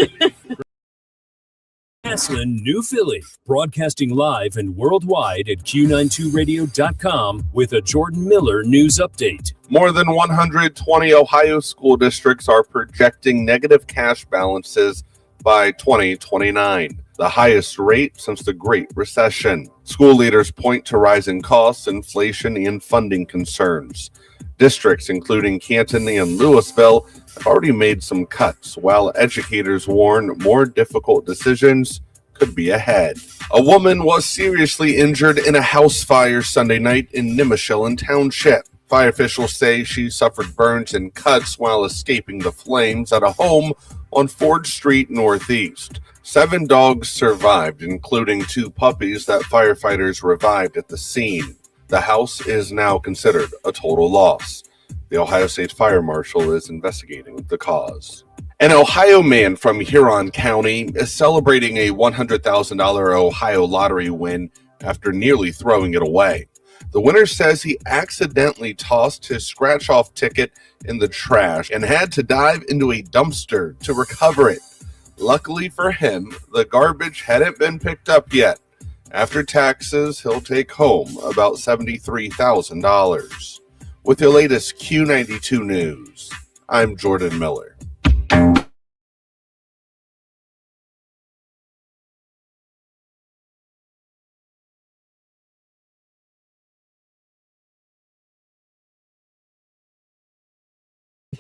[SPEAKER 3] Massillon, New Philly, broadcasting live and worldwide at Q92radio.com with a Jordan Miller news update.
[SPEAKER 7] More than 120 Ohio school districts are projecting negative cash balances by 2029, the highest rate since the Great Recession. School leaders point to rising costs, inflation, and funding concerns. Districts including Canton and Louisville have already made some cuts, while educators warn more difficult decisions could be ahead. A woman was seriously injured in a house fire Sunday night in Nimishillen Township. Fire officials say she suffered burns and cuts while escaping the flames at a home on Ford Street Northeast. 7 dogs survived, including 2 puppies that firefighters revived at the scene. The house is now considered a total loss. The Ohio State Fire Marshal is investigating the cause. An Ohio man from Huron County is celebrating a $100,000 Ohio lottery win after nearly throwing it away. The winner says he accidentally tossed his scratch-off ticket in the trash and had to dive into a dumpster to recover it. Luckily for him, the garbage hadn't been picked up yet. After taxes, he'll take home about $73,000. With your latest Q92 news, I'm Jordan Miller.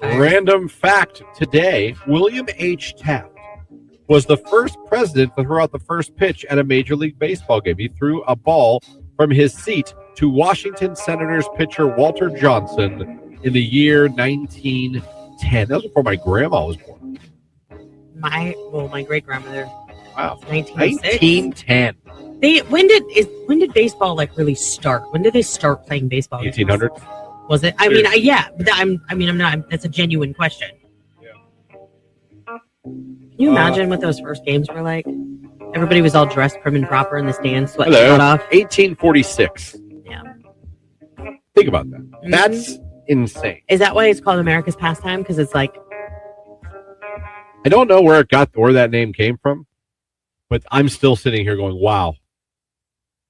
[SPEAKER 9] Random fact today, William H. Taft was the first president to throw out the first pitch at a Major League Baseball game. He threw a ball from his seat to Washington Senators pitcher Walter Johnson in the year 1910. That was before my grandma was born.
[SPEAKER 2] My great grandmother.
[SPEAKER 9] Wow.
[SPEAKER 2] 1910.
[SPEAKER 9] 1910.
[SPEAKER 2] When did baseball like really start? When did they start playing baseball?
[SPEAKER 9] 1800s.
[SPEAKER 2] Was it? I mean, yeah. But I'm not. That's a genuine question. Can you imagine what those first games were like? Everybody was all dressed prim and proper in the stands, sweating it off.
[SPEAKER 9] 1846.
[SPEAKER 2] Yeah.
[SPEAKER 9] Think about that.
[SPEAKER 2] Mm-hmm.
[SPEAKER 9] That's insane.
[SPEAKER 2] Is that why it's called America's pastime? Because it's like,
[SPEAKER 9] I don't know where that name came from, but I'm still sitting here going, wow.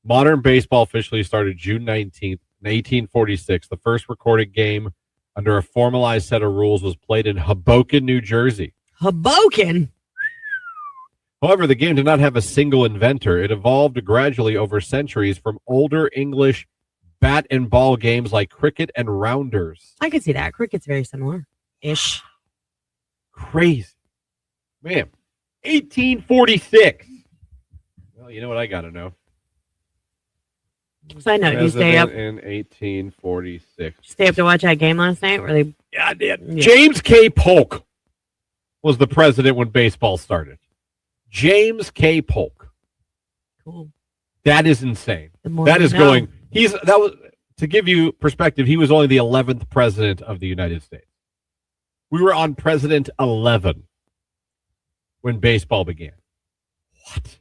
[SPEAKER 9] Modern baseball officially started June 19th, 1846. The first recorded game under a formalized set of rules was played in Hoboken, New Jersey.
[SPEAKER 2] Hoboken?
[SPEAKER 9] However, the game did not have a single inventor. It evolved gradually over centuries from older English bat and ball games like cricket and rounders.
[SPEAKER 2] I could see that. Cricket's very similar-ish.
[SPEAKER 9] Crazy. Man, 1846. Well, you know what I got to know.
[SPEAKER 2] Side note, you stay up
[SPEAKER 9] in 1846.
[SPEAKER 2] Stay up to watch that game last night? Where they?
[SPEAKER 9] Yeah, I did. Yeah. James K. Polk was the president when baseball started. James K. Polk.
[SPEAKER 2] Cool.
[SPEAKER 9] That is insane. That is going. That was to give you perspective. He was only the 11th president of the United States. We were on President 11 when baseball began. What?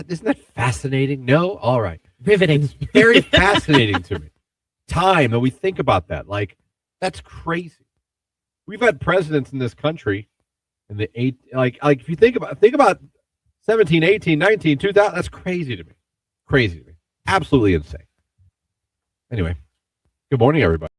[SPEAKER 9] Isn't that fascinating? No? All right.
[SPEAKER 2] Riveting.
[SPEAKER 9] It's very fascinating to me. Time that we think about that. Like, that's crazy. We've had presidents in this country in the if you think about 17, 18, 19, 2000, that's crazy to me. Crazy to me. Absolutely insane. Anyway, good morning, everybody.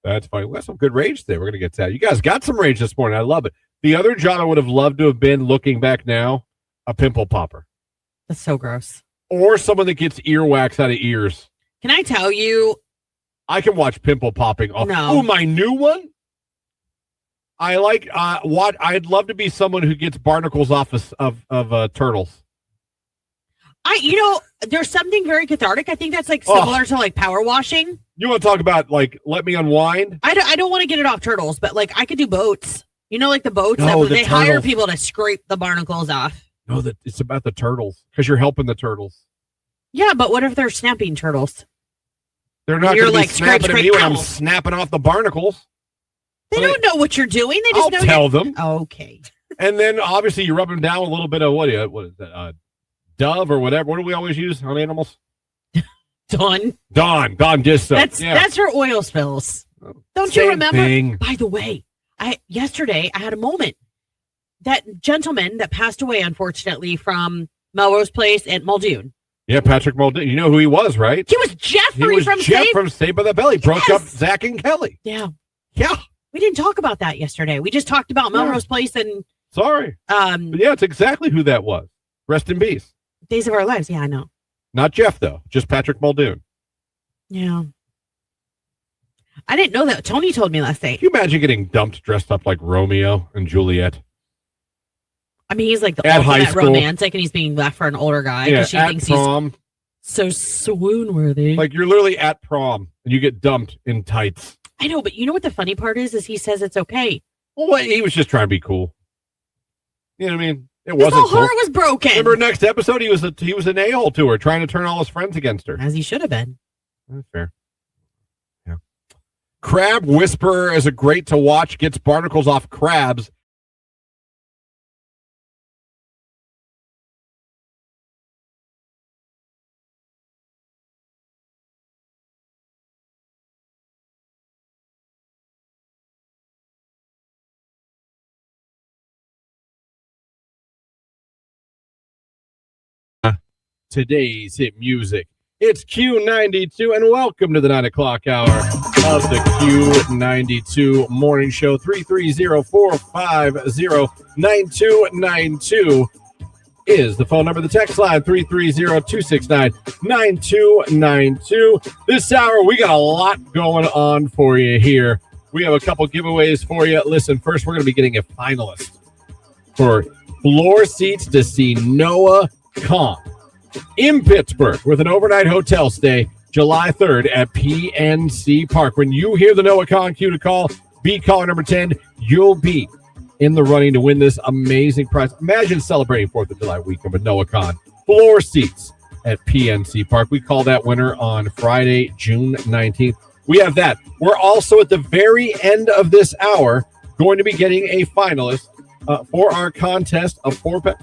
[SPEAKER 1] That's fine. We got some good rage today. We're going to get to that. You guys got some rage this morning. I love it. The other John I would have loved to have been, looking back now, a pimple popper.
[SPEAKER 2] That's so gross.
[SPEAKER 1] Or someone that gets earwax out of ears.
[SPEAKER 2] Can I tell you?
[SPEAKER 1] I can watch pimple popping off.
[SPEAKER 2] No.
[SPEAKER 1] Oh, my new one? I like what I'd love to be someone who gets barnacles off of turtles.
[SPEAKER 2] There's something very cathartic. I think that's like similar to like power washing.
[SPEAKER 1] You want to talk about like let me unwind?
[SPEAKER 2] I don't want to get it off turtles, but like I could do boats. Like the boats they
[SPEAKER 1] turtles.
[SPEAKER 2] hire people to scrape the barnacles off.
[SPEAKER 1] No, that it's about the turtles because you're helping the turtles.
[SPEAKER 2] Yeah, but what if they're snapping turtles?
[SPEAKER 1] They're not going to be snapping at me when I'm
[SPEAKER 2] ow.
[SPEAKER 1] snapping off the barnacles.
[SPEAKER 2] They don't know what you're doing. They just
[SPEAKER 1] I'll tell them.
[SPEAKER 2] Okay.
[SPEAKER 1] And then obviously you rub them down with a little bit of what is that? Dove or whatever. What do we always use on animals?
[SPEAKER 2] Dawn
[SPEAKER 1] dish soap.
[SPEAKER 2] That's her oil spills. Don't you remember?
[SPEAKER 1] Thing.
[SPEAKER 2] By the way, yesterday I had a moment. That gentleman that passed away, unfortunately, from Melrose Place at Muldoon.
[SPEAKER 1] Yeah, Patrick Muldoon. You know who he was, right?
[SPEAKER 2] He was Jeffrey from
[SPEAKER 1] Saved by the Bell. He broke up Zach and Kelly.
[SPEAKER 2] Yeah.
[SPEAKER 1] Yeah.
[SPEAKER 2] We didn't talk about that yesterday. We just talked about Melrose Place and
[SPEAKER 1] sorry. But yeah, it's exactly who that was. Rest in peace.
[SPEAKER 2] Days of Our Lives. Yeah, I know.
[SPEAKER 1] Not Jeff though. Just Patrick Muldoon.
[SPEAKER 2] Yeah. I didn't know that. Tony told me last night.
[SPEAKER 1] Can you imagine getting dumped dressed up like Romeo and Juliet?
[SPEAKER 2] I mean, he's like the
[SPEAKER 1] at
[SPEAKER 2] ultimate
[SPEAKER 1] high school.
[SPEAKER 2] Romantic, and he's being left for an older guy because she thinks
[SPEAKER 1] prom.
[SPEAKER 2] He's so swoon-worthy.
[SPEAKER 1] Like you're literally at prom and you get dumped in tights.
[SPEAKER 2] I know, but you know what the funny part is he says it's okay.
[SPEAKER 1] Well, he was just trying to be cool. You know what I mean? It
[SPEAKER 2] His
[SPEAKER 1] wasn't
[SPEAKER 2] whole
[SPEAKER 1] cool.
[SPEAKER 2] heart was broken.
[SPEAKER 1] Remember next episode, he was an a-hole to her, trying to turn all his friends against her.
[SPEAKER 2] As he should have been.
[SPEAKER 1] That's fair. Yeah. Crab Whisperer is a great to watch. Gets barnacles off crabs. Today's hit music. It's Q92, and welcome to the 9 o'clock hour of the Q92 morning show. 330-450-9292 is the phone number. The text line, 330-269-9292. This hour, we got a lot going on for you here. We have a couple giveaways for you. Listen, first, we're going to be getting a finalist for floor seats to see Noah Khan in Pittsburgh with an overnight hotel stay July 3rd at PNC Park. When you hear the Noah Khan cue to call, be caller number 10. You'll be in the running to win this amazing prize. Imagine celebrating 4th of July weekend with Noah Khan. Floor seats at PNC Park. We call that winner on Friday, June 19th. We have that. We're also at the very end of this hour going to be getting a finalist for our contest of four-pack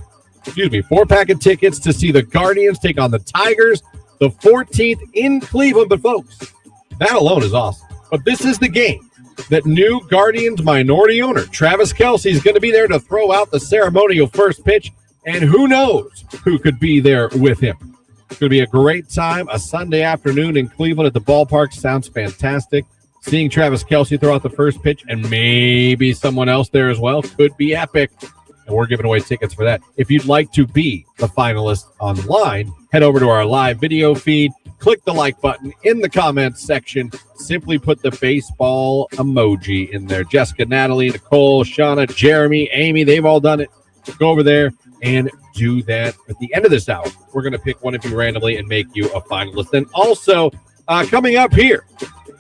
[SPEAKER 1] of tickets to see the Guardians take on the Tigers the 14th in Cleveland. But folks, that alone is awesome. But this is the game that new Guardians minority owner Travis Kelce is going to be there to throw out the ceremonial first pitch, and who knows who could be there with him. It's going to be a great time, a Sunday afternoon in Cleveland at the ballpark. Sounds fantastic. Seeing Travis Kelce throw out the first pitch and maybe someone else there as well could be epic. And we're giving away tickets for that. If you'd like to be the finalist online, head over to our live video feed. Click the like button in the comments section. Simply put the baseball emoji in there. Jessica, Natalie, Nicole, Shauna, Jeremy, Amy, they've all done it. Go over there and do that. At the end of this hour, we're going to pick one of you randomly and make you a finalist. And also, coming up here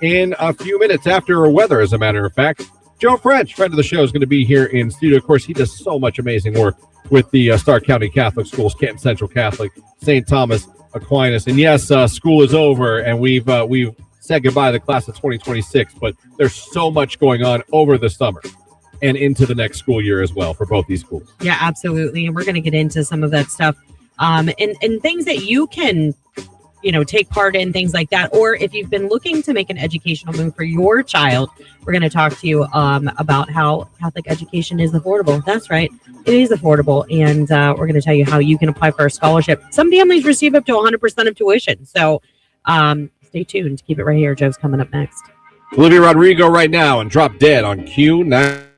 [SPEAKER 1] in a few minutes after weather, as a matter of fact, Joe French, friend of the show, is going to be here in studio. Of course, he does so much amazing work with the Stark County Catholic Schools, Canton Central Catholic, St. Thomas Aquinas. And yes, school is over, and we've said goodbye to the class of 2026, but there's so much going on over the summer and into the next school year as well for both these schools.
[SPEAKER 2] Yeah, absolutely. And we're going to get into some of that stuff and things that you can take part in, things like that. Or if you've been looking to make an educational move for your child, we're going to talk to you about how Catholic education is affordable. That's right. It is affordable. And we're going to tell you how you can apply for a scholarship. Some families receive up to 100% of tuition. So stay tuned. Keep it right here. Joe's coming up next.
[SPEAKER 1] Olivia Rodrigo right now and Drop Dead on Q9.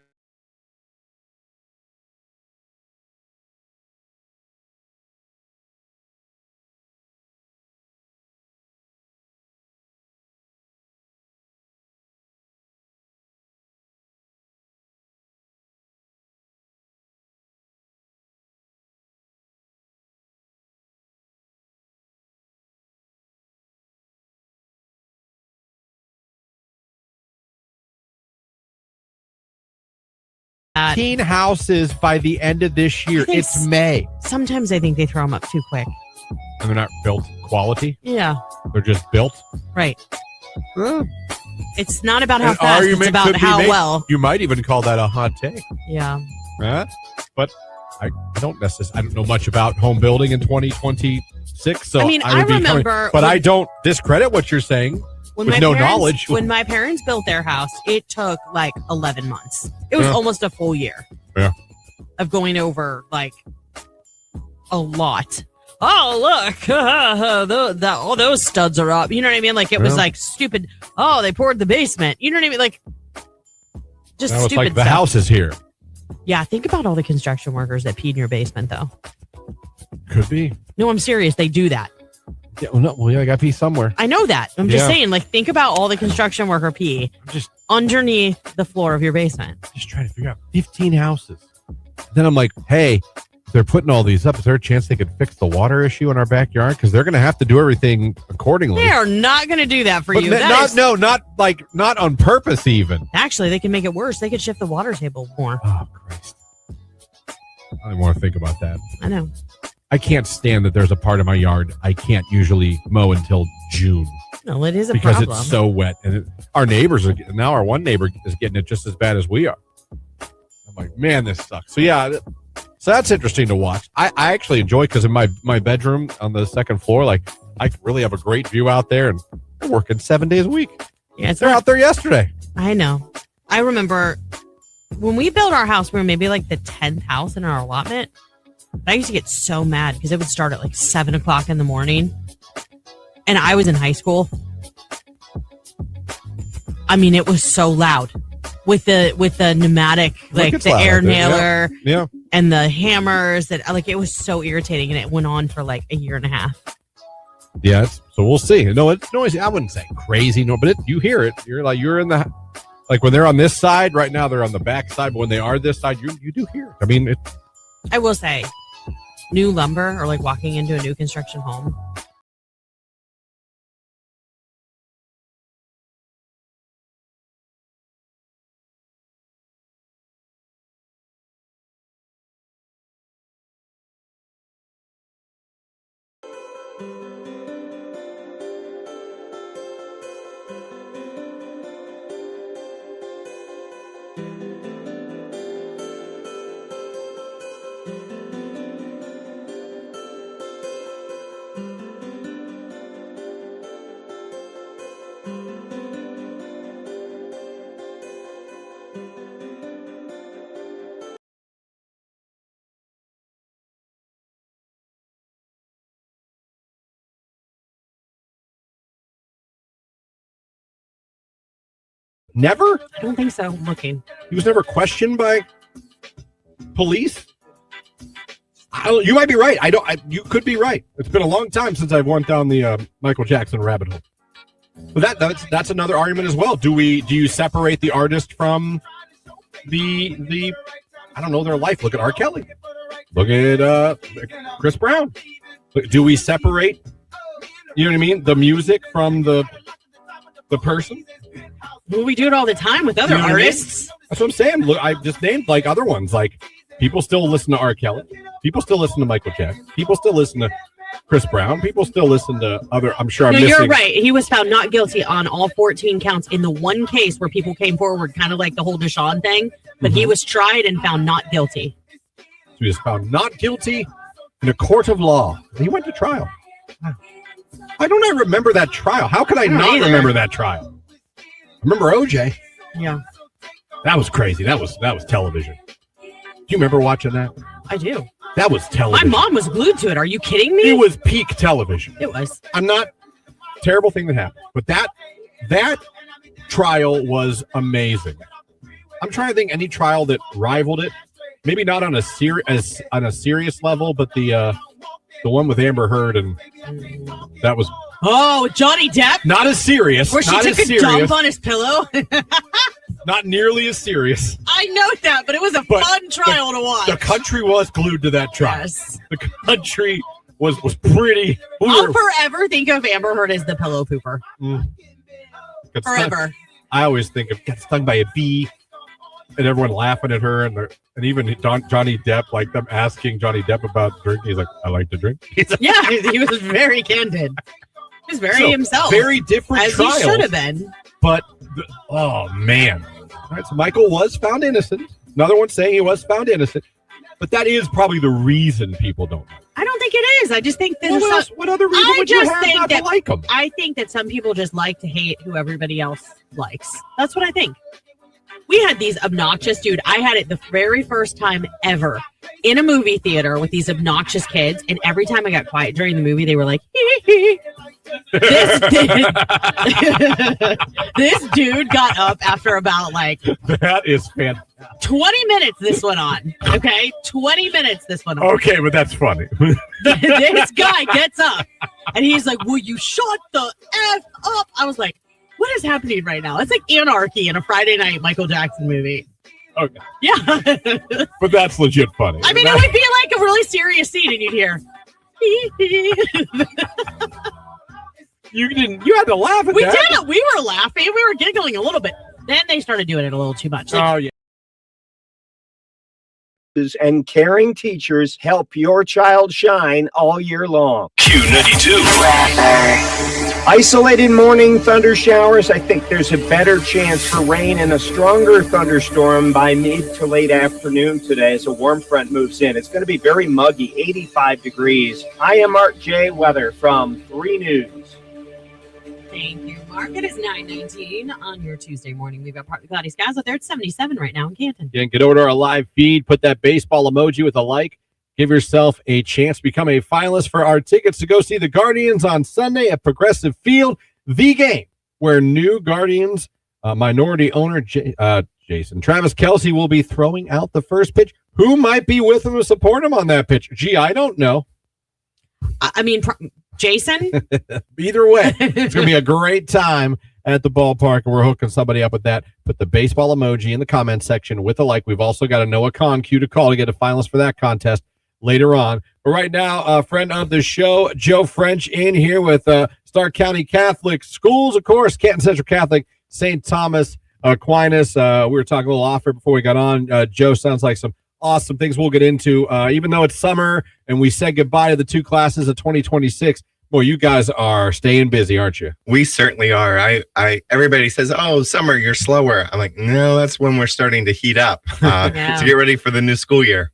[SPEAKER 9] Teen houses by the end of this year. It's May.
[SPEAKER 2] Sometimes I think they throw them up too quick.
[SPEAKER 9] And they're not built quality.
[SPEAKER 2] Yeah.
[SPEAKER 9] They're just built.
[SPEAKER 2] Right. It's not about how fast, it's about how well.
[SPEAKER 9] You might even call that a hot take.
[SPEAKER 2] Yeah.
[SPEAKER 9] But I don't know much about home building in 2026. So
[SPEAKER 2] I mean, I remember.
[SPEAKER 9] But I don't discredit what you're saying with no knowledge.
[SPEAKER 2] When my parents built their house, it took like 11 months. It was almost a full year.
[SPEAKER 9] Yeah.
[SPEAKER 2] Of going over like a lot. Oh, look, all those studs are up. You know what I mean? Like, it was like stupid. Oh, they poured the basement. You know what I mean? Like, just
[SPEAKER 9] now
[SPEAKER 2] stupid
[SPEAKER 9] it's like the
[SPEAKER 2] stuff.
[SPEAKER 9] house is here.
[SPEAKER 2] Yeah, think about all the construction workers that peed in your basement, though.
[SPEAKER 9] Could be.
[SPEAKER 2] No, I'm serious. They do that.
[SPEAKER 9] Yeah, I got to pee somewhere.
[SPEAKER 2] I know that. I'm just saying, like, think about all the construction worker pee underneath the floor of your basement.
[SPEAKER 9] Just trying to figure out 15 houses. Then I'm like, hey, they're putting all these up. Is there a chance they could fix the water issue in our backyard? Because they're going to have to do everything accordingly.
[SPEAKER 2] They are not going to do that for you.
[SPEAKER 9] Not on purpose even.
[SPEAKER 2] Actually, they can make it worse. They could shift the water table more.
[SPEAKER 9] Oh, Christ. I don't want to think about that.
[SPEAKER 2] I know.
[SPEAKER 9] I can't stand that there's a part of my yard I can't usually mow until June.
[SPEAKER 2] No, it is a
[SPEAKER 9] because
[SPEAKER 2] problem.
[SPEAKER 9] It's so wet. And our neighbors are now, our one neighbor is getting it just as bad as we are. I'm like, man, this sucks. So yeah, so that's interesting to watch. I actually enjoy because in my bedroom on the second floor, like I really have a great view out there, and they're working 7 days a week.
[SPEAKER 2] Yeah,
[SPEAKER 9] they're out there yesterday.
[SPEAKER 2] I know. I remember when we built our house, we were maybe like the 10th house in our allotment. I used to get so mad because it would start at like 7 o'clock in the morning, and I was in high school. I mean, it was so loud with the pneumatic, like the air nailer, and the hammers. That like it was so irritating, and it went on for like a year and a half.
[SPEAKER 9] Yeah, so we'll see. No, it's noisy. I wouldn't say crazy, no, but you hear it. You're in the like when they're on this side right now. They're on the back side, but when they are this side, you do hear it. I mean,
[SPEAKER 2] I will say, new lumber or like walking into a new construction home.
[SPEAKER 1] Never?
[SPEAKER 2] I don't think so. I'm looking.
[SPEAKER 1] He was never questioned by police? You might be right. You could be right. It's been a long time since I've went down the Michael Jackson rabbit hole. But that's another argument as well. Do you separate the artist from the I don't know, their life? Look at R. Kelly. Look at Chris Brown. Do we separate, you know what I mean, the music from the person?
[SPEAKER 2] Well, we do it all the time with other artists.
[SPEAKER 1] That's what I'm saying. Look, I just named like other ones. Like people still listen to R. Kelly. People still listen to Michael Jackson. People still listen to Chris Brown. People still listen to other. I'm sure.
[SPEAKER 2] You're right. He was found not guilty on all 14 counts in the one case where people came forward, kind of like the whole Deshaun thing. But he was tried and found not guilty.
[SPEAKER 1] So he was found not guilty in a court of law. He went to trial. I don't remember that trial. How could I not remember that trial? I remember OJ.
[SPEAKER 2] Yeah.
[SPEAKER 1] That was crazy. That was television. Do you remember watching that?
[SPEAKER 2] I do.
[SPEAKER 1] That was television.
[SPEAKER 2] My mom was glued to it. Are you kidding me?
[SPEAKER 1] It was peak television.
[SPEAKER 2] It was.
[SPEAKER 1] I'm not terrible thing that happened. But that trial was amazing. I'm trying to think any trial that rivaled it. Maybe not on a serious level, but the one with Amber Heard, and that was
[SPEAKER 2] Johnny Depp,
[SPEAKER 1] not as serious.
[SPEAKER 2] where she
[SPEAKER 1] not
[SPEAKER 2] took
[SPEAKER 1] as
[SPEAKER 2] a dump on his pillow.
[SPEAKER 1] Not nearly as serious.
[SPEAKER 2] I know that, but it was a fun trial to watch.
[SPEAKER 1] The country was glued to that trial.
[SPEAKER 2] Yes.
[SPEAKER 1] The country was pretty.
[SPEAKER 2] I'll forever think of Amber Heard as the pillow pooper. Forever.
[SPEAKER 1] I always think of got stung by a bee, and everyone laughing at her, and even Johnny Depp, like them asking Johnny Depp about drinking. He's like, I like to drink.
[SPEAKER 2] Yeah, he was very candid. He was very himself.
[SPEAKER 1] Very different
[SPEAKER 2] as
[SPEAKER 1] trials,
[SPEAKER 2] he should have been.
[SPEAKER 1] But oh man! All right, so Michael was found innocent. Another one saying he was found innocent, but that is probably the reason people don't know.
[SPEAKER 2] I don't think it is. I just think there's
[SPEAKER 1] what other reason would you have not to like him?
[SPEAKER 2] I think that some people just like to hate who everybody else likes. That's what I think. We had these obnoxious dude. I had it the very first time ever in a movie theater with these obnoxious kids, and every time I got quiet during the movie, they were like, hee hee. This dude got up after about
[SPEAKER 1] that is fantastic.
[SPEAKER 2] 20 minutes this went on. Okay, 20 minutes this went on.
[SPEAKER 1] Okay, but that's funny.
[SPEAKER 2] This guy gets up and he's like, will you shut the F up? I was like, what is happening right now? It's like anarchy in a Friday night Michael Jackson movie.
[SPEAKER 1] Okay.
[SPEAKER 2] Yeah.
[SPEAKER 1] But that's legit funny.
[SPEAKER 2] I mean, it would be like a really serious scene and you'd hear
[SPEAKER 1] You had to laugh at
[SPEAKER 2] we
[SPEAKER 1] that.
[SPEAKER 2] did it. We were laughing. We were giggling a little bit. Then they started doing it a little too much.
[SPEAKER 1] Oh, yeah.
[SPEAKER 5] And caring teachers help your child shine all year long.
[SPEAKER 3] Q92.
[SPEAKER 5] Isolated morning thunder showers. I think there's a better chance for rain and a stronger thunderstorm by mid to late afternoon today as a warm front moves in. It's going to be very muggy, 85 degrees. I am Mark J. Weather from 3 News.
[SPEAKER 2] Thank you, Mark. It is 9:19 on your Tuesday morning. We've got partly cloudy skies out there. It's 77 right now in Canton.
[SPEAKER 1] Yeah, get over to our live feed. Put that baseball emoji with a like. Give yourself a chance to become a finalist for our tickets to go see the Guardians on Sunday at Progressive Field, the game where new Guardians minority owner Jason Travis Kelce will be throwing out the first pitch. Who might be with him to support him on that pitch? Gee, I don't know.
[SPEAKER 2] I mean, Jason?
[SPEAKER 1] Either way, it's going to be a great time at the ballpark, and we're hooking somebody up with that. Put the baseball emoji in the comment section with a like. We've also got a Noah Khan cue to call to get a finalist for that contest later on. But right now, a friend of the show, Joe French, in here with Stark County Catholic Schools, of course, Canton Central Catholic, St. Thomas Aquinas. We were talking a little off before we got on. Joe, sounds like some awesome things we'll get into. Even though it's summer and we said goodbye to the two classes of 2026, boy, you guys are staying busy, aren't you?
[SPEAKER 10] We certainly are. Everybody says, "Oh, summer, you're slower." I'm like, no, that's when we're starting to heat up to get ready for the new school year.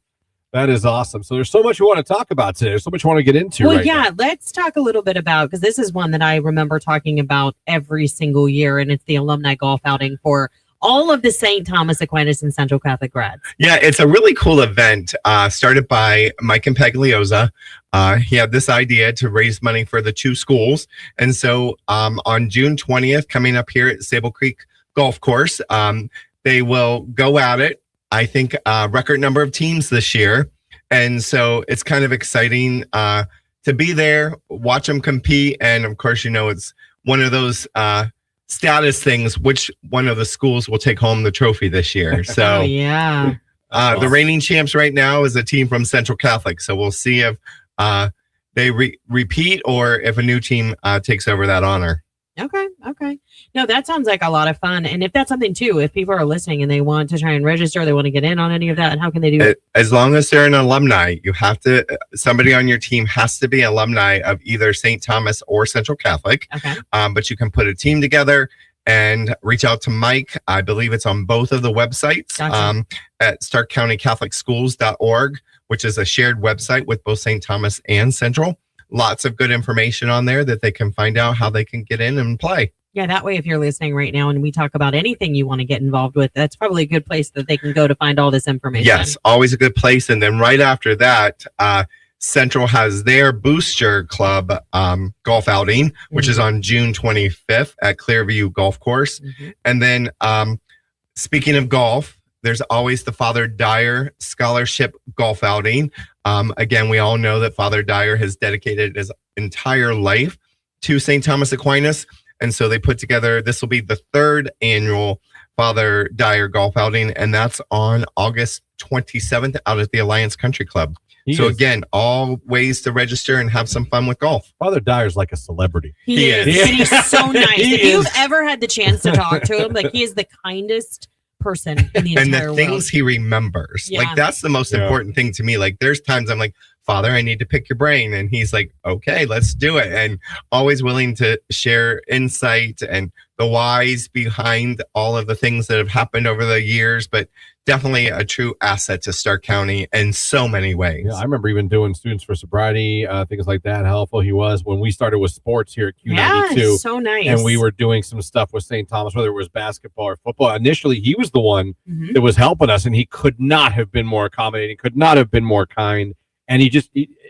[SPEAKER 1] That is awesome. So there's so much we want to talk about today. There's so much we want to get into.
[SPEAKER 2] Well, now. Let's talk a little bit about, because this is one that I remember talking about every single year, and it's the alumni golf outing for all of the St. Thomas Aquinas and Central Catholic grads.
[SPEAKER 10] Yeah, it's a really cool event started by Mike and Pagliozza. He had this idea to raise money for the two schools. And so on June 20th, coming up here at Sable Creek Golf Course, they will go at it. I think record number of teams this year. And so it's kind of exciting to be there, watch them compete. And of course, it's one of those status things, which one of the schools will take home the trophy this year. So the reigning champs right now is a team from Central Catholic. So we'll see if they repeat or if a new team takes over that honor.
[SPEAKER 2] Okay. No, that sounds like a lot of fun. And if that's something too, if people are listening and they want to try and register, they want to get in on any of that, how can they do it?
[SPEAKER 10] As long as they're an alumni, somebody on your team has to be alumni of either St. Thomas or Central Catholic.
[SPEAKER 2] Okay.
[SPEAKER 10] But you can put a team together and reach out to Mike. I believe it's on both of the websites.
[SPEAKER 2] Gotcha.
[SPEAKER 10] At starkcountycatholicschools.org, which is a shared website with both St. Thomas and Central. Lots of good information on there that they can find out how they can get in and play.
[SPEAKER 2] Yeah, that way if you're listening right now and we talk about anything you want to get involved with, that's probably a good place that they can go to find all this information.
[SPEAKER 10] Yes, always a good place. And then right after that, Central has their booster club golf outing, which is on June 25th at Clearview Golf Course. And then speaking of golf, there's always the Father Dyer Scholarship Golf Outing. Again, we all know that Father Dyer has dedicated his entire life to St. Thomas Aquinas. And so they put together, this will be the 3rd annual Father Dyer Golf Outing, and that's on August 27th out at the Alliance Country Club. Again, all ways to register and have some fun with golf.
[SPEAKER 9] Father Dyer's like a celebrity.
[SPEAKER 2] He is. And he's so nice. If you've ever had the chance to talk to him, like he is the kindest person in the entire
[SPEAKER 10] and the
[SPEAKER 2] world.
[SPEAKER 10] things he remembers.
[SPEAKER 2] Yeah.
[SPEAKER 10] Like that's the most important thing to me. Like there's times I'm like, Father, I need to pick your brain. And he's like, okay, let's do it. And always willing to share insight and the whys behind all of the things that have happened over the years, but definitely a true asset to Stark County in so many ways.
[SPEAKER 9] Yeah, I remember even doing Students for Sobriety, things like that, how helpful he was when we started with sports here at Q92.
[SPEAKER 2] Yeah, so nice.
[SPEAKER 9] And we were doing some stuff with St. Thomas, whether it was basketball or football. Initially, he was the one that was helping us, and he could not have been more accommodating, could not have been more kind. And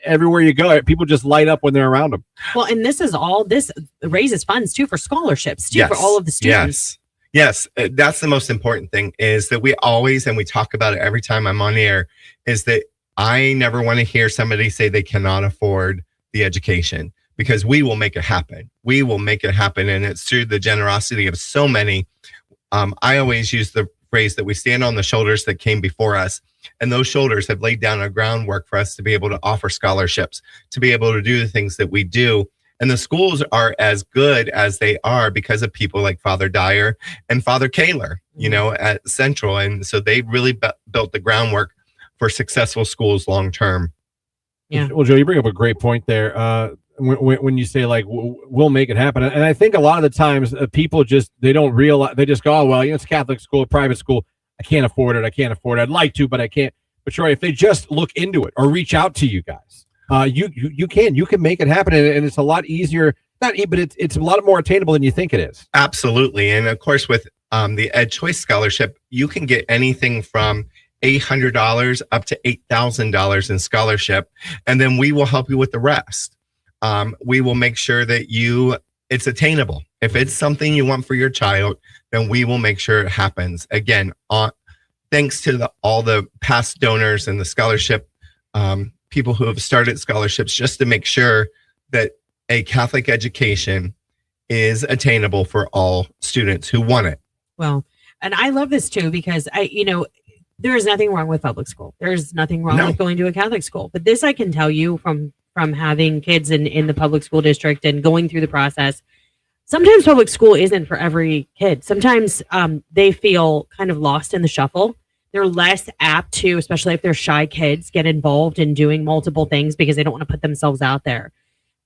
[SPEAKER 9] everywhere you go, people just light up when they're around him.
[SPEAKER 2] Well, and this raises funds too for scholarships too, for all of the students.
[SPEAKER 10] Yes, that's the most important thing is that we always, and we talk about it every time I'm on air, is that I never want to hear somebody say they cannot afford the education, because we will make it happen. We will make it happen. And it's through the generosity of so many. I always use the phrase that we stand on the shoulders that came before us. And those shoulders have laid down a groundwork for us to be able to offer scholarships, to be able to do the things that we do. And the schools are as good as they are because of people like Father Dyer and Father Kaler, at Central. And so they really built the groundwork for successful schools long term.
[SPEAKER 9] Yeah. Well, Joe, you bring up a great point there. When you say like we'll make it happen, and I think a lot of the times people they don't realize, they just go, oh well, it's Catholic school, private school, I can't afford it. I'd like to, but I can't. But Troy, if they just look into it or reach out to you guys, you can make it happen, and it's a lot easier. But it's a lot more attainable than you think it is.
[SPEAKER 10] Absolutely, and of course with the Ed Choice Scholarship, you can get anything from $800 up to $8,000 in scholarship, and then we will help you with the rest. We will make sure that it's attainable. If it's something you want for your child, then we will make sure it happens. Again, thanks to all the past donors and the scholarship people who have started scholarships, just to make sure that a Catholic education is attainable for all students who want it.
[SPEAKER 2] Well, and I love this too, because there is nothing wrong with public school. There's nothing wrong with going to a Catholic school. But this I can tell you from having kids in the public school district and going through the process. Sometimes public school isn't for every kid. Sometimes they feel kind of lost in the shuffle. They're less apt to, especially if they're shy kids, get involved in doing multiple things because they don't want to put themselves out there.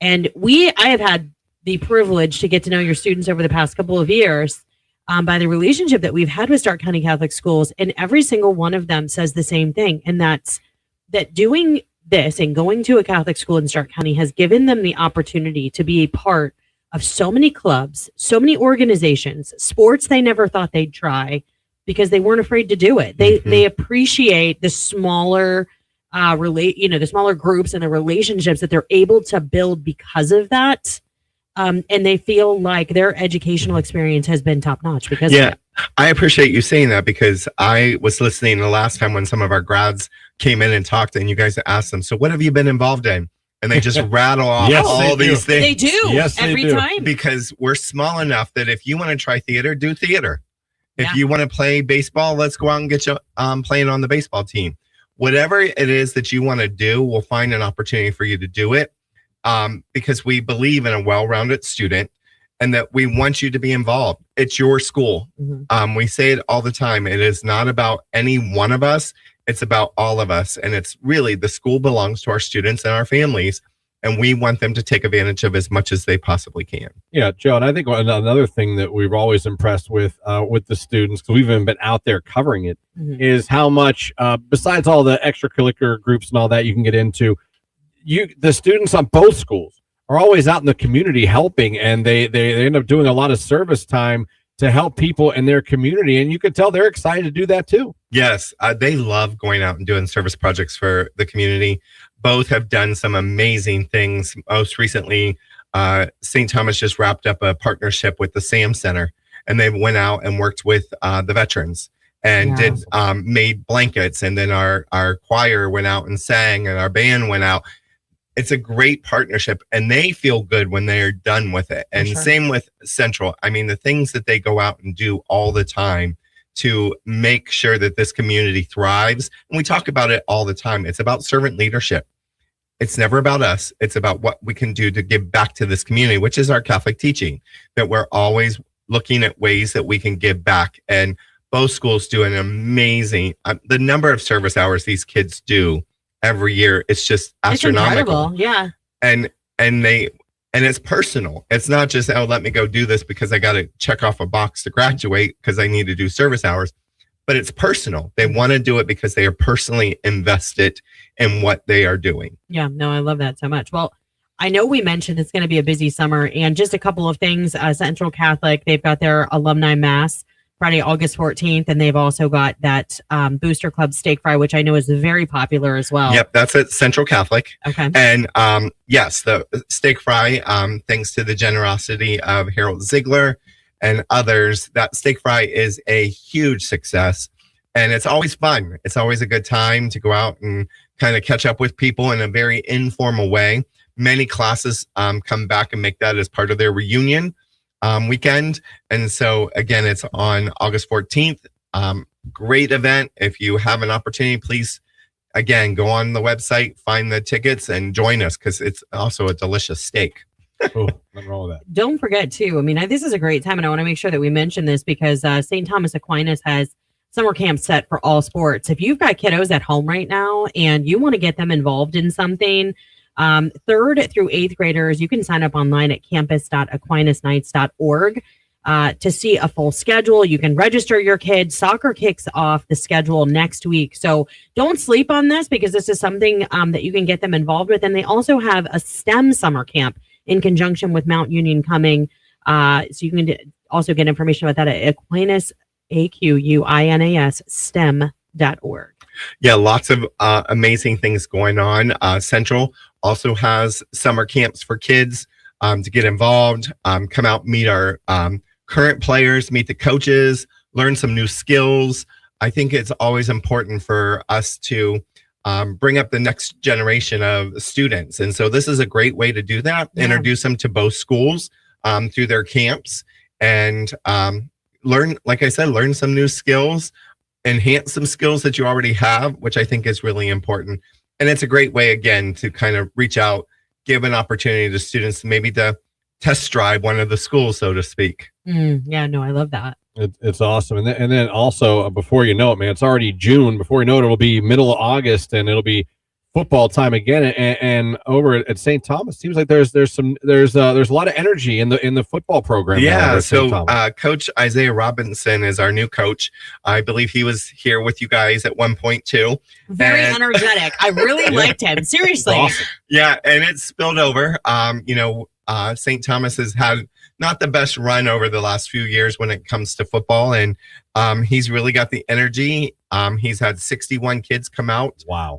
[SPEAKER 2] And I have had the privilege to get to know your students over the past couple of years by the relationship that we've had with Stark County Catholic Schools. And every single one of them says the same thing. And that's that doing this and going to a Catholic school in Stark County has given them the opportunity to be a part of so many clubs, so many organizations, sports they never thought they'd try because they weren't afraid to do it. They appreciate the smaller the smaller groups and the relationships that they're able to build because of that. And they feel like their educational experience has been top notch because of it.
[SPEAKER 10] I appreciate you saying that, because I was listening the last time when some of our grads came in and talked, and you guys asked them, so what have you been involved in? And they just rattle off all these things.
[SPEAKER 2] They do.
[SPEAKER 9] Yes,
[SPEAKER 2] every time.
[SPEAKER 10] Because we're small enough that if you want to try theater, do theater. If you want to play baseball, let's go out and get you playing on the baseball team. Whatever it is that you want to do, we'll find an opportunity for you to do it, because we believe in a well-rounded student and that we want you to be involved. It's your school. We say it all the time. It is not about any one of us. It's about all of us. And it's really, the school belongs to our students and our families, and we want them to take advantage of as much as they possibly can.
[SPEAKER 9] Yeah, Joe, and I think another thing that we've always impressed with the students, because we've even been out there covering it, is how much, besides all the extracurricular groups and all that you can get into, the students on both schools are always out in the community helping, and they end up doing a lot of service time to help people in their community, and you can tell they're excited to do that too.
[SPEAKER 10] Yes, they love going out and doing service projects for the community. both have done some amazing things. Most recently, St. Thomas just wrapped up a partnership with the Sam Center, and they went out and worked with the veterans and made blankets. And then our choir went out and sang, and our band went out. It's a great partnership, and they feel good when they're done with it. And same with Central. I mean, the things that they go out and do all the time to make sure that this community thrives. And we talk about it all the time. It's about servant leadership. It's never about us. It's about what we can do to give back to this community, which is our Catholic teaching, that we're always looking at ways that we can give back. And both schools do an amazing, the number of service hours these kids do every year, it's just astronomical.
[SPEAKER 2] It's incredible. Yeah.
[SPEAKER 10] And it's personal. It's not just, oh, let me go do this because I got to check off a box to graduate because I need to do service hours. But it's personal. They want to do it because they are personally invested in what they are doing.
[SPEAKER 2] Yeah, no, I love that so much. Well, I know we mentioned it's going to be a busy summer, and just a couple of things. Central Catholic, they've got their alumni mass Friday, August 14th, and they've also got that Booster Club steak fry, which I know is very popular as well.
[SPEAKER 10] Yep, that's at Central Catholic.
[SPEAKER 2] Okay.
[SPEAKER 10] And yes, the steak fry, thanks to the generosity of Harold Ziegler and others, that steak fry is a huge success. And it's always fun. It's always a good time to go out and kind of catch up with people in a very informal way. Many classes come back and make that as part of their reunion weekend. And so again, it's on August 14th. Great event. If you have an opportunity, please, again, go on the website, find the tickets, and join us, because it's also a delicious steak.
[SPEAKER 9] Oh, nothing wrong with that.
[SPEAKER 2] Don't forget too, I mean, this is a great time, and I want to make sure that we mention this because St. Thomas Aquinas has summer camp set for all sports. If you've got kiddos at home right now and you want to get them involved in something, 3rd through 8th graders, you can sign up online at campus.aquinasnights.org to see a full schedule. You can register your kids. Soccer kicks off the schedule next week. So don't sleep on this, because this is something that you can get them involved with. And they also have a STEM summer camp in conjunction with Mount Union coming. So you can also get information about that at Aquinas, AQUINAS, STEM.org.
[SPEAKER 10] Yeah, lots of amazing things going on. Central also has summer camps for kids to get involved, come out, meet our current players, meet the coaches, learn some new skills. I think it's always important for us to bring up the next generation of students. And so this is a great way to do that, introduce them to both schools through their camps, and learn, like I said, learn some new skills, enhance some skills that you already have, which I think is really important. And it's a great way, again, to kind of reach out, give an opportunity to students maybe to test drive one of the schools, so to speak.
[SPEAKER 2] Yeah, no, I love that.
[SPEAKER 9] It's awesome. And then also, before you know it, man, it's already June. Before you know it, it'll be middle of August, and it'll be football time again. And over at St. Thomas, seems like there's a lot of energy in the football program.
[SPEAKER 10] Yeah. So Coach Isaiah Robinson is our new coach. I believe he was here with you guys at one point too.
[SPEAKER 2] Very energetic. I really liked him. Seriously.
[SPEAKER 9] Awesome.
[SPEAKER 10] Yeah, and it's spilled over. St. Thomas has had not the best run over the last few years when it comes to football, and he's really got the energy. He's had 61 kids come out.
[SPEAKER 9] Wow.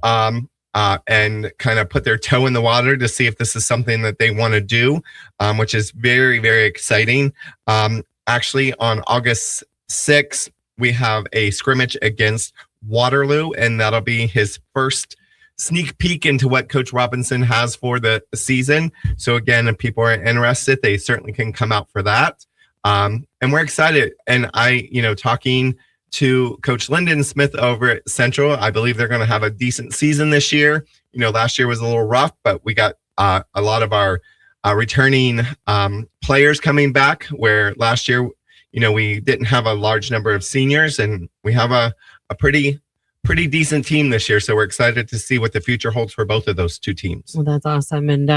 [SPEAKER 10] And kind of put their toe in the water to see if this is something that they want to do, which is very, very exciting. Actually, on August 6th, we have a scrimmage against Waterloo, and that'll be his first sneak peek into what Coach Robinson has for the season. So again, if people are interested, they certainly can come out for that. And we're excited. And talking to Coach Lyndon Smith over at Central, I believe they're going to have a decent season this year. Last year was a little rough, but we got a lot of our returning players coming back, where last year, we didn't have a large number of seniors, and we have a pretty decent team this year. So we're excited to see what the future holds for both of those two teams.
[SPEAKER 2] Well, that's awesome. And,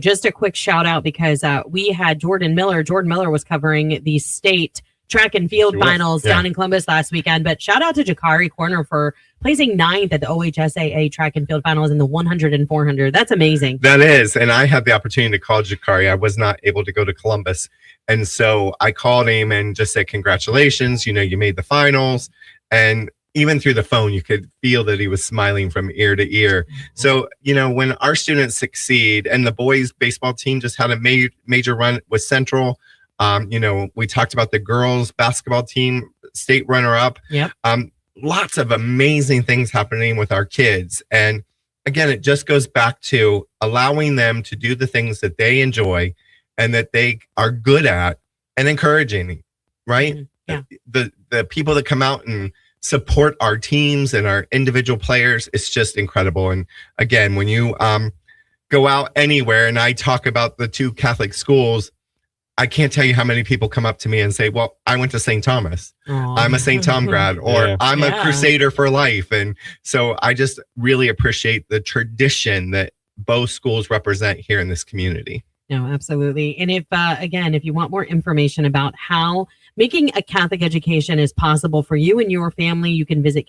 [SPEAKER 2] just a quick shout out, because we had Jordan Miller. Jordan Miller was covering the state track and field finals down in Columbus last weekend. But shout out to Jakari Corner for placing 9th at the OHSAA track and field finals in the 100 and 400. That's amazing.
[SPEAKER 10] That is. And I had the opportunity to call Jakari. I was not able to go to Columbus. And so I called him and just said, congratulations, you made the finals. And even through the phone, you could feel that he was smiling from ear to ear. So, when our students succeed, and the boys baseball team just had a major run with Central, we talked about the girls basketball team, state runner up.
[SPEAKER 2] Yep.
[SPEAKER 10] Lots of amazing things happening with our kids. And again, it just goes back to allowing them to do the things that they enjoy and that they are good at, and encouraging, right?
[SPEAKER 2] Yeah.
[SPEAKER 10] The people that come out and support our teams and our individual players, it's just incredible. And again, when you go out anywhere and I talk about the 2 Catholic schools, I can't tell you how many people come up to me and say, well, I went to St. Thomas.
[SPEAKER 2] Aww.
[SPEAKER 10] I'm a St. Tom grad, or I'm a Crusader for life. And so I just really appreciate the tradition that both schools represent here in this community.
[SPEAKER 2] No, absolutely. And if you want more information about how making a Catholic education is possible for you and your family, you can visit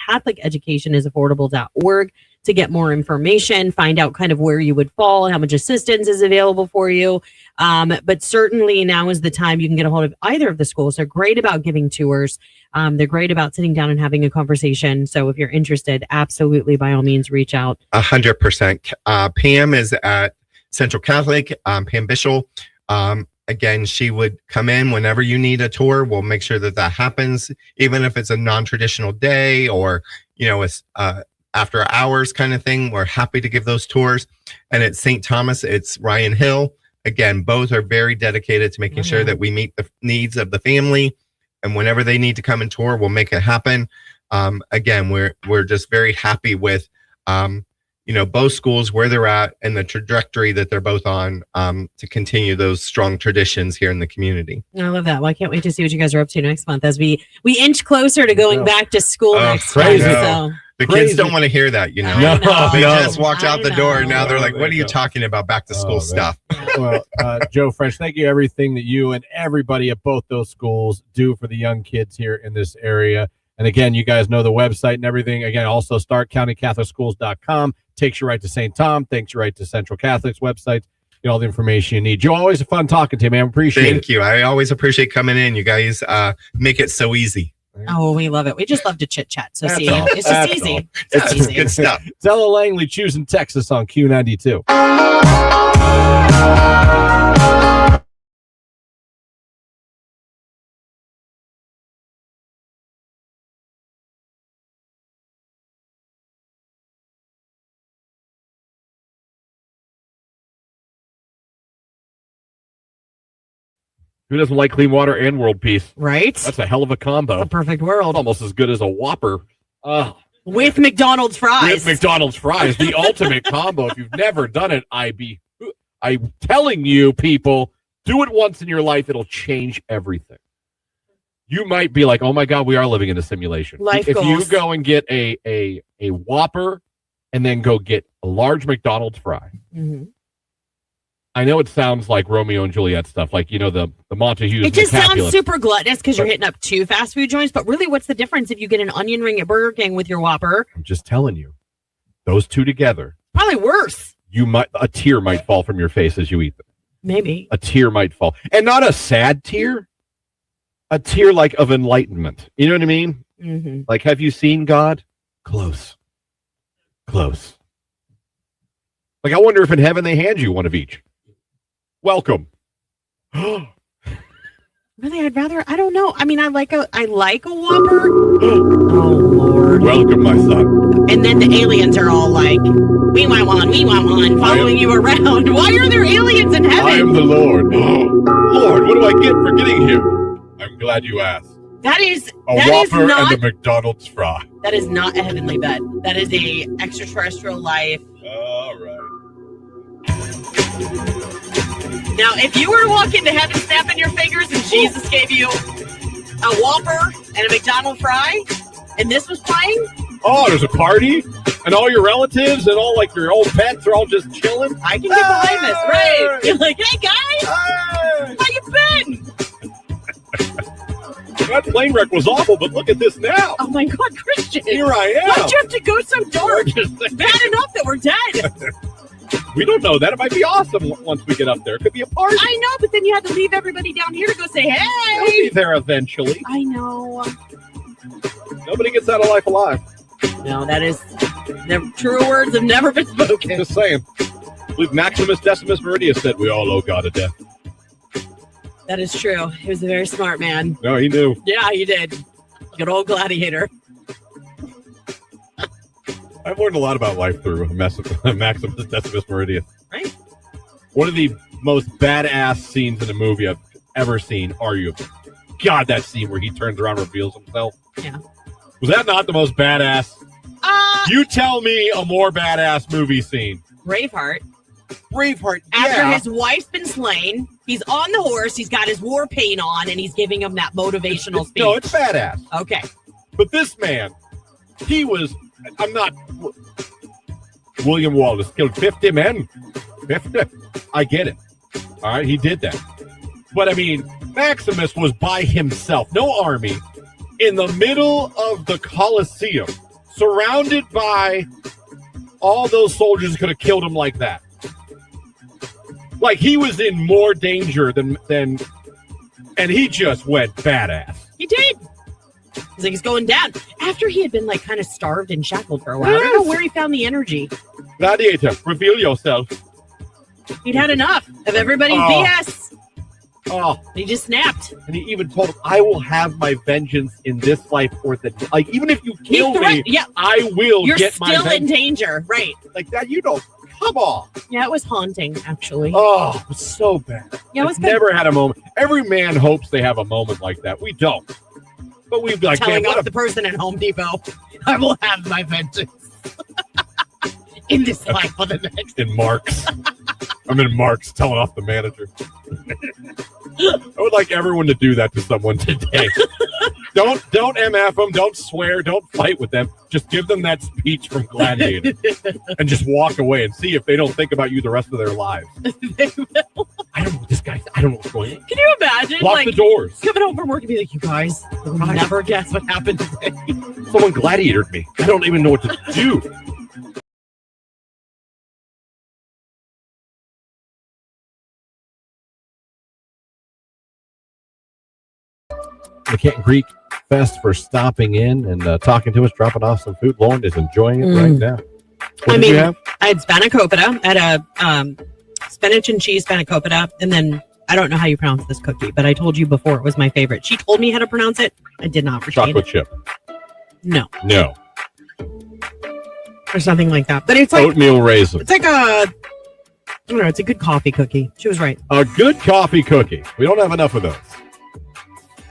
[SPEAKER 2] CatholicEducationIsAffordable.org to get more information, find out kind of where you would fall, how much assistance is available for you. But certainly now is the time you can get a hold of either of the schools. They're great about giving tours. They're great about sitting down and having a conversation. So if you're interested, absolutely, by all means, reach out.
[SPEAKER 10] 100%. Pam is at Central Catholic, Pam Bishop. Again, she would come in whenever you need a tour. We'll make sure that happens, even if it's a non-traditional day or, it's after hours kind of thing. We're happy to give those tours. And at St. Thomas, it's Ryan Hill. Again, both are very dedicated to making sure that we meet the needs of the family. And whenever they need to come and tour, we'll make it happen. Again, we're just very happy with both schools, where they're at, and the trajectory that they're both on, to continue those strong traditions here in the community.
[SPEAKER 2] I love that. Well, I can't wait to see what you guys are up to next month as we inch closer to going back to school next month. So.
[SPEAKER 10] The kids don't want to hear that,
[SPEAKER 2] No,
[SPEAKER 10] they just walked out the door and now they're like, what are you talking about? Back to school stuff.
[SPEAKER 1] Well, Joe French, thank you everything that you and everybody at both those schools do for the young kids here in this area. And again, you guys know the website and everything. Again, also starkcountycatholicschools.com takes you right to St. Tom, takes you right to Central Catholic's website. Get all the information you need. Joe, always a fun talking to you, man. Appreciate it.
[SPEAKER 10] Thank you. I always appreciate coming in. You guys make it so easy.
[SPEAKER 2] Oh, we love it. We just love to chit chat. So it's just
[SPEAKER 10] That's
[SPEAKER 2] easy.
[SPEAKER 10] It's
[SPEAKER 2] easy.
[SPEAKER 10] good stuff.
[SPEAKER 1] Stella Langley choosing Texas on Q92. Who doesn't like clean water and world peace?
[SPEAKER 2] Right?
[SPEAKER 1] That's a hell of a combo.
[SPEAKER 2] A perfect world.
[SPEAKER 1] Almost as good as a Whopper.
[SPEAKER 2] With McDonald's fries.
[SPEAKER 1] With McDonald's fries. The ultimate combo. If you've never done it, I'm telling you, people, do it once in your life. It'll change everything. You might be like, oh my God, we are living in a simulation.
[SPEAKER 2] Life
[SPEAKER 1] if
[SPEAKER 2] goals.
[SPEAKER 1] you go and get a Whopper and then go get a large McDonald's fry.
[SPEAKER 2] Mm-hmm.
[SPEAKER 1] I know it sounds like Romeo and Juliet stuff, like, the Montague.
[SPEAKER 2] It just sounds super gluttonous because you're hitting up 2 fast food joints. But really, what's the difference if you get an onion ring at Burger King with your Whopper?
[SPEAKER 1] I'm just telling you, those two together.
[SPEAKER 2] Probably worse.
[SPEAKER 1] A tear might fall from your face as you eat them.
[SPEAKER 2] Maybe.
[SPEAKER 1] A tear might fall. And not a sad tear. A tear like of enlightenment. You know what I mean?
[SPEAKER 2] Mm-hmm.
[SPEAKER 1] Like, have you seen God? Close. Like, I wonder if in heaven they hand you one of each. Welcome.
[SPEAKER 2] Really, I don't know. I mean, I like a Whopper. Oh, Lord.
[SPEAKER 1] Welcome, my son.
[SPEAKER 2] And then the aliens are all like, we want one, following you around. Why are there aliens in heaven?
[SPEAKER 1] I am the Lord. Lord, what do I get for getting here? I'm glad you asked.
[SPEAKER 2] That is
[SPEAKER 1] a Whopper and a McDonald's fry.
[SPEAKER 2] That is not a heavenly bed. That is a extraterrestrial life.
[SPEAKER 1] All right.
[SPEAKER 2] Now, if you were to walk into heaven snapping your fingers and Jesus gave you a Whopper and a McDonald's fry, and this was playing?
[SPEAKER 1] Oh, there's a party? And all your relatives and all, like, your old pets are all just chilling?
[SPEAKER 2] I can get behind this, right? You're like, hey, guys, how you been?
[SPEAKER 1] That plane wreck was awful, but look at this now.
[SPEAKER 2] Oh, my God, Christian.
[SPEAKER 1] Here I am.
[SPEAKER 2] Why'd you have to go so dark? Bad enough that we're dead.
[SPEAKER 1] We don't know that. It might be awesome once we get up there. It could be a party.
[SPEAKER 2] I know, but then you had to leave everybody down here to go say, hey.
[SPEAKER 1] We'll be there eventually.
[SPEAKER 2] I know.
[SPEAKER 9] Nobody gets out of life alive.
[SPEAKER 2] No, that is truer words have never been spoken.
[SPEAKER 9] Just saying. I believe Maximus Decimus Meridius said we all owe God a death.
[SPEAKER 2] That is true. He was a very smart man.
[SPEAKER 9] No, he knew.
[SPEAKER 2] Yeah, he did. Good old gladiator.
[SPEAKER 9] I've learned a lot about life through Maximus Decimus Meridius.
[SPEAKER 2] Right.
[SPEAKER 9] One of the most badass scenes in a movie I've ever seen, arguably. God, that scene where he turns around and reveals himself.
[SPEAKER 2] Yeah.
[SPEAKER 9] Was that not the most badass? You tell me a more badass movie scene.
[SPEAKER 2] Braveheart. After his wife's been slain, he's on the horse, he's got his war paint on, and he's giving him that motivational speech.
[SPEAKER 9] No, it's badass.
[SPEAKER 2] Okay.
[SPEAKER 9] But this man, I'm not... William Wallace killed 50 men. 50. I get it. All right, he did that. But, I mean, Maximus was by himself, no army, in the middle of the Colosseum, surrounded by all those soldiers who could have killed him like that. Like, he was in more danger than and he just went badass.
[SPEAKER 2] He did. He's like, he's going down. After he had been, like, kind of starved and shackled for a while. Yes. I don't know where he found the energy.
[SPEAKER 9] Gladiator, reveal yourself.
[SPEAKER 2] He'd had enough of everybody's BS.
[SPEAKER 9] Oh.
[SPEAKER 2] He just snapped.
[SPEAKER 9] And he even told him, I will have my vengeance in this life or the... Like, even if you kill me, I will get my vengeance. You're still
[SPEAKER 2] in danger, right.
[SPEAKER 9] Like that, you don't... Come on.
[SPEAKER 2] Yeah, it was haunting, actually.
[SPEAKER 9] Oh, it was so bad.
[SPEAKER 2] Yeah, it was
[SPEAKER 9] never had a moment. Every man hopes they have a moment like that. We don't. But we'd be like...
[SPEAKER 2] Telling off the person at Home Depot, I will have my vengeance. In this life or the next.
[SPEAKER 9] In Mark's. I'm in Mark's telling off the manager. I would like everyone to do that to someone today. Don't MF them. Don't swear. Don't fight with them. Just give them that speech from Gladiator and just walk away and see if they don't think about you the rest of their lives.
[SPEAKER 2] They will.
[SPEAKER 9] I don't know this guy. I don't know what's going on.
[SPEAKER 2] Can you imagine?
[SPEAKER 9] Lock the doors.
[SPEAKER 2] Coming home from work and be like, you guys will never guess what happened today.
[SPEAKER 9] Someone gladiatored me. I don't even know what to do. The Canton Creek Fest for stopping in and talking to us, dropping off some food. Lauren is enjoying it right now. What did you have?
[SPEAKER 2] I had spanakopita. I had a spinach and cheese spanakopita, and then I don't know how you pronounce this cookie, but I told you before it was my favorite. She told me how to pronounce it. I did not retain
[SPEAKER 9] Chocolate chip.
[SPEAKER 2] No. Or something like that. But it's like
[SPEAKER 9] oatmeal raisin.
[SPEAKER 2] It's like I don't know. It's a good coffee cookie. She was right.
[SPEAKER 9] A good coffee cookie. We don't have enough of those.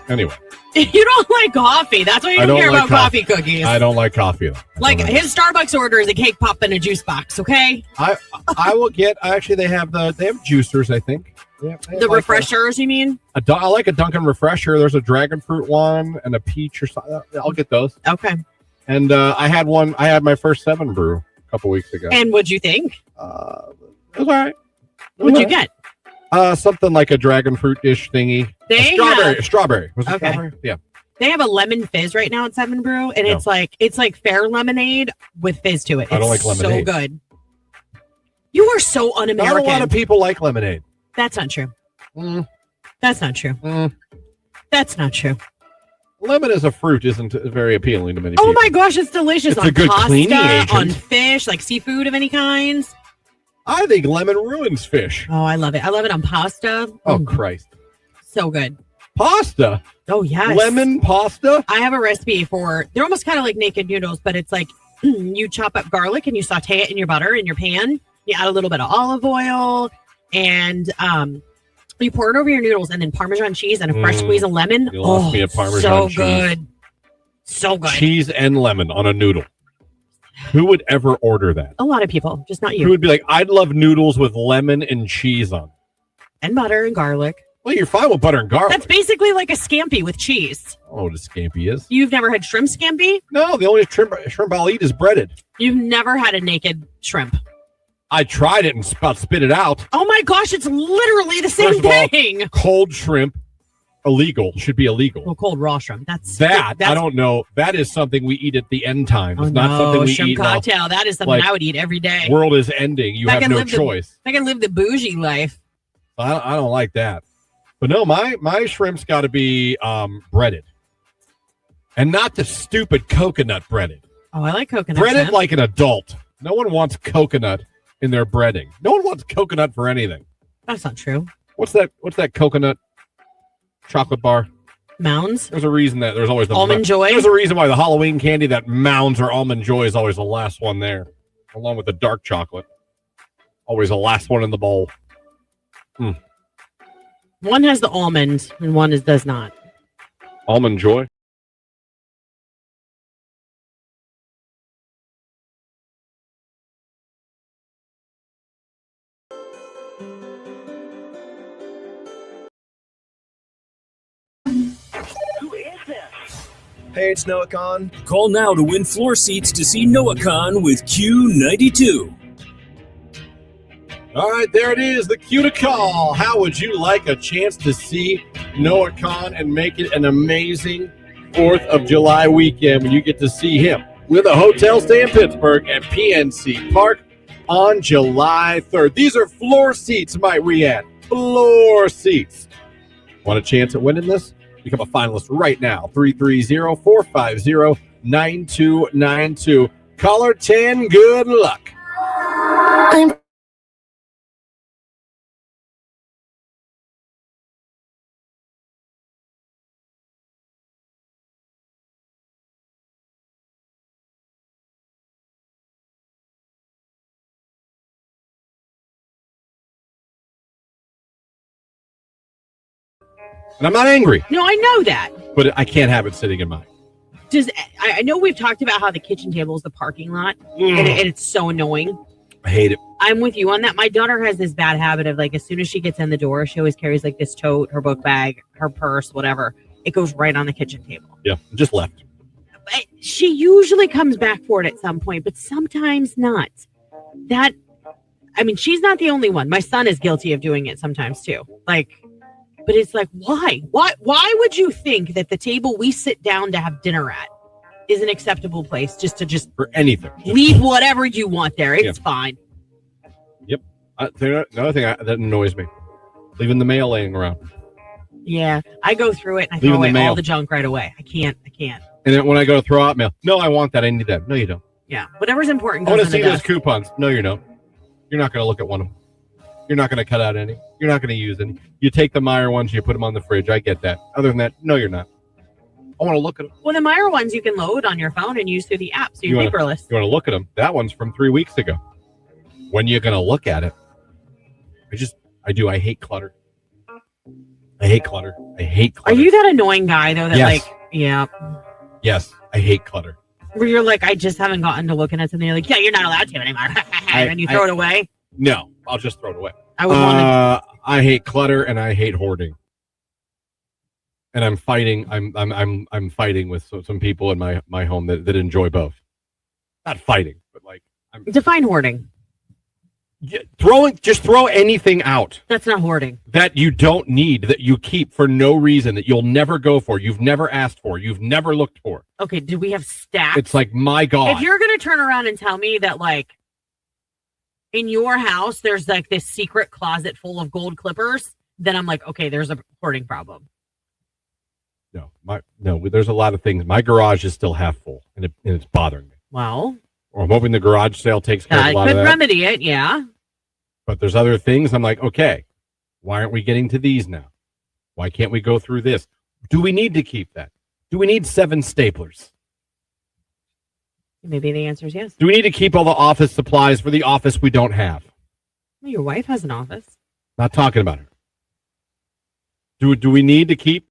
[SPEAKER 9] Anyway.
[SPEAKER 2] You don't like coffee. That's why you don't care about coffee cookies.
[SPEAKER 9] I don't like coffee.
[SPEAKER 2] Like his Starbucks order is a cake pop and a juice box, okay?
[SPEAKER 9] I will get actually they have juicers, I think. They have
[SPEAKER 2] the refreshers, you mean?
[SPEAKER 9] I like a Dunkin' refresher. There's a dragon fruit one and a peach or something. I'll get those.
[SPEAKER 2] Okay.
[SPEAKER 9] And I had my first 7 brew a couple weeks ago.
[SPEAKER 2] And what'd you think?
[SPEAKER 9] It was all right.
[SPEAKER 2] What'd you get?
[SPEAKER 9] Something like a dragon fruit-ish thingy. Strawberry. Was it strawberry? Yeah.
[SPEAKER 2] They have a lemon fizz right now at 7 Brew, and it's like fair lemonade with fizz to it.
[SPEAKER 9] I don't like lemonade.
[SPEAKER 2] So good. You are so un-American.
[SPEAKER 9] Not a lot of people like lemonade.
[SPEAKER 2] That's not true. That's not true. That's not true.
[SPEAKER 9] Lemon as a fruit isn't very appealing to many people.
[SPEAKER 2] Oh my gosh, it's delicious.
[SPEAKER 9] It's a good cleaning agent.
[SPEAKER 2] On fish, like seafood of any kind.
[SPEAKER 9] I think lemon ruins fish.
[SPEAKER 2] Oh, I love it. I love it on pasta.
[SPEAKER 9] Oh, Christ.
[SPEAKER 2] So good.
[SPEAKER 9] Pasta?
[SPEAKER 2] Oh, yes.
[SPEAKER 9] Lemon pasta?
[SPEAKER 2] I have a recipe they're almost kind of like naked noodles, but it's like you chop up garlic and you saute it in your butter in your pan. You add a little bit of olive oil and you pour it over your noodles and then Parmesan cheese and a fresh squeeze of lemon.
[SPEAKER 9] You lost me a Parmesan cheese.
[SPEAKER 2] Good. So good.
[SPEAKER 9] Cheese and lemon on a noodle. Who would ever order that?
[SPEAKER 2] A lot of people, just not you.
[SPEAKER 9] Who would be like, I'd love noodles with lemon and cheese on.
[SPEAKER 2] And butter and garlic.
[SPEAKER 9] Well, you're fine with butter and garlic.
[SPEAKER 2] That's basically like a scampi with cheese.
[SPEAKER 9] Oh, what a scampi is.
[SPEAKER 2] You've never had shrimp scampi?
[SPEAKER 9] No, the only shrimp I'll eat is breaded.
[SPEAKER 2] You've never had a naked shrimp?
[SPEAKER 9] I tried it and spit it out.
[SPEAKER 2] Oh my gosh, it's literally the same thing.
[SPEAKER 9] Cold shrimp. Should be illegal.
[SPEAKER 2] Well, cold raw shrimp. That's
[SPEAKER 9] I don't know. That is something we eat at the end time. It's not something we
[SPEAKER 2] shrimp
[SPEAKER 9] eat.
[SPEAKER 2] Cocktail. That is something I would eat every day.
[SPEAKER 9] World is ending. You have no choice.
[SPEAKER 2] I can live the bougie life.
[SPEAKER 9] I don't like that. But no, my shrimp's got to be breaded. And not the stupid coconut breaded.
[SPEAKER 2] Oh, I like coconut.
[SPEAKER 9] Breaded
[SPEAKER 2] chip.
[SPEAKER 9] like an adult. No one wants coconut in their breading. No one wants coconut for anything.
[SPEAKER 2] That's not true.
[SPEAKER 9] What's that coconut chocolate bar?
[SPEAKER 2] Mounds?
[SPEAKER 9] There's a reason that there's always the
[SPEAKER 2] Almond Joy?
[SPEAKER 9] There's a reason why the Halloween candy, that Mounds or Almond Joy, is always the last one there, along with the dark chocolate. Always the last one in the bowl.
[SPEAKER 2] One has the almond and one does not.
[SPEAKER 9] Almond Joy?
[SPEAKER 11] Hey, it's Noah Khan.
[SPEAKER 3] Call now to win floor seats to see Noah Khan with Q92.
[SPEAKER 1] All right, there it is, the cue to call. How would you like a chance to see Noah Khan and make it an amazing 4th of July weekend when you get to see him with a hotel stay in Pittsburgh at PNC Park on July 3rd. These are floor seats, might we add. Floor seats. Want a chance at winning this? Become a finalist right now. 330-450-9292. Caller 10, good luck. And I'm not angry.
[SPEAKER 2] No, I know that.
[SPEAKER 1] But I can't have it sitting in mine.
[SPEAKER 2] I know we've talked about how the kitchen table is the parking lot, and it's so annoying.
[SPEAKER 1] I hate it.
[SPEAKER 2] I'm with you on that. My daughter has this bad habit of, like, as soon as she gets in the door, she always carries like this tote, her book bag, her purse, whatever. It goes right on the kitchen table.
[SPEAKER 1] Yeah, just left.
[SPEAKER 2] But she usually comes back for it at some point, but sometimes not. She's not the only one. My son is guilty of doing it sometimes too. But it's like, why? Why would you think that the table we sit down to have dinner at is an acceptable place just
[SPEAKER 1] for anything?
[SPEAKER 2] Leave whatever you want there. It's fine.
[SPEAKER 1] Yep. Another thing that annoys me, leaving the mail laying around.
[SPEAKER 2] Yeah, I go through it and I throw away all the junk right away. I can't.
[SPEAKER 1] And then when I go to throw out mail, no, I want that. I need that. No, you don't.
[SPEAKER 2] Yeah, whatever's important.
[SPEAKER 1] I want to see those coupons. No, you don't. You're not going to look at one of them. You're not going to cut out any. You're not going to use any. You take the Meijer ones, you put them on the fridge. I get that. Other than that, no, you're not. I want to look at them.
[SPEAKER 2] Well, the Meijer ones you can load on your phone and use through the app, so you're paperless.
[SPEAKER 1] You want to look at them? That one's from 3 weeks ago. When you're going to look at it? I do. I hate clutter. I hate clutter.
[SPEAKER 2] Are you that annoying guy, though, that yeah.
[SPEAKER 1] Yes, I hate clutter.
[SPEAKER 2] Where you're like, I just haven't gotten to looking at something. You're like, yeah, you're not allowed to anymore. And you throw it away?
[SPEAKER 1] No, I'll just throw it away.
[SPEAKER 9] I hate clutter and I hate hoarding. And I'm fighting. I'm fighting with some people in my home that enjoy both. Not fighting, but
[SPEAKER 2] define hoarding.
[SPEAKER 9] Throw anything out.
[SPEAKER 2] That's not hoarding.
[SPEAKER 9] That you don't need, that you keep for no reason, that you'll never go for, you've never asked for, you've never looked for.
[SPEAKER 2] Okay, do we have stacks?
[SPEAKER 9] It's like, my God.
[SPEAKER 2] If you're going to turn around and tell me that, in your house, there's this secret closet full of gold clippers, then I'm like, okay, there's a hoarding problem.
[SPEAKER 9] No, there's a lot of things. My garage is still half full, and it's bothering me.
[SPEAKER 2] Well,
[SPEAKER 9] or I'm hoping the garage sale takes care of a lot of that.
[SPEAKER 2] I could remedy it, yeah.
[SPEAKER 9] But there's other things. I'm like, okay, why aren't we getting to these now? Why can't we go through this? Do we need to keep that? Do we need 7 staplers?
[SPEAKER 2] Maybe the answer is yes.
[SPEAKER 9] Do we need to keep all the office supplies for the office we don't have?
[SPEAKER 2] Well, your wife has an office.
[SPEAKER 9] Not talking about her. Do we need to keep?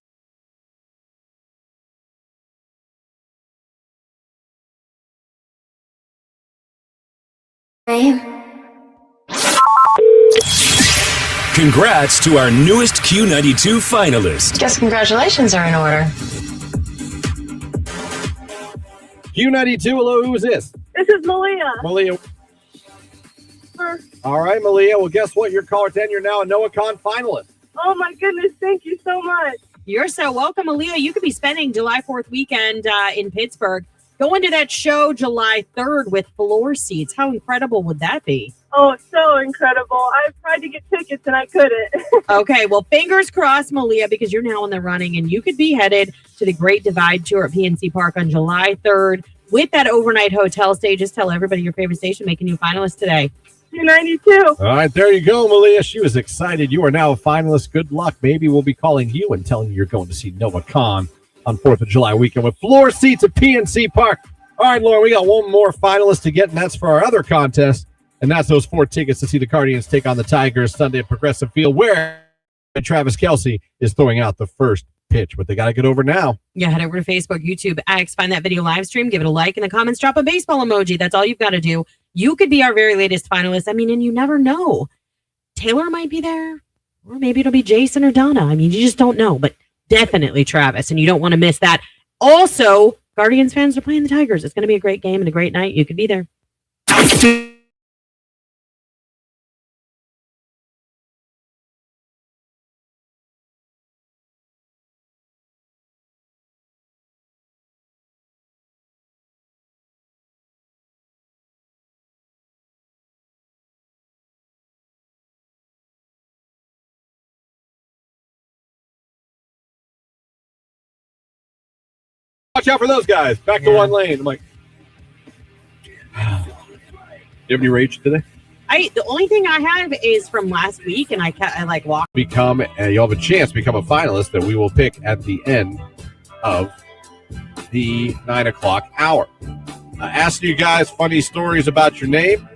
[SPEAKER 3] Congrats to our newest Q92 finalist.
[SPEAKER 12] Guess congratulations are in order.
[SPEAKER 1] Q92, hello, who is this?
[SPEAKER 13] This is Malia.
[SPEAKER 1] Malia. All right, Malia. Well, guess what? You're caller 10. You're now a Noah Khan finalist.
[SPEAKER 13] Oh, my goodness. Thank you so much.
[SPEAKER 2] You're so welcome, Malia. You could be spending July 4th weekend in Pittsburgh. Going to that show July 3rd with floor seats. How incredible would that be?
[SPEAKER 13] Oh, so incredible. I've tried to get tickets and I couldn't.
[SPEAKER 2] Okay, well, fingers crossed, Malia, because you're now in the running and you could be headed to the Great Divide Tour at PNC Park on July 3rd with that overnight hotel stay. Just tell everybody your favorite station, make a new finalist today.
[SPEAKER 13] 292.
[SPEAKER 1] All right, there you go, Malia. She was excited. You are now a finalist. Good luck. Maybe we'll be calling you and telling you you're going to see Noah Khan on 4th of July weekend with floor seats at PNC Park. All right, Lauren, we got one more finalist to get, and that's for our other contest, and that's those 4 tickets to see the Guardians take on the Tigers Sunday at Progressive Field, where Travis Kelce is throwing out the first pitch, but they got to get over now.
[SPEAKER 2] Yeah, head over to Facebook, YouTube, X, find that video live stream, give it a like, in the comments, drop a baseball emoji. That's all you've got to do. You could be our very latest finalist. I mean, and you never know. Taylor might be there, or maybe it'll be Jason or Donna. I mean, you just don't know, but definitely Travis, and you don't want to miss that. Also, Guardians fans are playing the Tigers. It's going to be a great game and a great night. You could be there.
[SPEAKER 1] Watch out for those guys. Back to one lane. I'm like, you have any rage today?
[SPEAKER 2] The only thing I have is from last week, and I walked.
[SPEAKER 1] You'll have a chance to become a finalist that we will pick at the end of the 9 o'clock hour. Asking you guys funny stories about your name.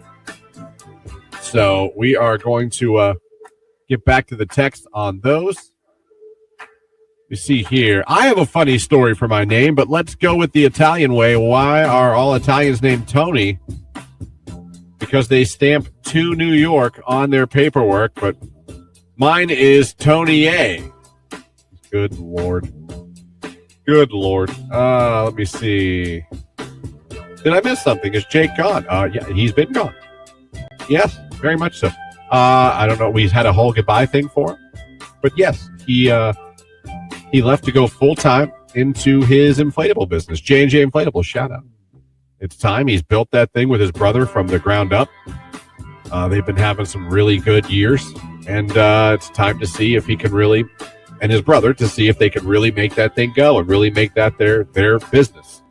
[SPEAKER 1] So we are going to get back to the text on those. You see here, I have a funny story for my name, but let's go with the Italian way. Why are all Italians named Tony? Because they stamp to New York on their paperwork, but mine is Tony A. Good Lord. Good Lord. Let me see. Did I miss something? Is Jake gone? Yeah, he's been gone. Yes, very much so. I don't know. We had a whole goodbye thing for him. But yes, he left to go full-time into his inflatable business. J&J Inflatables, shout out. It's time. He's built that thing with his brother from the ground up. They've been having some really good years, and it's time to see if he can really, and his brother, to see if they can really make that thing go and really make that their business.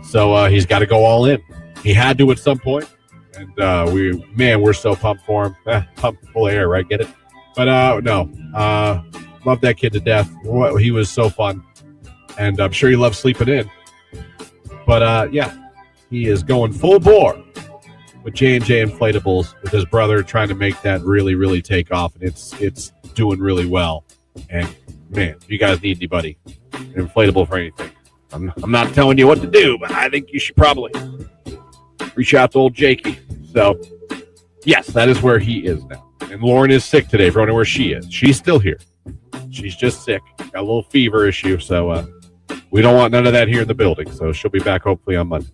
[SPEAKER 1] So he's got to go all in. He had to at some point, and we're so pumped for him. Pumped full of air, right? Get it? But no. Love that kid to death. He was so fun. And I'm sure he loves sleeping in. But, yeah, he is going full bore with J&J Inflatables with his brother, trying to make that really, really take off. And it's doing really well. And, man, you guys need anybody inflatable for anything. I'm not telling you what to do, but I think you should probably reach out to old Jakey. So, yes, that is where he is now. And Lauren is sick today. If you wonder where she is, she's still here. She's just sick. Got a little fever issue, so we don't want none of that here in the building. So she'll be back hopefully on Monday.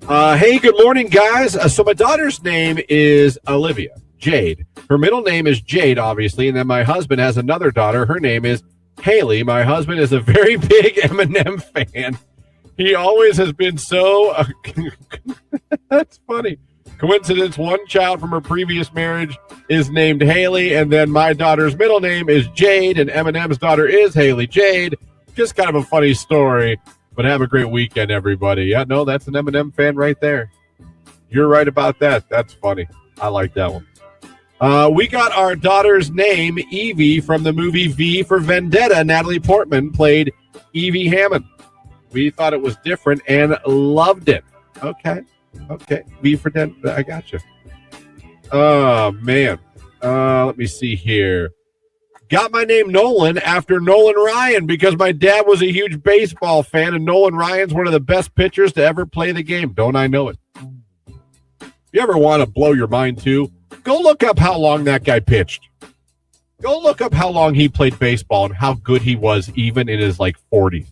[SPEAKER 1] Hey, good morning, guys. So my daughter's name is Olivia Jade. Her middle name is Jade, obviously, and then my husband has another daughter. Her name is Haley. My husband is a very big Eminem fan. He always has been so... That's funny. Coincidence, one child from her previous marriage is named Haley, and then my daughter's middle name is Jade, and Eminem's daughter is Haley Jade. Just kind of a funny story, but have a great weekend, everybody. Yeah, no, that's an Eminem fan right there. You're right about that. That's funny. I like that one. We got our daughter's name, Evie, from the movie V for Vendetta. Natalie Portman played Evie Hammond. We thought it was different and loved it. Okay. V for Vendetta. I got you. Oh, man. Let me see here. Got my name Nolan after Nolan Ryan because my dad was a huge baseball fan, and Nolan Ryan's one of the best pitchers to ever play the game. Don't I know it? If you ever want to blow your mind, too, go look up how long that guy pitched. Go look up how long he played baseball and how good he was even in his, 40s.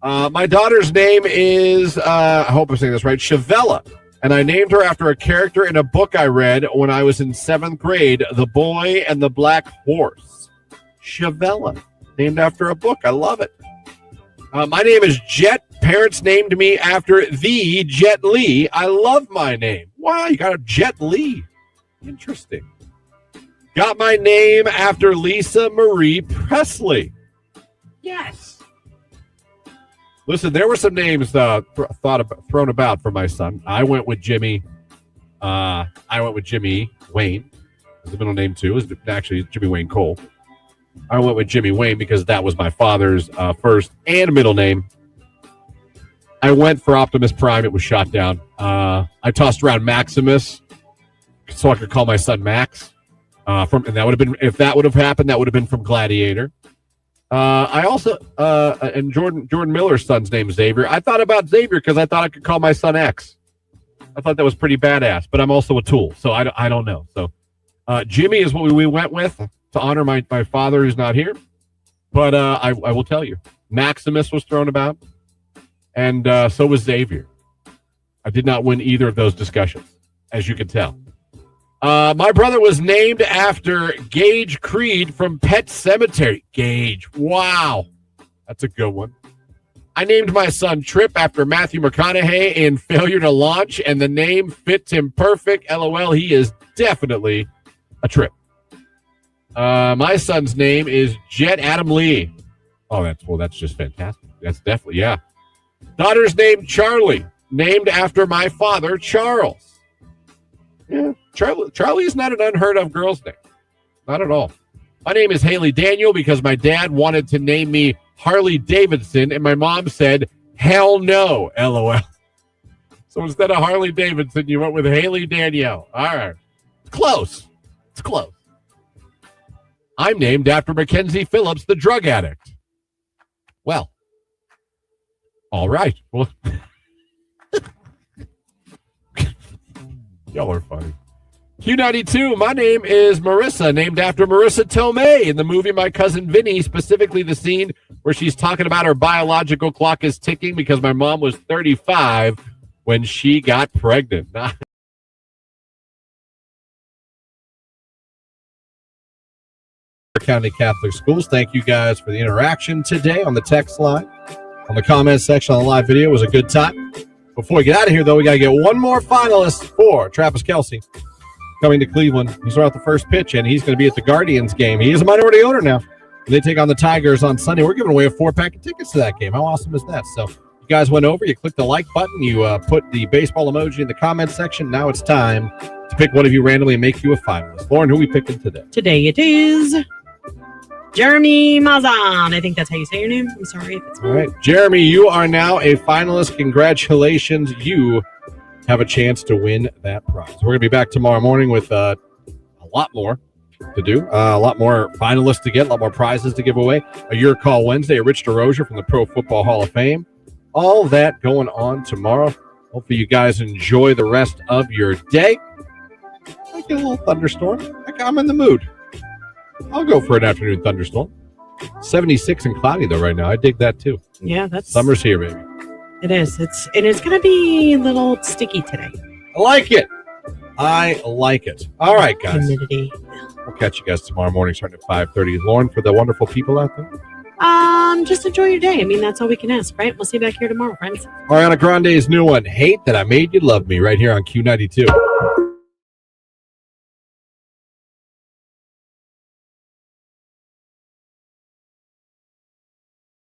[SPEAKER 1] My daughter's name is, I hope I'm saying this right, Shavella. And I named her after a character in a book I read when I was in 7th grade, The Boy and the Black Horse. Shavella, named after a book. I love it. My name is Jet. Parents named me after the Jet Li. I love my name. Wow, you got a Jet Li. Interesting. Got my name after Lisa Marie Presley.
[SPEAKER 2] Yes.
[SPEAKER 1] Listen, there were some names thrown about for my son. I went with Jimmy. Jimmy Wayne. His middle name too is actually Jimmy Wayne Cole. I went with Jimmy Wayne because that was my father's first and middle name. I went for Optimus Prime. It was shot down. I tossed around Maximus so I could call my son Max. And that would have been, if that would have happened, that would have been from Gladiator. I also and Jordan Miller's son's name is Xavier. I thought about Xavier because I thought I could call my son X. I thought that was pretty badass, but I'm also a tool, so I don't know. So Jimmy is what we went with to honor my father who's not here. But I will tell you, Maximus was thrown about, and so was Xavier. I did not win either of those discussions, as you can tell. My brother was named after Gage Creed from Pet Sematary. Gage. Wow. That's a good one. I named my son Trip after Matthew McConaughey in Failure to Launch, and the name fits him perfect. LOL, he is definitely a Trip. My son's name is Jet Adam Lee. Oh, that's just fantastic. That's definitely, yeah. Daughter's name Charlie, named after my father, Charles. Yeah, Charlie is not an unheard of girl's name. Not at all. My name is Haley Daniel because my dad wanted to name me Harley Davidson, and my mom said, hell no, LOL. So instead of Harley Davidson, you went with Haley Danielle. All right. It's close. It's close. I'm named after Mackenzie Phillips, the drug addict. Well, all right. Well, y'all are funny. Q92, my name is Marissa, named after Marissa Tomei in the movie My Cousin Vinny, specifically the scene where she's talking about her biological clock is ticking because my mom was 35 when she got pregnant. County Catholic Schools, thank you guys for the interaction today on the text line, on the comment section on the live video. It was a good time. Before we get out of here, though, we got to get one more finalist for Travis Kelce coming to Cleveland. He's right off the first pitch, and he's going to be at the Guardians game. He is a minority owner now. They take on the Tigers on Sunday. We're giving away a 4-pack of tickets to that game. How awesome is that? So you guys went over, you clicked the like button, you put the baseball emoji in the comment section. Now it's time to pick one of you randomly and make you a finalist. Lauren, who are we picking today?
[SPEAKER 2] Today it is Jeremy Mazan. I think that's how you say your name. I'm sorry if it's wrong.
[SPEAKER 1] All right. Jeremy, you are now a finalist. Congratulations. You have a chance to win that prize. We're going to be back tomorrow morning with a lot more to do, a lot more finalists to get, a lot more prizes to give away. A Your Call Wednesday, a Rich DeRozier from the Pro Football Hall of Fame. All that going on tomorrow. Hopefully you guys enjoy the rest of your day. I get a little thunderstorm. I'm in the mood. I'll go for an afternoon thunderstorm. 76 and cloudy though right now. I dig that too.
[SPEAKER 2] Yeah, that's
[SPEAKER 1] summer's here, baby.
[SPEAKER 2] It is. It's going to be a little sticky today.
[SPEAKER 1] I like it. All right, guys.
[SPEAKER 2] Humidity.
[SPEAKER 1] We'll catch you guys tomorrow morning starting at 5:30. Lauren, for the wonderful people out there.
[SPEAKER 2] Just enjoy your day. I mean, that's all we can ask, right? We'll see you back here tomorrow, friends.
[SPEAKER 1] Ariana Grande's new one, Hate That I Made You Love Me, right here on Q92.